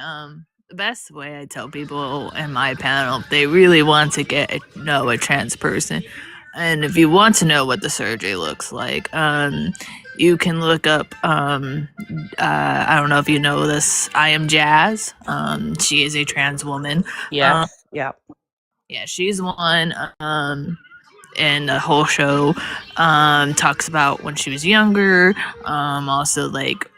Speaker 4: The best way I tell people in my panel, if they really want to know a trans person, and if you want to know what the surgery looks like, you can look up. I don't know if you know this. I am Jazz. She is a trans woman.
Speaker 3: Yeah. Yeah.
Speaker 4: Yeah, she's one. And the whole show talks about when she was younger, also like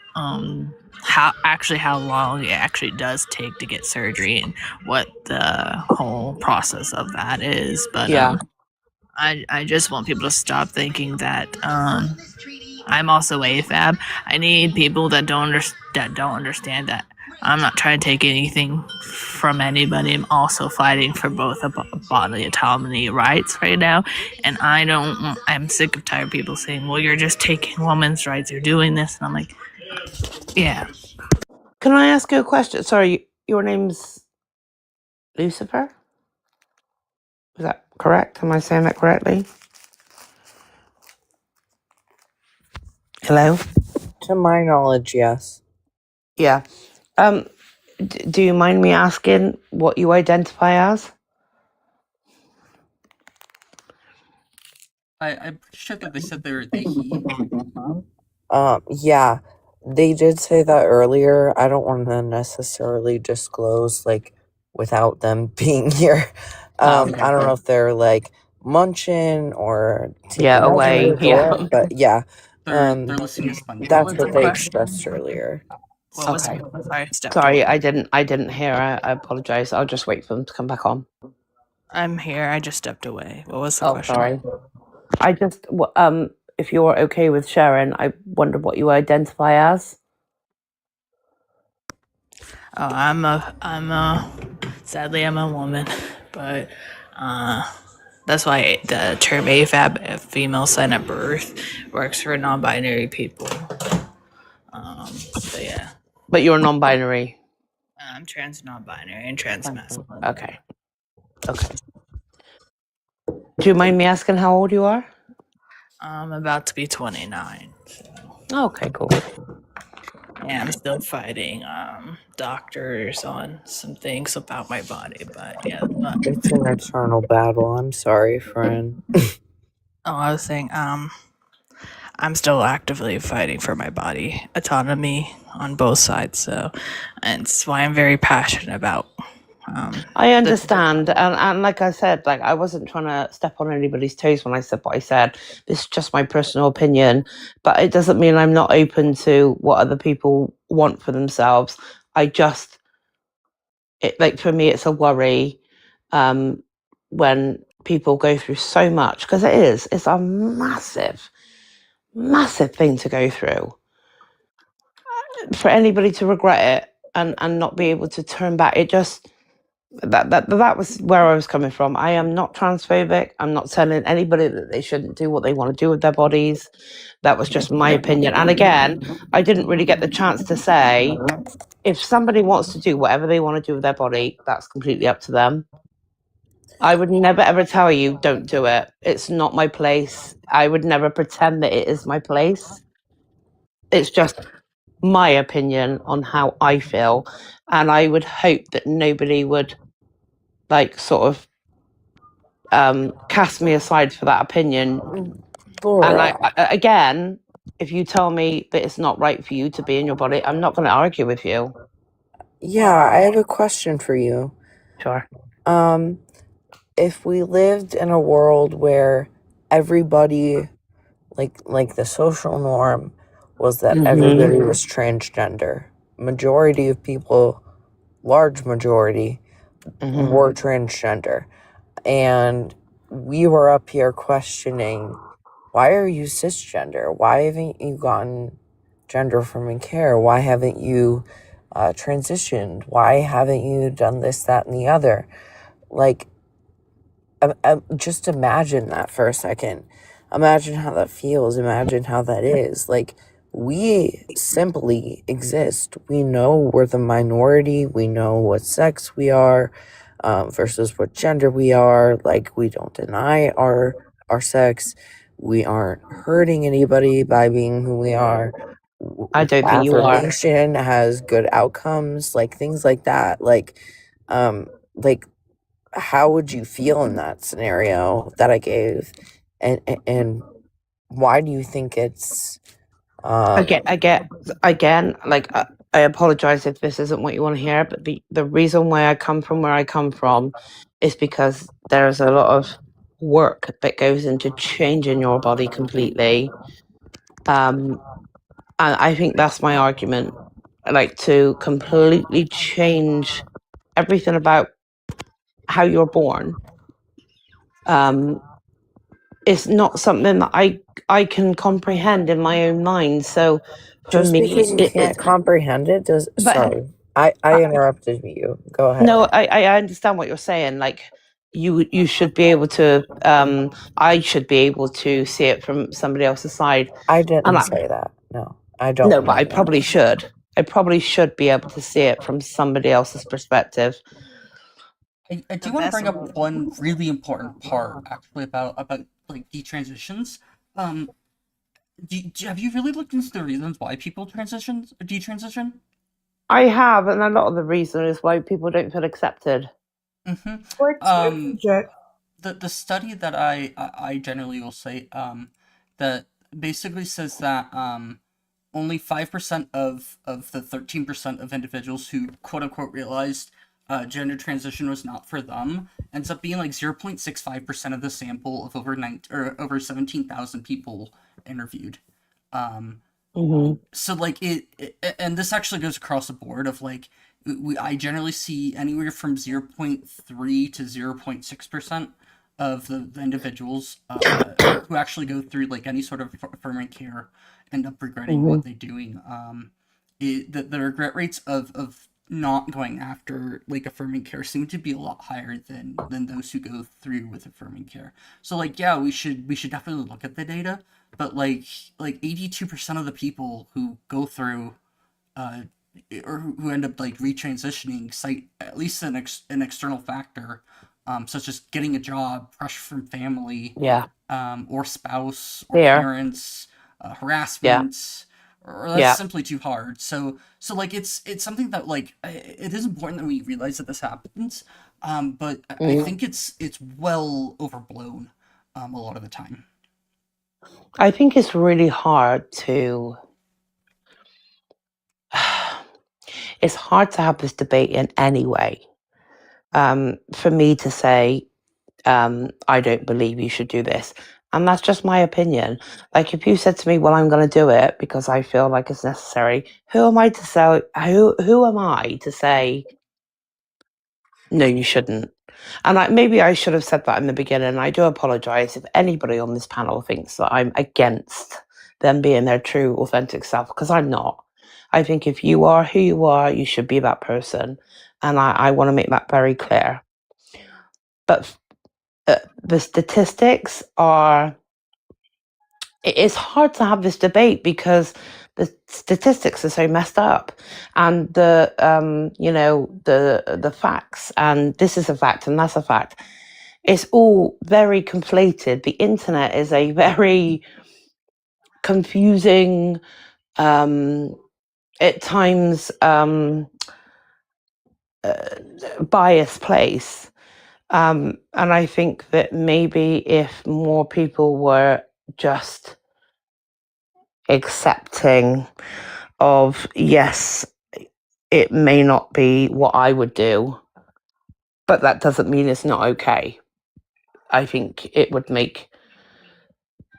Speaker 4: how long it actually does take to get surgery and what the whole process of that is. But
Speaker 3: Yeah.
Speaker 4: I just want people to stop thinking that I'm also AFAB. I need people that don't understand that I'm not trying to take anything from anybody. I'm also fighting for both bodily autonomy rights right now. And I'm sick of tired of people saying, well, you're just taking women's rights, you're doing this. And I'm like, yeah.
Speaker 3: Can I ask you a question? Sorry, your name's Lucifer? Is that correct? Am I saying that correctly? Hello?
Speaker 10: To my knowledge, yes.
Speaker 3: Yeah. Do you mind me asking what you identify as?
Speaker 1: I'm pretty sure that they said they he.
Speaker 10: Yeah, they did say that earlier. I don't want to necessarily disclose, like, without them being here.
Speaker 3: Okay.
Speaker 10: I don't know if they're like munching or taking
Speaker 3: Yeah,
Speaker 10: out
Speaker 3: away.
Speaker 10: the door,
Speaker 3: Yeah.
Speaker 10: but yeah,
Speaker 1: They're listening to SpongeBob.
Speaker 10: that's
Speaker 4: What's
Speaker 10: what
Speaker 4: the
Speaker 10: they
Speaker 4: question?
Speaker 10: expressed earlier.
Speaker 4: What was
Speaker 3: Okay.
Speaker 4: sorry, I stepped
Speaker 3: Sorry,
Speaker 4: away.
Speaker 3: I didn't hear. I apologize. I'll just wait for them to come back on.
Speaker 4: I'm here. I just stepped away. What was the
Speaker 3: Oh,
Speaker 4: question?
Speaker 3: sorry. I just if you're okay with sharing, I wonder what you identify as.
Speaker 4: Oh, sadly, I'm a woman, but that's why the term AFAB, female sign at birth, works for non-binary people. But yeah,
Speaker 3: But you're non-binary.
Speaker 4: I'm trans non-binary and trans masculine.
Speaker 3: Okay.
Speaker 8: Okay. Do you mind me asking how old you are?
Speaker 4: I'm about to be 29.
Speaker 8: Oh, okay, cool.
Speaker 4: Yeah, I'm still fighting doctors on some things about my body, but yeah.
Speaker 10: It's an eternal battle. I'm sorry, friend.
Speaker 4: I was saying, I'm still actively fighting for my body autonomy on both sides, so, and it's why I'm very passionate about.
Speaker 8: I understand, and like I said, like I wasn't trying to step on anybody's toes when I said what I said. This is just my personal opinion, but it doesn't mean I'm not open to what other people want for themselves. Like for me, it's a worry when people go through so much, because it's a massive, massive thing to go through. For anybody to regret it and not be able to turn back, it just that was where I was coming from. I am not transphobic. I'm not telling anybody that they shouldn't do what they want to do with their bodies. That was just my opinion. And again, I didn't really get the chance to say, if somebody wants to do whatever they want to do with their body, that's completely up to them. I would never ever tell you don't do it. It's not my place. I would never pretend that it is my place. It's just my opinion on how I feel, and I would hope that nobody would like sort of cast me aside for that opinion.
Speaker 10: Laura.
Speaker 8: And again, if you tell me that it's not right for you to be in your body, I'm not going to argue with you.
Speaker 10: Yeah, I have a question for you.
Speaker 8: Sure.
Speaker 10: If we lived in a world where everybody, like the social norm was that everybody was transgender, majority of people, large majority, were transgender, and we were up here questioning, why are you cisgender? Why haven't you gotten gender affirming care? Why haven't you transitioned? Why haven't you done this, that, and the other? Like, just imagine that for a second. Imagine how that feels. Imagine how that is. Like, we simply exist. We know we're the minority. We know what sex we are versus what gender we are. Like, we don't deny our sex. We aren't hurting anybody by being who we are.
Speaker 8: I don't think you are.
Speaker 10: Affirmation has good outcomes, like things like that. Like, how would you feel in that scenario that I gave, and why do you think it's
Speaker 8: Again, like I apologize if this isn't what you want to hear, but the reason why I come from where I come from is because there's a lot of work that goes into changing your body completely. And I think that's my argument. Like, to completely change everything about how you're born. It's not something that I can comprehend in my own mind. So for
Speaker 10: just
Speaker 8: me,
Speaker 10: because you can't comprehend it does
Speaker 8: but
Speaker 10: sorry, I interrupted you, go ahead.
Speaker 8: no, I understand what you're saying. Like, you should be able to I should be able to see it from somebody else's side.
Speaker 10: I didn't
Speaker 8: And
Speaker 10: say that. No, I don't
Speaker 8: no, but I
Speaker 10: mean that.
Speaker 8: probably should. I probably should be able to see it from somebody else's perspective.
Speaker 1: I do want to bring up one really important part actually about like detransitions. Have you really looked into the reasons why people detransition?
Speaker 8: I have, and a lot of the reason is why people don't feel accepted.
Speaker 1: The study that I generally will say that basically says that only 5% of the 13% of individuals who quote unquote realized gender transition was not for them ends up being like 0.65% of the sample of over 17,000 people interviewed. So like and this actually goes across the board of like I generally see anywhere from 0.3 to 0.6% of the individuals who actually go through like any sort of affirming care end up regretting what they're doing. The regret rates of not going after like affirming care seem to be a lot higher than those who go through with affirming care. So like yeah, we should definitely look at the data, but like 82% of the people who go through or who end up like retransitioning cite at least an external factor such as getting a job, pressure from family,
Speaker 8: Yeah.
Speaker 1: or spouse or
Speaker 8: Fair.
Speaker 1: parents,
Speaker 8: Yeah.
Speaker 1: harassment, or that's
Speaker 8: Yeah.
Speaker 1: simply too hard. So like it's something that like it is important that we realize that this happens, but I
Speaker 8: Mm.
Speaker 1: think it's well overblown a lot of the time.
Speaker 8: I think it's really hard to. It's hard to have this debate in any way. For me to say, I don't believe you should do this. And that's just my opinion. Like if you said to me, well, I'm going to do it because I feel like it's necessary, who am I to say, who am I to say, no, you shouldn't? And maybe I should have said that in the beginning. I do apologize if anybody on this panel thinks that I'm against them being their true, authentic self, because I'm not. I think if you are who you are, you should be that person. And I want to make that very clear. But the statistics are, it's hard to have this debate because the statistics are so messed up, and the the facts, and this is a fact and that's a fact, it's all very conflated. The internet is a very confusing, at times biased place. And I think that maybe if more people were just accepting of, yes, it may not be what I would do, but that doesn't mean it's not okay. I think it would make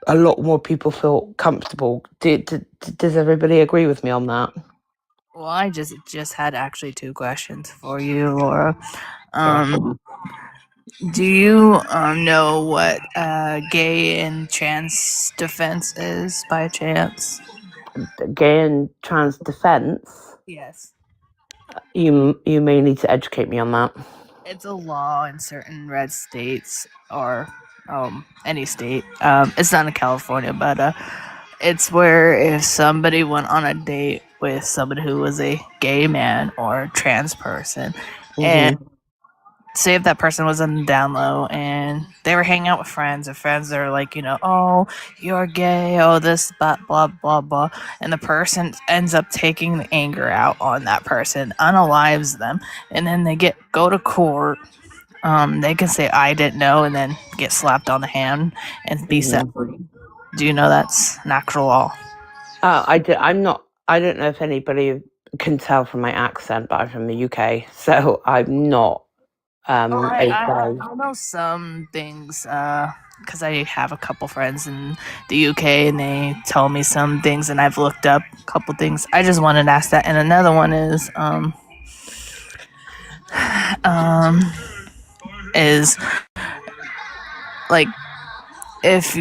Speaker 8: a lot more people feel comfortable. Does everybody agree with me on that?
Speaker 4: Well, I just had actually 2 questions for you, Laura.
Speaker 8: Sure.
Speaker 4: Do you know what gay and trans defense is by chance?
Speaker 8: Gay and trans defense.
Speaker 4: Yes.
Speaker 8: You may need to educate me on that.
Speaker 4: It's a law in certain red states or any state. It's not in California, but it's where if somebody went on a date with somebody who was a gay man or trans person, and say if that person was on the down low and they were hanging out with friends, and friends are like, oh, you're gay, oh, this, blah, blah, blah, blah. And the person ends up taking the anger out on that person, unalives them, and then they go to court. They can say, I didn't know, and then get slapped on the hand and be set free. Do you know that's an actual law?
Speaker 8: I'm not. I don't know if anybody can tell from my accent, but I'm from the UK, so I'm not.
Speaker 4: I know some things because I have a couple friends in the UK and they tell me some things, and I've looked up a couple things. I just wanted to ask that. And another one is like if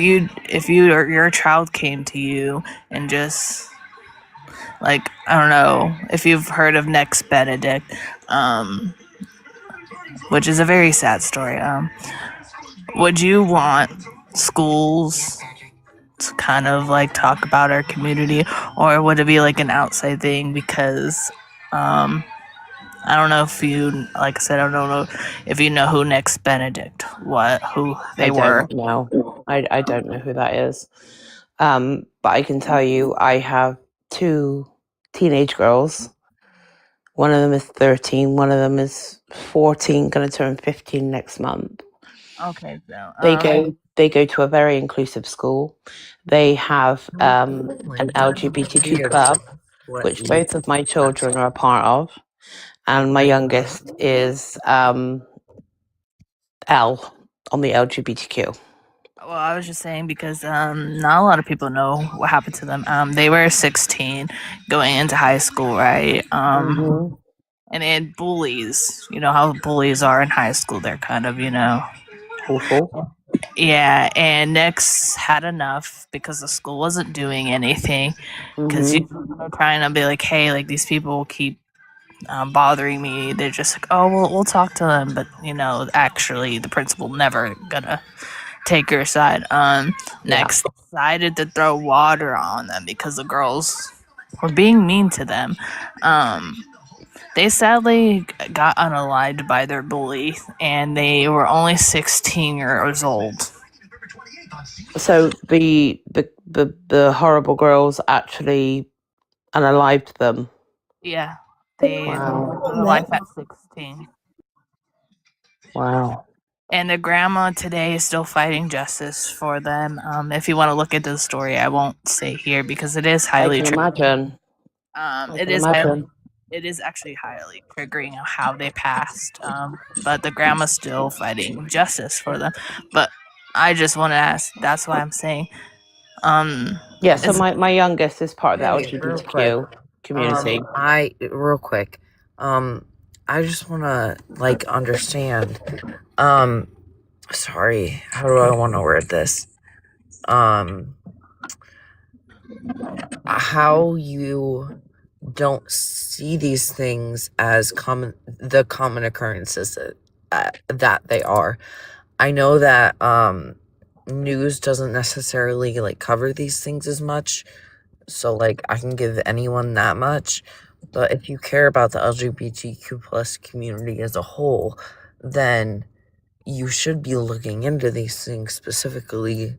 Speaker 4: your child came to you and just like, I don't know if you've heard of Next Benedict, which is a very sad story. Would you want schools to kind of like talk about our community, or would it be like an outside thing? Because I don't know if you, like I said, I don't know if you know who Next Benedict, who they were.
Speaker 8: No, I don't know who that is. But I can tell you, I have 2 teenage girls. One of them is 13. One of them is 14, going to turn 15 next month.
Speaker 4: Okay, so
Speaker 8: They go to a very inclusive school. They have an LGBTQ club, which both of my children are a part of, and my youngest is L on the LGBTQ.
Speaker 4: Well, I was just saying because not a lot of people know what happened to them. They were 16 going into high school, right? And they had bullies. You know how bullies are in high school. They're kind of,
Speaker 8: Awful.
Speaker 4: Yeah, and Next had enough because the school wasn't doing anything. Because you're trying to be like, hey, like these people keep bothering me. They're just like, oh, we'll talk to them, but actually, the principal never gonna take your side. Next decided to throw water on them because the girls were being mean to them. They sadly got unalived by their bully, and they were only 16 years old.
Speaker 8: So the horrible girls actually unalived them.
Speaker 4: Yeah, they
Speaker 8: Wow.
Speaker 4: unalived at 16.
Speaker 8: Wow.
Speaker 4: And the grandma today is still fighting justice for them. If you want to look into the story, I won't say here because it is
Speaker 8: I
Speaker 4: highly
Speaker 8: can
Speaker 4: triggering.
Speaker 8: imagine.
Speaker 4: It is actually highly triggering how they passed. But the grandma's still fighting justice for them. But I just want to ask. That's why I'm saying.
Speaker 8: Yeah, so my youngest is part of the
Speaker 10: Hey, real quick.
Speaker 8: LGBTQ community.
Speaker 10: Real quick. I just wanna understand. Sorry, how do I want to word this? How you don't see these things as the common occurrences that they are. I know that news doesn't necessarily cover these things as much, so I can give anyone that much. But if you care about the LGBTQ plus community as a whole, then you should be looking into these things specifically.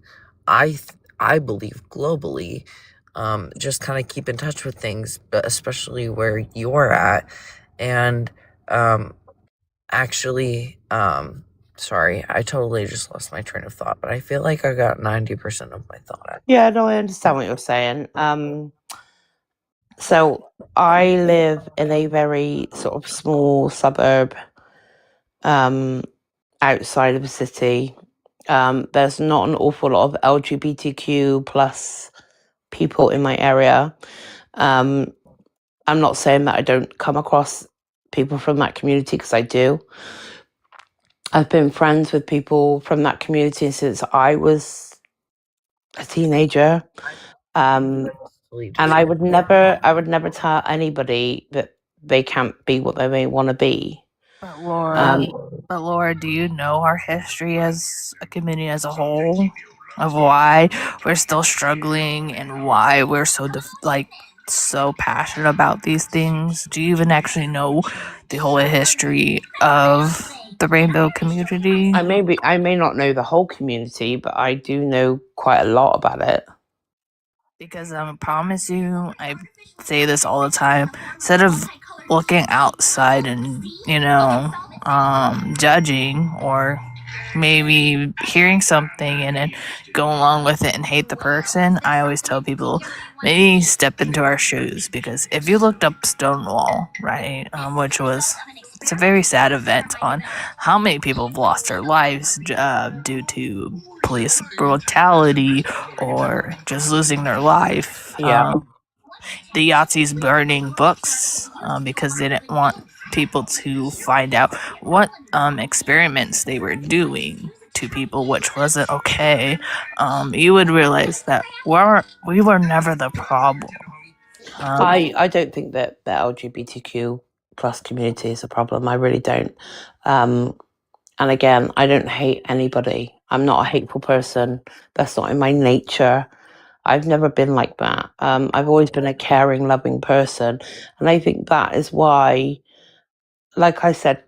Speaker 10: I believe globally. Just kind of keep in touch with things, but especially where you're at. And actually, sorry, I totally just lost my train of thought, but I feel like I got 90% of my thought out.
Speaker 8: Yeah, no, I understand what you're saying. So I live in a very sort of small suburb outside of the city. There's not an awful lot of LGBTQ plus people in my area. I'm not saying that I don't come across people from that community, because I do. I've been friends with people from that community since I was a teenager. And I would never tell anybody that they can't be what they may want to be.
Speaker 4: But Laura, do you know our history as a community as a whole, of why we're still struggling and why we're so so passionate about these things? Do you even actually know the whole history of the rainbow community?
Speaker 8: I may not know the whole community, but I do know quite a lot about it.
Speaker 4: Because I promise you, I say this all the time. Instead of looking outside and judging or maybe hearing something and then go along with it and hate the person, I always tell people maybe step into our shoes, because if you looked up Stonewall, right, it's a very sad event on how many people have lost their lives due to police brutality or just losing their life.
Speaker 8: Yeah.
Speaker 4: The Yahtzees burning books because they didn't want people to find out what experiments they were doing to people, which wasn't okay. You would realize that we were never the problem.
Speaker 8: I don't think that the LGBTQ plus community is a problem. I really don't. And again, I don't hate anybody. I'm not a hateful person. That's not in my nature. I've never been like that. I've always been a caring, loving person. And I think that is why, like I said,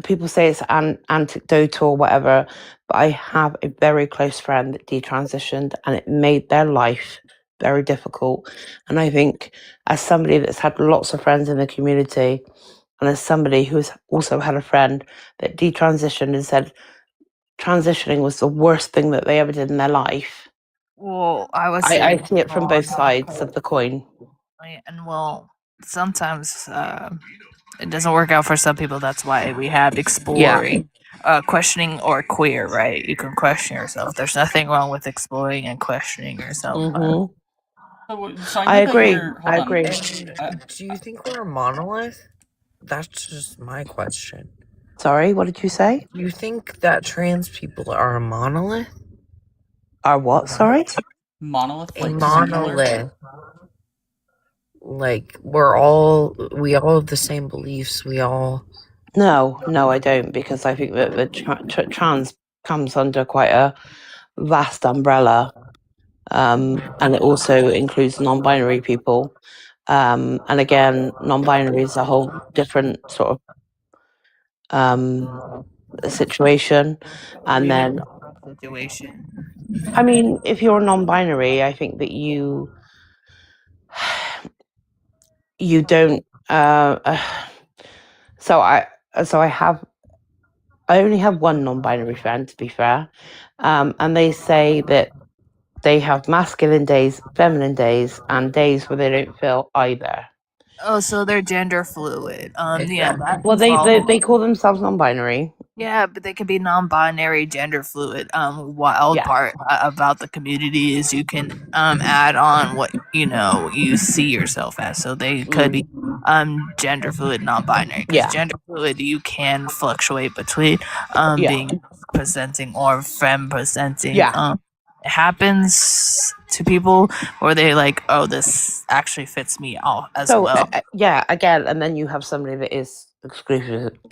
Speaker 8: people say it's anecdotal or whatever, but I have a very close friend that detransitioned, and it made their life very difficult. And I think, as somebody that's had lots of friends in the community, and as somebody who's also had a friend that detransitioned and said transitioning was the worst thing that they ever did in their life,
Speaker 4: Well,
Speaker 8: I see it from both sides of the coin.
Speaker 4: And sometimes it doesn't work out for some people. That's why we have exploring, questioning, or queer, right? You can question yourself. There's nothing wrong with exploring and questioning yourself.
Speaker 1: So
Speaker 8: I agree.
Speaker 1: I agree.
Speaker 10: Do you think we're a monolith? That's just my question.
Speaker 8: Sorry, what did you say?
Speaker 10: Do you think that trans people are a monolith?
Speaker 8: Are what? Sorry?
Speaker 1: Monolith?
Speaker 10: A monolith. Like we all have the same beliefs. We all.
Speaker 8: No, I don't, because I think that the trans comes under quite a vast umbrella, and it also includes non-binary people. And again, non-binary is a whole different sort of situation. And then,
Speaker 4: Situation.
Speaker 8: I mean, if you're non-binary, I think that you don't. So I only have one non-binary friend, to be fair, and they say that they have masculine days, feminine days, and days where they don't feel either.
Speaker 4: Oh, so they're gender fluid. Yeah, that
Speaker 8: Well,
Speaker 4: can fall.
Speaker 8: they call themselves non-binary.
Speaker 4: Yeah, but they can be non-binary, gender fluid. Wild
Speaker 8: Yeah.
Speaker 4: part about the community is you can add on what you see yourself as. So they could be gender fluid, non-binary. Because
Speaker 8: Yeah.
Speaker 4: gender fluid, you can fluctuate between
Speaker 8: Yeah.
Speaker 4: being presenting or femme presenting.
Speaker 8: Yeah.
Speaker 4: It happens to people where they like, oh, this actually fits me all as well.
Speaker 8: Yeah, again, and then you have somebody that is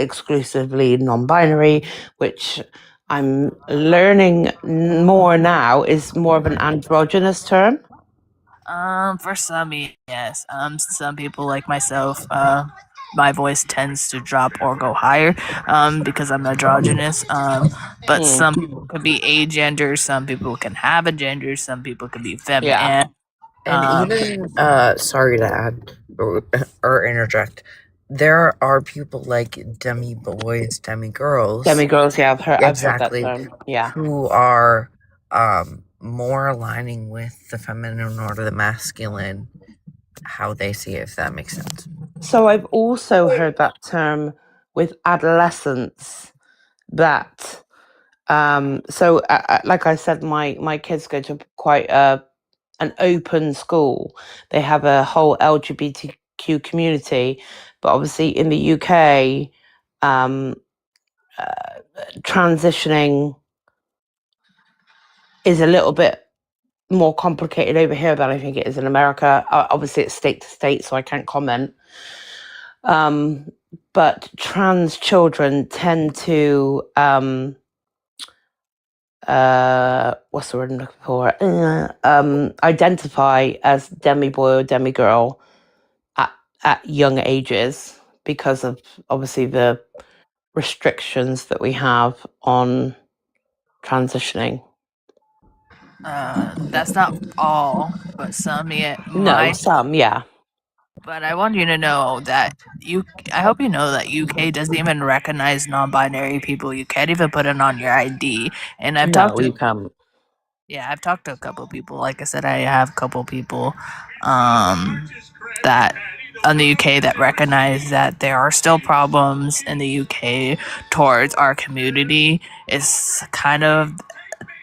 Speaker 8: exclusively non-binary, which I'm learning more now is more of an androgynous term.
Speaker 4: For some, yes. Some people like myself, my voice tends to drop or go higher, because I'm androgynous. But some people could be agender, some people can have a gender, some people can be feminine.
Speaker 8: Yeah.
Speaker 3: And even, sorry to add or interject, there are people like demi boys, demi girls.
Speaker 8: Demi girls, yeah, I've heard
Speaker 3: Exactly.
Speaker 8: that term. Yeah.
Speaker 3: Who are more aligning with the feminine or the masculine, how they see it, if that makes sense.
Speaker 8: So I've also heard that term with adolescents that like I said, my kids go to quite an open school. They have a whole LGBTQ community, but obviously in the UK, transitioning is a little bit more complicated over here than I think it is in America. Obviously it's state to state, so I can't comment. But trans children tend to what's the word I'm looking for? Identify as demi-boy or demi-girl at young ages because of obviously the restrictions that we have on transitioning.
Speaker 4: That's not all, but some, yeah.
Speaker 8: No, some, yeah.
Speaker 4: But I want you to know that I hope you know that UK doesn't even recognize non-binary people. You can't even put it on your ID. And I've talked to I've talked to a couple of people. Like I said, I have a couple of people that in the UK that recognize that there are still problems in the UK towards our community. It's kind of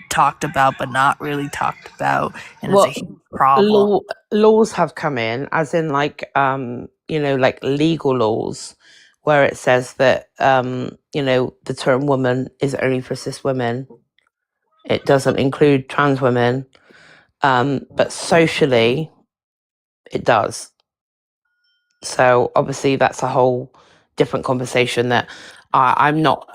Speaker 4: talked about but not really talked about, and it's a huge problem.
Speaker 8: Laws have come in, as in like like legal laws where it says that the term woman is only for cis women. It doesn't include trans women, but socially it does. So obviously that's a whole different conversation that I'm not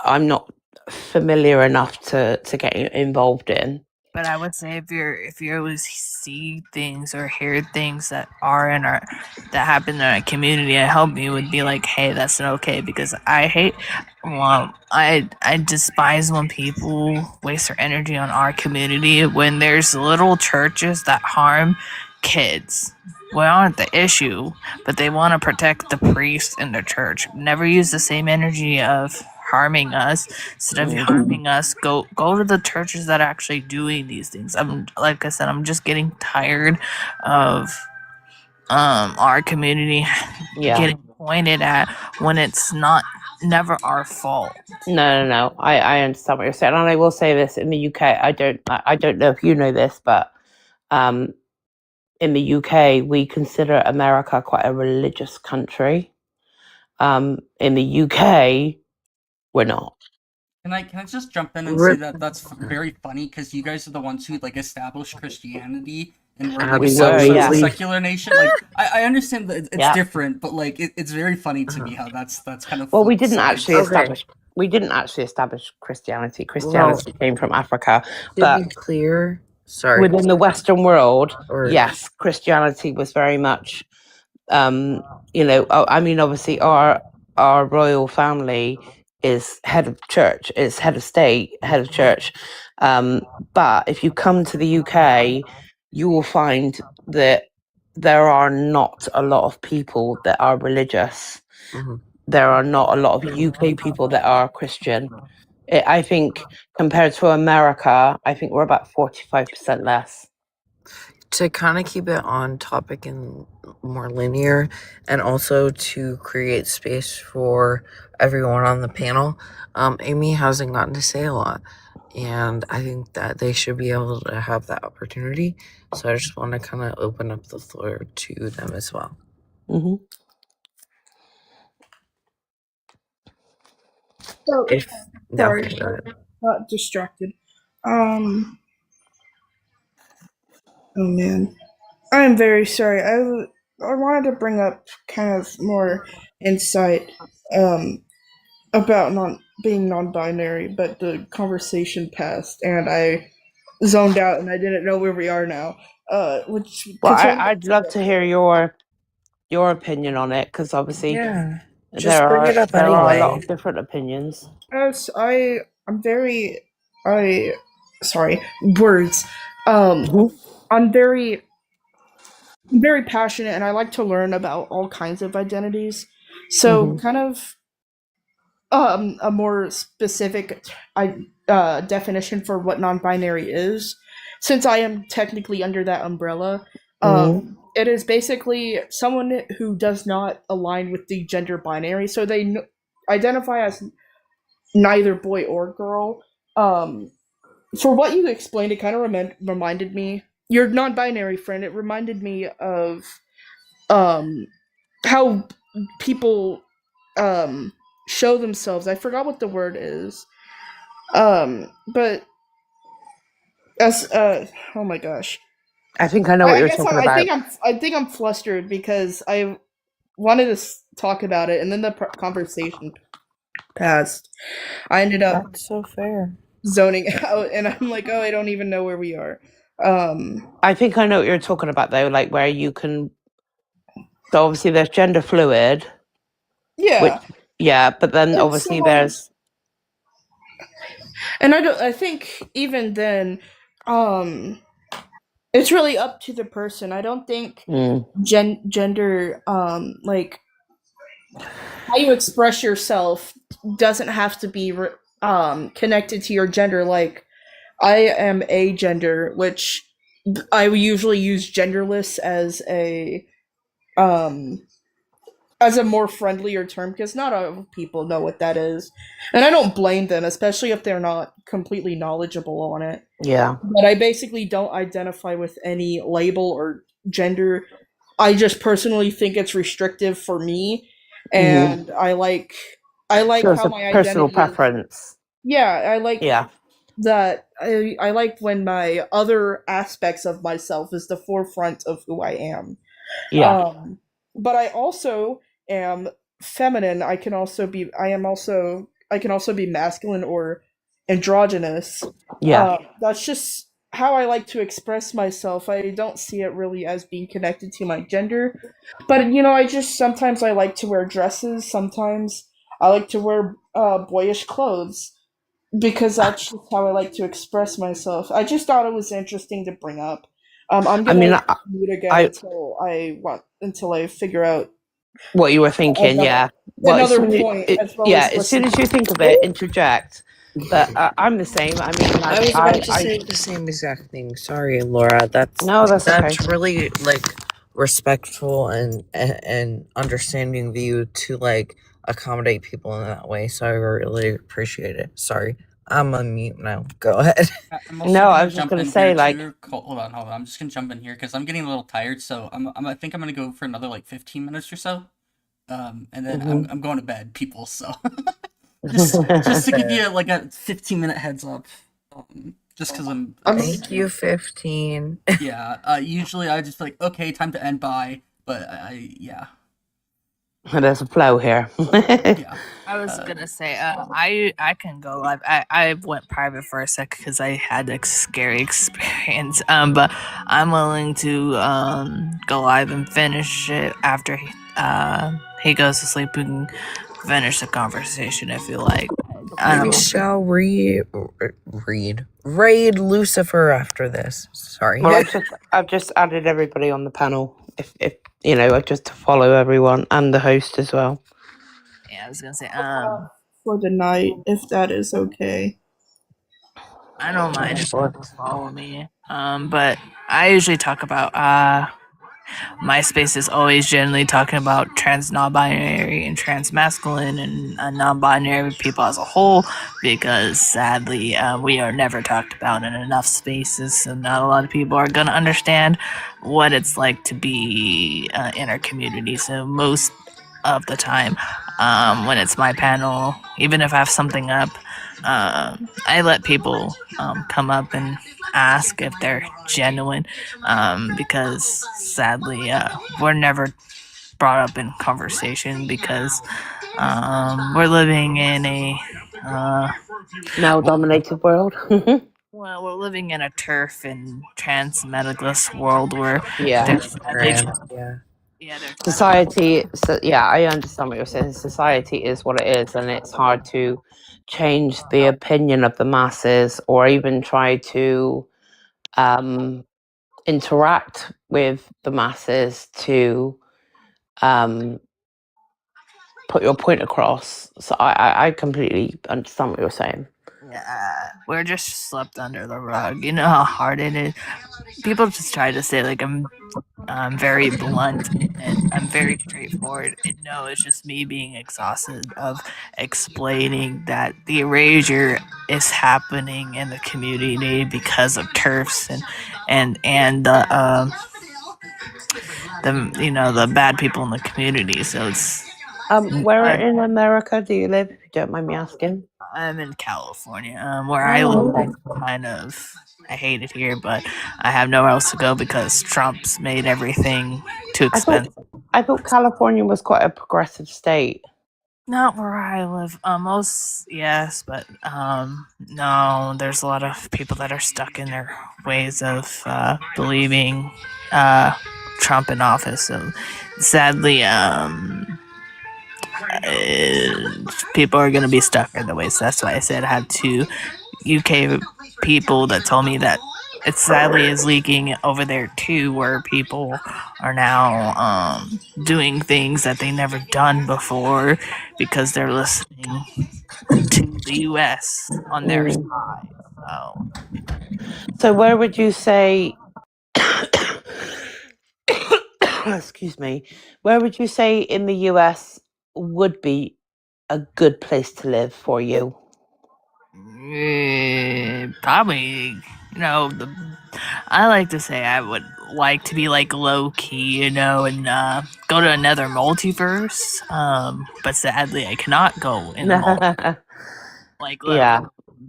Speaker 8: familiar enough to get involved in.
Speaker 4: But I would say if you always see things or hear things that happen in our community, I hope you would be like, hey, that's not okay, because I despise when people waste their energy on our community when there's little churches that harm kids. We aren't the issue, but they want to protect the priest in the church. Never use the same energy of harming us. Instead of harming us, go to the churches that are actually doing these things. Like I said, I'm just getting tired of our community getting pointed at when it's never our fault.
Speaker 8: No. I understand what you're saying, and I will say this: in the UK, I don't know if you know this, but in the UK, we consider America quite a religious country. In the UK, we're not.
Speaker 1: Can I just jump in and say that that's very funny, because you guys are the ones who like established Christianity, and we're like a secular nation. Like I understand that it's different, but like it's very funny to me how that's kind of.
Speaker 8: Well, we didn't actually establish Christianity. Christianity came from Africa, but
Speaker 3: to be clear, sorry,
Speaker 8: within the Western world, yes, Christianity was very much You know, I mean, obviously, our royal family is head of church, it's head of state, head of church. But if you come to the UK, you will find that there are not a lot of people that are religious.
Speaker 3: Mhm.
Speaker 8: There are not a lot of UK people that are Christian. I think compared to America, I think we're about 45% less.
Speaker 3: To kind of keep it on topic and more linear, and also to create space for everyone on the panel, Amy hasn't gotten to say a lot, and I think that they should be able to have that opportunity. So I just want to kind of open up the floor to them as well.
Speaker 8: Mm-hmm.
Speaker 5: So,
Speaker 3: If
Speaker 5: sorry,
Speaker 3: okay, go ahead.
Speaker 5: got distracted. Oh man, I'm very sorry. I wanted to bring up kind of more insight about being non-binary, but the conversation passed, and I zoned out, and I didn't know where we are now. Which
Speaker 8: Well,
Speaker 5: concerning
Speaker 8: I'd love to hear your opinion on it, because obviously
Speaker 3: Yeah, just bring it up
Speaker 8: there are a lot
Speaker 3: anyway.
Speaker 8: of different opinions.
Speaker 5: As I'm very I sorry words.
Speaker 8: Mhm.
Speaker 5: I'm very passionate, and I like to learn about all kinds of identities. So,
Speaker 8: Mhm.
Speaker 5: kind of a more specific definition for what non-binary is, since I am technically under that umbrella.
Speaker 8: Mhm.
Speaker 5: It is basically someone who does not align with the gender binary, so they identify as neither boy or girl. For what you explained, it kind of reminded me, your non-binary friend. It reminded me of um, how people show themselves. I forgot what the word is. But as oh my gosh,
Speaker 8: I think I know what
Speaker 5: I
Speaker 8: you're
Speaker 5: guess
Speaker 8: talking about.
Speaker 5: I think I'm flustered because I wanted to talk about it, and then the conversation passed. I ended up
Speaker 3: That's so fair.
Speaker 5: zoning out, and I'm like, oh, I don't even know where we are.
Speaker 8: I think I know what you're talking about, though, like where you can. So obviously there's gender fluid, which
Speaker 5: Yeah,
Speaker 8: but then
Speaker 5: and
Speaker 8: obviously
Speaker 5: someone,
Speaker 8: there's.
Speaker 5: and I think even then, um, it's really up to the person. I don't think
Speaker 8: Mm,
Speaker 5: gender, like how you express yourself, doesn't have to be connected to your gender. Like, I am a gender, which I usually use genderless um as a more friendlier term, because not all people know what that is, and I don't blame them, especially if they're not completely knowledgeable on it.
Speaker 8: yeah.
Speaker 5: But I basically don't identify with any label or gender. I just personally think it's restrictive for me,
Speaker 8: Hmm.
Speaker 5: and I
Speaker 8: So
Speaker 5: like
Speaker 8: it's
Speaker 5: how
Speaker 8: a
Speaker 5: my
Speaker 8: personal
Speaker 5: identity is.
Speaker 8: preference.
Speaker 5: Yeah, I like
Speaker 8: Yeah.
Speaker 5: that. I like when my other aspects of myself is the forefront of who I am.
Speaker 8: Yeah.
Speaker 5: Um, but I also am feminine. I can also be masculine or androgynous.
Speaker 8: Yeah.
Speaker 5: That's just how I like to express myself. I don't see it really as being connected to my gender. But I just sometimes I like to wear dresses. Sometimes I like to wear boyish clothes because that's just how I like to express myself. I just thought it was interesting to bring up. I'm
Speaker 8: I
Speaker 5: gonna
Speaker 8: mean,
Speaker 5: mute again
Speaker 8: I
Speaker 5: until I figure out
Speaker 8: what you were thinking,
Speaker 5: another
Speaker 8: yeah. Well, as
Speaker 5: another
Speaker 8: soon as
Speaker 5: point, as well
Speaker 8: yeah,
Speaker 5: as
Speaker 8: as soon
Speaker 5: listen.
Speaker 8: as you think of it, interject. But I'm the same. I mean,
Speaker 3: I was about to say the same exact thing. Sorry, Laura.
Speaker 8: No, that's okay.
Speaker 3: Really like respectful and understanding of you to like accommodate people in that way. So I really appreciate it. Sorry, I'm on mute now. Go ahead.
Speaker 1: I'm also
Speaker 8: No, I
Speaker 1: gonna
Speaker 8: was just
Speaker 1: jump
Speaker 8: gonna
Speaker 1: in
Speaker 8: say,
Speaker 1: here
Speaker 8: like,
Speaker 1: too. Hold on, hold on. I'm just gonna jump in here because I'm getting a little tired. So I think I'm gonna go for another like 15 minutes or so. And then
Speaker 8: mhm.
Speaker 1: I'm going to bed, people. So just to give you like a 15-minute heads up. Just because
Speaker 3: Thank you, 15.
Speaker 1: yeah. Usually I just like, okay, time to end. Bye. But yeah.
Speaker 8: There's a flow here.
Speaker 1: Yeah.
Speaker 4: I was gonna say, I can go live. I went private for a sec because I had a scary experience. But I'm willing to go live and finish it after he goes to sleep. We can finish the conversation if you like.
Speaker 3: We shall raid Lucifer after this. Sorry.
Speaker 8: Well, I've just added everybody on the panel. If you know, just to follow everyone and the host as well.
Speaker 4: Yeah, I was gonna say,
Speaker 5: For the night, if that is okay.
Speaker 4: I don't mind if people follow me. But I usually talk about MySpace is always generally talking about trans non-binary and trans masculine and non-binary people as a whole, because sadly we are never talked about in enough spaces, so not a lot of people are going to understand what it's like to be in our community. So most of the time when it's my panel, even if I have something up, I let people come up and ask if they're genuine, because sadly we're never brought up in conversation because we're living in a
Speaker 8: male-dominated world.
Speaker 4: well, we're living in a turf and trans medicalist world where
Speaker 8: Yeah. Society, so yeah, I understand what you're saying. Society is what it is, and it's hard to change the opinion of the masses or even try to interact with the masses to put your point across. So I completely understand what you're saying.
Speaker 4: Yeah, we're just swept under the rug. You know how hard it is. People just try to say like I'm very blunt and I'm very straightforward. And no, it's just me being exhausted of explaining that the erasure is happening in the community because of turfs and the you know, the bad people in the community. So it's
Speaker 8: where in America do you live, if you don't mind me asking?
Speaker 4: I'm in California, where I live. Kind of, I hate it here, but I have nowhere else to go because Trump's made everything too expensive.
Speaker 8: I thought California was quite a progressive state.
Speaker 4: Not where I live. Most yes, but no. There's a lot of people that are stuck in their ways of believing Trump in office. So sadly, people are going to be stuck in the ways. That's why I said I had two UK people that told me that it sadly is leaking over there too, where people are now doing things that they never done before because they're listening to the US on their side.
Speaker 8: So where would you say excuse me, where would you say in the US would be a good place to live for you?
Speaker 4: Probably, you know, I like to say I would like to be like low key, you know, and go to another multiverse. But sadly, I cannot go in the multiverse. Like,
Speaker 8: Yeah.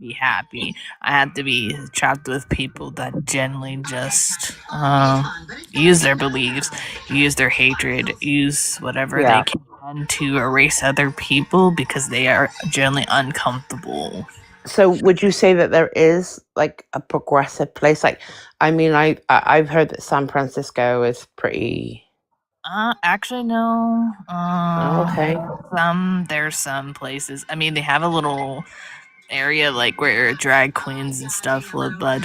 Speaker 4: be happy. I have to be trapped with people that generally just use their beliefs, use their hatred, use whatever they can to erase other people because they are generally uncomfortable.
Speaker 8: So would you say that there is like a progressive place? Like, I mean, I've heard that San Francisco is pretty.
Speaker 4: Actually, no.
Speaker 8: Okay.
Speaker 4: There's some places. I mean, they have a little area like where drag queens and stuff live, but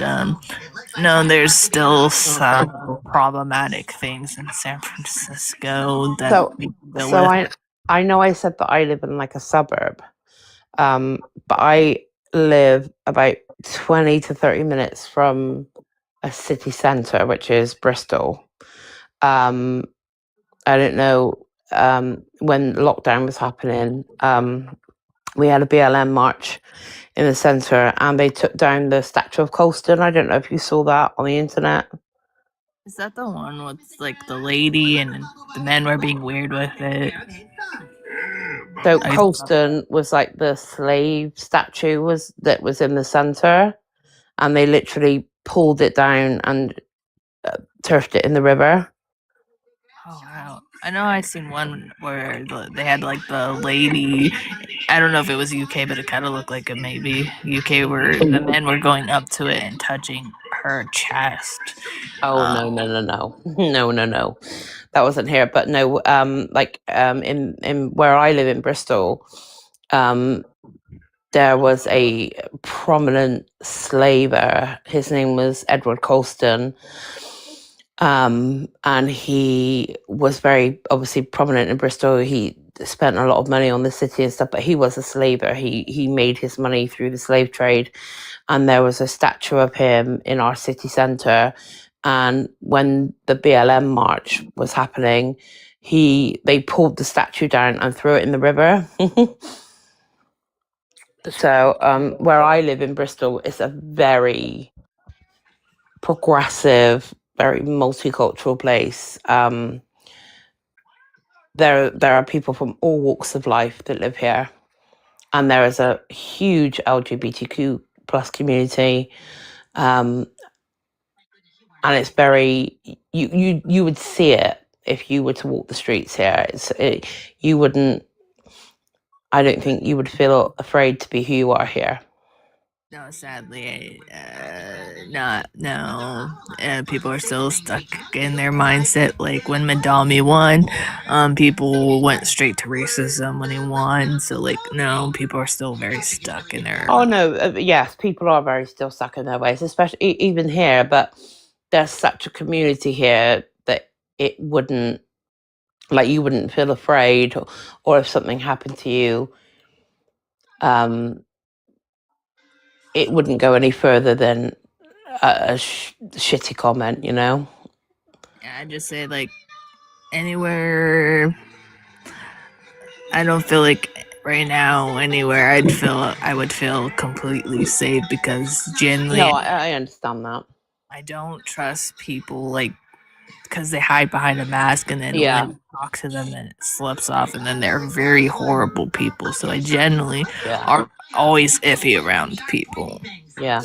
Speaker 4: no, there's still some problematic things in San Francisco that
Speaker 8: I know I said that I live in like a suburb, but I live about 20 to 30 minutes from a city centre, which is Bristol. I don't know, when lockdown was happening, we had a BLM march in the centre and they took down the statue of Colston. I don't know if you saw that on the internet.
Speaker 4: Is that the one with like the lady and the men were being weird with it?
Speaker 8: So Colston was like the slave statue that was in the centre, and they literally pulled it down and turfed it in the river.
Speaker 4: Oh wow! I know I seen one where they had like the lady. I don't know if it was UK, but it kind of looked like it maybe UK, where the men were going up to it and touching her chest.
Speaker 8: Oh no. No. That wasn't here. But no, in where I live in Bristol, there was a prominent slaver. His name was Edward Colston. And he was very obviously prominent in Bristol. He spent a lot of money on the city and stuff, but he was a slaver. He made his money through the slave trade. And there was a statue of him in our city centre. And when the BLM march was happening, they pulled the statue down and threw it in the river. So where I live in Bristol, it's a very progressive, very multicultural place. There are people from all walks of life that live here, and there is a huge LGBTQ plus community, and it's very you would see it if you were to walk the streets here. You wouldn't. I don't think you would feel afraid to be who you are here.
Speaker 4: No, sadly, not no. People are still stuck in their mindset. Like when Madami won, people went straight to racism when he won. So like, no, people are still very stuck in their.
Speaker 8: Oh no, yes, people are very still stuck in their ways, especially even here. But there's such a community here that it wouldn't, like, you wouldn't feel afraid, or if something happened to you, it wouldn't go any further than a shitty comment, you know.
Speaker 4: Yeah, I just say like anywhere. I don't feel like right now anywhere I would feel completely safe, because generally
Speaker 8: No, I understand that.
Speaker 4: I don't trust people, like, because they hide behind a mask, and then
Speaker 8: Yeah.
Speaker 4: when I talk to them, then it slips off, and then they're very horrible people. So I generally are always iffy around people.
Speaker 8: Yeah,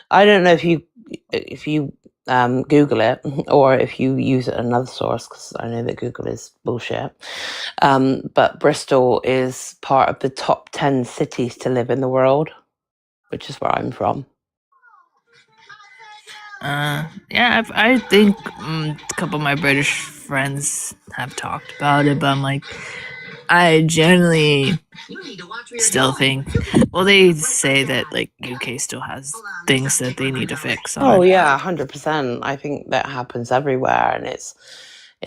Speaker 8: I don't know if you Google it, or if you use another source, because I know that Google is bullshit. But Bristol is part of the top 10 cities to live in the world, which is where I'm from.
Speaker 4: Yeah, I think a couple of my British friends have talked about it, but I'm like, I generally still think, well, they say that like UK still has things that they need to fix on.
Speaker 8: Oh yeah, 100%. I think that happens everywhere, and it's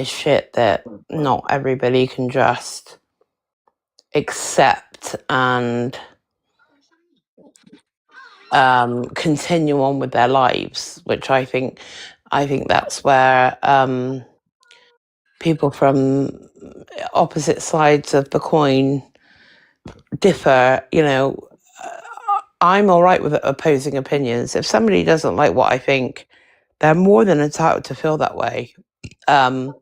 Speaker 8: shit that not everybody can just accept and continue on with their lives, which I think that's where people from opposite sides of the coin differ. You know, I'm all right with opposing opinions. If somebody doesn't like what I think, they're more than entitled to feel that way. And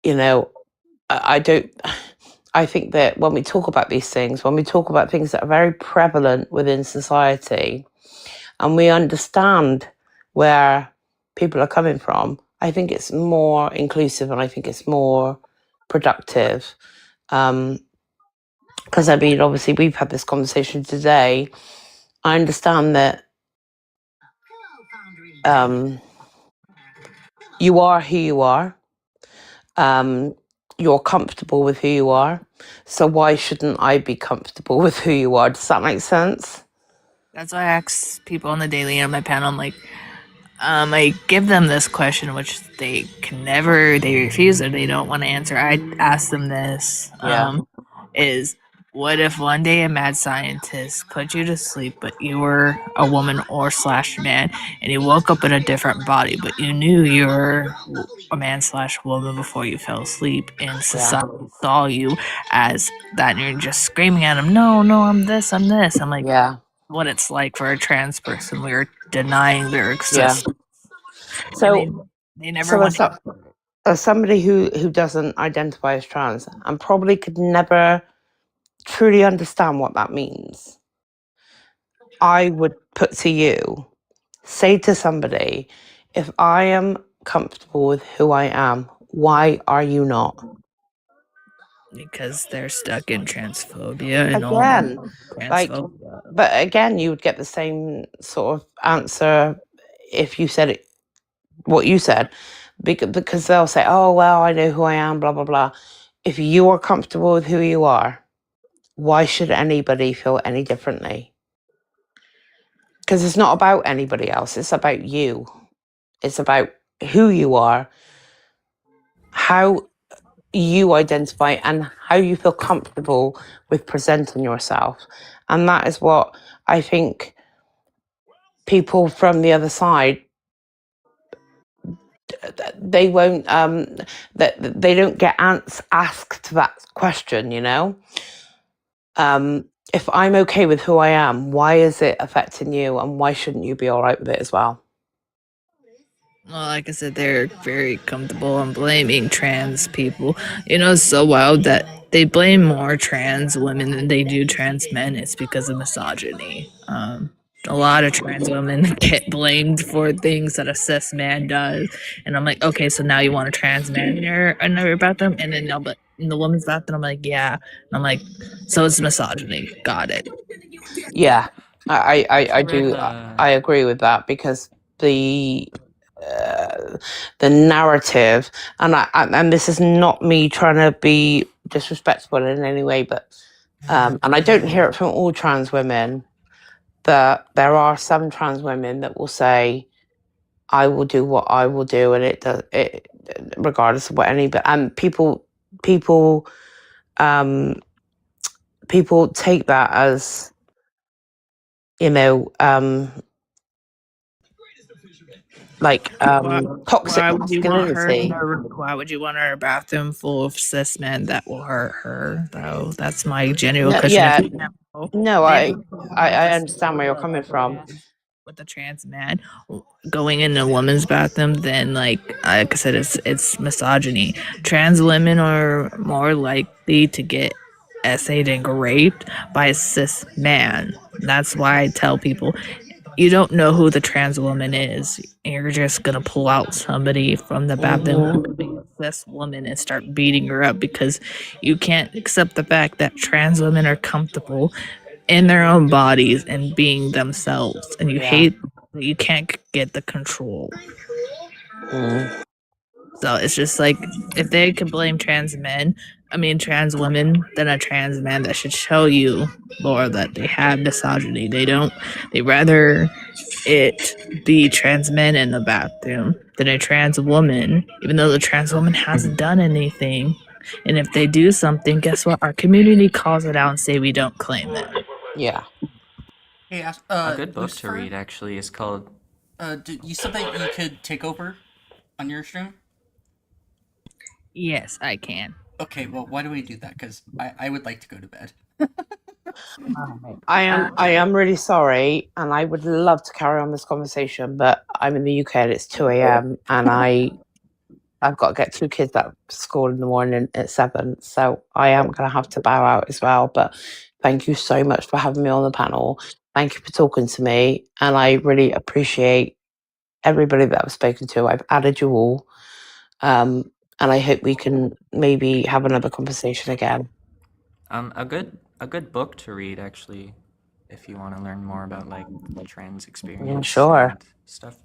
Speaker 8: you know, I think that when we talk about these things, when we talk about things that are very prevalent within society, and we understand where people are coming from, I think it's more inclusive, and I think it's more productive. Because I mean, obviously, we've had this conversation today. I understand that you are who you are. You're comfortable with who you are. So why shouldn't I be comfortable with who you are? Does that make sense?
Speaker 4: That's why I ask people on the daily on my panel. I'm like, I give them this question, which they refuse, or they don't want to answer. I ask them this. Is what if one day a mad scientist put you to sleep, but you were a woman or / man, and you woke up in a different body, but you knew you were a man / woman before you fell asleep, and society saw you as that, and you're just screaming at them, no, I'm this. I'm like, what it's like for a trans person. We're denying their existence.
Speaker 8: So
Speaker 4: they never want to.
Speaker 8: As somebody who doesn't identify as trans, and probably could never truly understand what that means, I would put to you, say to somebody, if I am comfortable with who I am. Why are you not?
Speaker 4: Because they're stuck in transphobia and all
Speaker 8: Again, like,
Speaker 4: transphobia.
Speaker 8: but again, you would get the same sort of answer if you said it, what you said, because they'll say, "Oh, well, I know who I am," blah blah blah. If you are comfortable with who you are, why should anybody feel any differently? Because it's not about anybody else. It's about you. It's about who you are, how you identify, and how you feel comfortable with presenting yourself. And that is what I think people from the other side, they won't that they don't get asked that question, you know. If I'm okay with who I am, why is it affecting you, and why shouldn't you be all right with it as well?
Speaker 4: Well, like I said, they're very comfortable on blaming trans people. You know, it's so wild that they blame more trans women than they do trans men. It's because of misogyny. A lot of trans women get blamed for things that a cis man does, and I'm like, okay, so now you want a trans man in your bathroom, and then no, but in the woman's bathroom, I'm like, yeah, and I'm like, so it's misogyny. Got it.
Speaker 8: Yeah, I
Speaker 9: actually read
Speaker 8: do.
Speaker 9: the
Speaker 8: I agree with that because the the narrative, and this is not me trying to be disrespectful in any way, but and I don't hear it from all trans women, but there are some trans women that will say, "I will do what I will do," and it does it regardless of what anybody, and people people take that as, you know, like toxic
Speaker 4: Why would you want her?
Speaker 8: masculinity.
Speaker 4: Why would you want her in a bathroom full of cis men that will hurt her? Though that's my genuine
Speaker 8: No,
Speaker 4: question. If
Speaker 8: yeah,
Speaker 4: you know,
Speaker 8: no,
Speaker 4: they
Speaker 8: I,
Speaker 4: don't
Speaker 8: I
Speaker 4: with
Speaker 8: I
Speaker 4: a
Speaker 8: understand where you're coming from.
Speaker 4: with a trans man going in a woman's bathroom, then like I said, it's misogyny. Trans women are more likely to get essayed and raped by a cis man. That's why I tell people you don't know who the trans woman is. You're just gonna pull out somebody from the bathroom,
Speaker 8: Hmm.
Speaker 4: this woman, and start beating her up because you can't accept the fact that trans women are comfortable in their own bodies and being themselves, and you
Speaker 8: Yeah.
Speaker 4: hate that you can't get the control.
Speaker 8: Mm.
Speaker 4: So it's just like if they can blame trans women, then a trans man that should show you, Laura, that they have misogyny. They don't. They rather it be trans men in the bathroom than a trans woman, even though the trans woman hasn't done anything. And if they do something, guess what? Our community calls it out and say we don't claim it.
Speaker 8: Yeah.
Speaker 1: Hey,
Speaker 9: a good book to
Speaker 1: Lucifer,
Speaker 9: read actually is called
Speaker 1: you said that you could take over on your stream?
Speaker 4: Yes, I can.
Speaker 1: Okay, well, why do we do that? Because I would like to go to bed.
Speaker 8: I am really sorry, and I would love to carry on this conversation, but I'm in the UK and it's 2 a.m. and I've got to get two kids at school in the morning at 7, so I am going to have to bow out as well. But thank you so much for having me on the panel. Thank you for talking to me, and I really appreciate everybody that I've spoken to. I've added you all, and I hope we can maybe have another conversation again.
Speaker 9: a good book to read actually, if you want to learn more about like trans experience
Speaker 8: Sure.
Speaker 9: and stuff.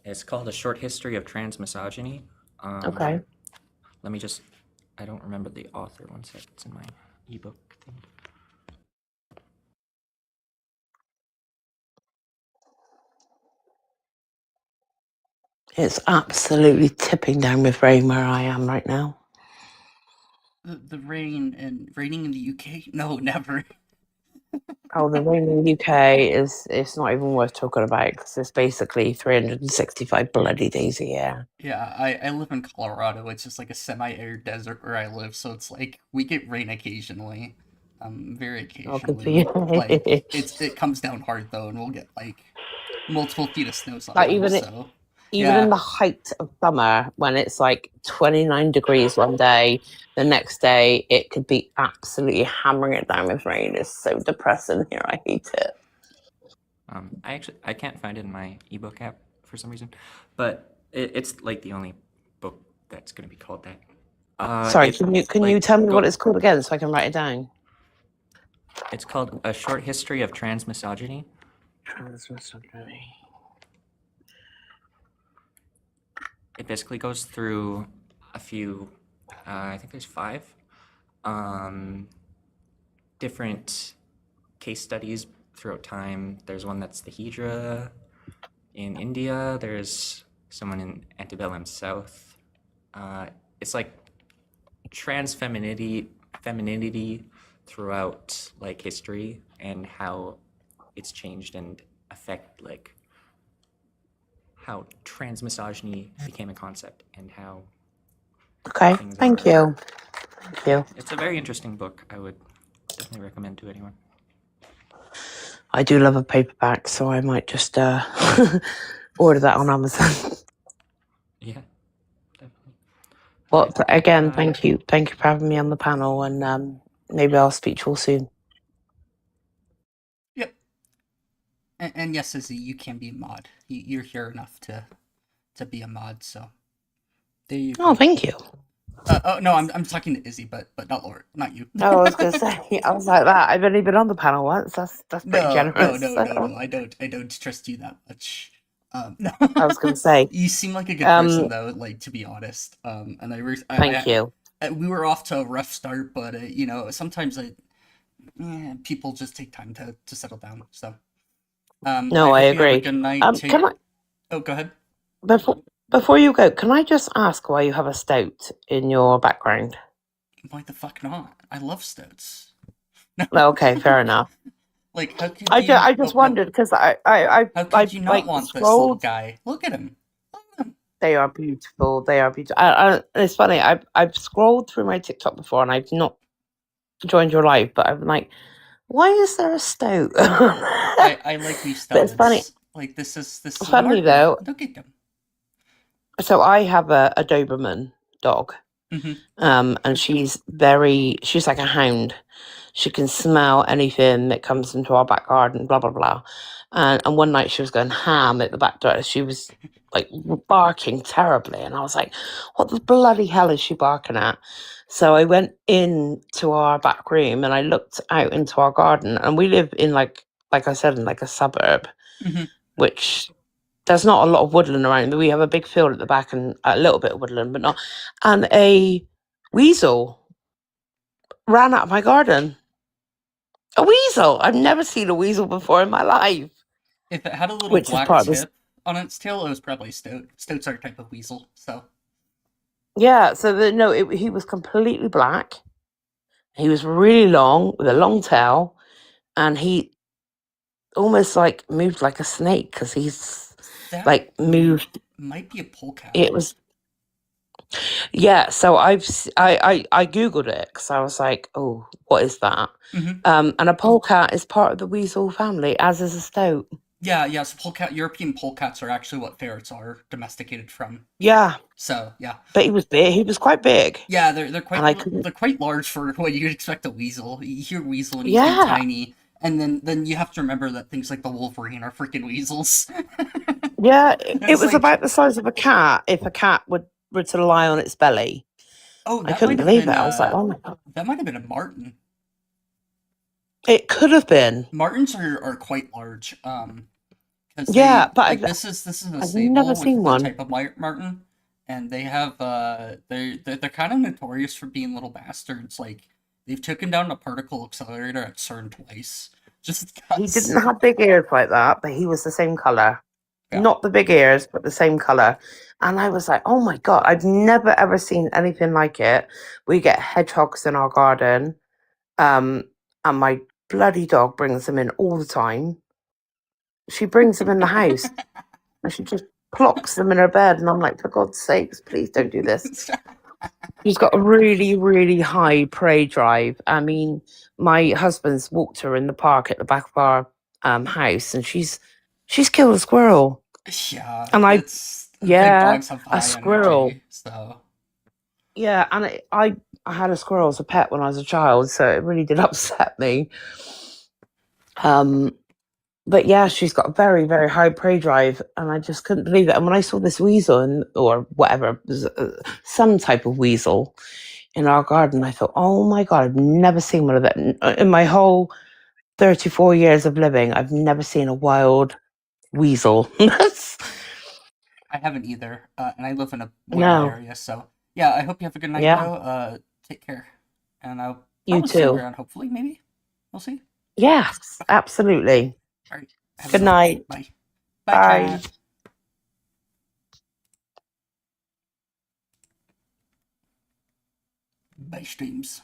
Speaker 9: It's called A Short History of Trans Misogyny.
Speaker 8: Okay.
Speaker 9: Let me just, I don't remember the author. One sec, it's in my ebook thing.
Speaker 8: It's absolutely tipping down with rain where I am right now.
Speaker 1: The raining in the UK? No, never.
Speaker 8: Oh, the rain in the UK it's not even worth talking about because it's basically 365 bloody days a year.
Speaker 1: Yeah, I live in Colorado. It's just like a semi-arid desert where I live, so it's like we get rain occasionally, very
Speaker 8: Oh, good for you.
Speaker 1: occasionally. Like it comes down hard though, and we'll get like multiple feet of snow
Speaker 8: Like
Speaker 1: sometimes. So
Speaker 8: even in
Speaker 1: yeah,
Speaker 8: the height of summer when it's like 29 degrees one day, the next day it could be absolutely hammering it down with rain. It's so depressing here. I hate it.
Speaker 9: I can't find it in my ebook app for some reason, but It's like the only book that's going to be called that.
Speaker 8: Sorry,
Speaker 9: It
Speaker 8: can you
Speaker 9: like
Speaker 8: tell me what
Speaker 9: go.
Speaker 8: it's called again so I can write it down?
Speaker 9: It's called A Short History of Transmisogyny.
Speaker 8: Transmisogyny.
Speaker 9: It basically goes through a few. I think there's 5 different case studies throughout time. There's one that's the Hydra in India. There's someone in antebellum South. It's like femininity throughout like history and how it's changed and affect like how transmisogyny became a concept and how
Speaker 8: Okay,
Speaker 9: things
Speaker 8: thank
Speaker 9: are.
Speaker 8: you. Thank you.
Speaker 9: It's a very interesting book. I would definitely recommend to anyone.
Speaker 8: I do love a paperback, so I might just order that on Amazon.
Speaker 9: Yeah, definitely.
Speaker 8: Well, again,
Speaker 9: Uh,
Speaker 8: thank you for having me on the panel, and maybe I'll speak to you all soon.
Speaker 1: Yep. And yes, Izzy, you can be a mod. You're here enough to be a mod, so there you go.
Speaker 8: Oh, thank you.
Speaker 1: Oh no, I'm talking to Izzy, but not Laura, not you.
Speaker 8: Oh, I was gonna say, I was like that. I've only been on the panel once. That's pretty generous.
Speaker 1: No. I don't trust you that much. No.
Speaker 8: I was gonna say,
Speaker 1: You seem like a good person, though. Like, to be honest. And
Speaker 8: thank you.
Speaker 1: we were off to a rough start, but sometimes people just take time to settle down. So,
Speaker 8: No, I
Speaker 1: hope you have a
Speaker 8: agree.
Speaker 1: good night.
Speaker 8: Can I
Speaker 1: Oh, go ahead.
Speaker 8: before you go? Can I just ask why you have a stout in your background?
Speaker 1: Why the fuck not? I love stouts.
Speaker 8: Okay, fair enough.
Speaker 1: Like, how could
Speaker 8: I
Speaker 1: you?
Speaker 8: just wondered because I
Speaker 1: How could you not
Speaker 8: like
Speaker 1: want this little
Speaker 8: scrolled.
Speaker 1: guy? Look at him.
Speaker 8: They are beautiful. They are beautiful. It's funny. I've scrolled through my TikTok before, and I've not joined your live, but I'm like, why is there a stout?
Speaker 1: I like these stouts.
Speaker 8: But it's funny.
Speaker 1: Like, this is
Speaker 8: Funny though.
Speaker 1: Look at them.
Speaker 8: So I have a Doberman dog, and she's like a hound. She can smell anything that comes into our back garden, blah blah blah. And one night she was going ham at the back door. She was like barking terribly, and I was like, "What the bloody hell is she barking at?" So I went into our back room and I looked out into our garden, and we live in like I said, in like a suburb, which there's not a lot of woodland around. We have a big field at the back and a little bit of woodland, but not. And a weasel ran out of my garden. A weasel! I've never seen a weasel before in my life.
Speaker 1: If it had a little black tip on its tail, it was probably a stoat. Stoats are a type of weasel, so.
Speaker 8: Yeah, so he was completely black. He was really long, with a long tail, and he almost like moved like a snake because he's like moved.
Speaker 1: Might be a polecat.
Speaker 8: It was. Yeah, so I googled it because I was like, oh, what is that? And a polecat is part of the weasel family, as is a stoat.
Speaker 1: Yeah. So European polecats are actually what ferrets are domesticated from.
Speaker 8: Yeah.
Speaker 1: So yeah.
Speaker 8: But he was big. He was quite big.
Speaker 1: Yeah, they're quite large for what you'd expect a weasel. You hear weasel and you think tiny, and then you have to remember that things like the Wolverine are freaking weasels.
Speaker 8: Yeah, it was about the size of a cat if a cat were to lie on its belly.
Speaker 1: Oh,
Speaker 8: I couldn't believe it. I was like, oh my god.
Speaker 1: That might have been a marten.
Speaker 8: It could have been.
Speaker 1: Martens are quite large.
Speaker 8: Yeah, but
Speaker 1: like, this is a
Speaker 8: I've
Speaker 1: sable
Speaker 8: never seen one.
Speaker 1: type of marten, and they have they're kind of notorious for being little bastards. Like, they've taken down a particle accelerator at CERN twice. Just
Speaker 8: he didn't have big ears like that, but he was the same color. Yeah. Not the big ears, but the same color. And I was like, oh my god, I've never ever seen anything like it. We get hedgehogs in our garden, and my bloody dog brings them in all the time. She brings them in the house, and she just plonks them in her bed, and I'm like, for God's sakes, please don't do this. She's got a really, really high prey drive. I mean, my husband's walked her in the park at the back of our house, and she's killed a squirrel.
Speaker 1: Yeah,
Speaker 8: and
Speaker 1: dogs have high
Speaker 8: a squirrel.
Speaker 1: Energy, so.
Speaker 8: Yeah, and I had a squirrel as a pet when I was a child, so it really did upset me. but yeah, she's got a very, very high prey drive, and I just couldn't believe it. And when I saw this weasel, or whatever, it was, some type of weasel in our garden, I thought, oh my God, I've never seen one of them. In my whole 34 years of living, I've never seen a wild weasel.
Speaker 1: I haven't either, and I live in a wild
Speaker 8: No.
Speaker 1: area, so yeah. I hope you have a good night,
Speaker 8: Yeah.
Speaker 1: though. Take care, and I'll
Speaker 8: You
Speaker 1: probably see you
Speaker 8: too.
Speaker 1: around. Hopefully, maybe we'll see.
Speaker 8: Yes, absolutely.
Speaker 1: All right. Have a
Speaker 8: Good
Speaker 1: good one.
Speaker 8: night.
Speaker 1: Bye. Bye,
Speaker 8: Bye.
Speaker 1: cat. Bye, streams.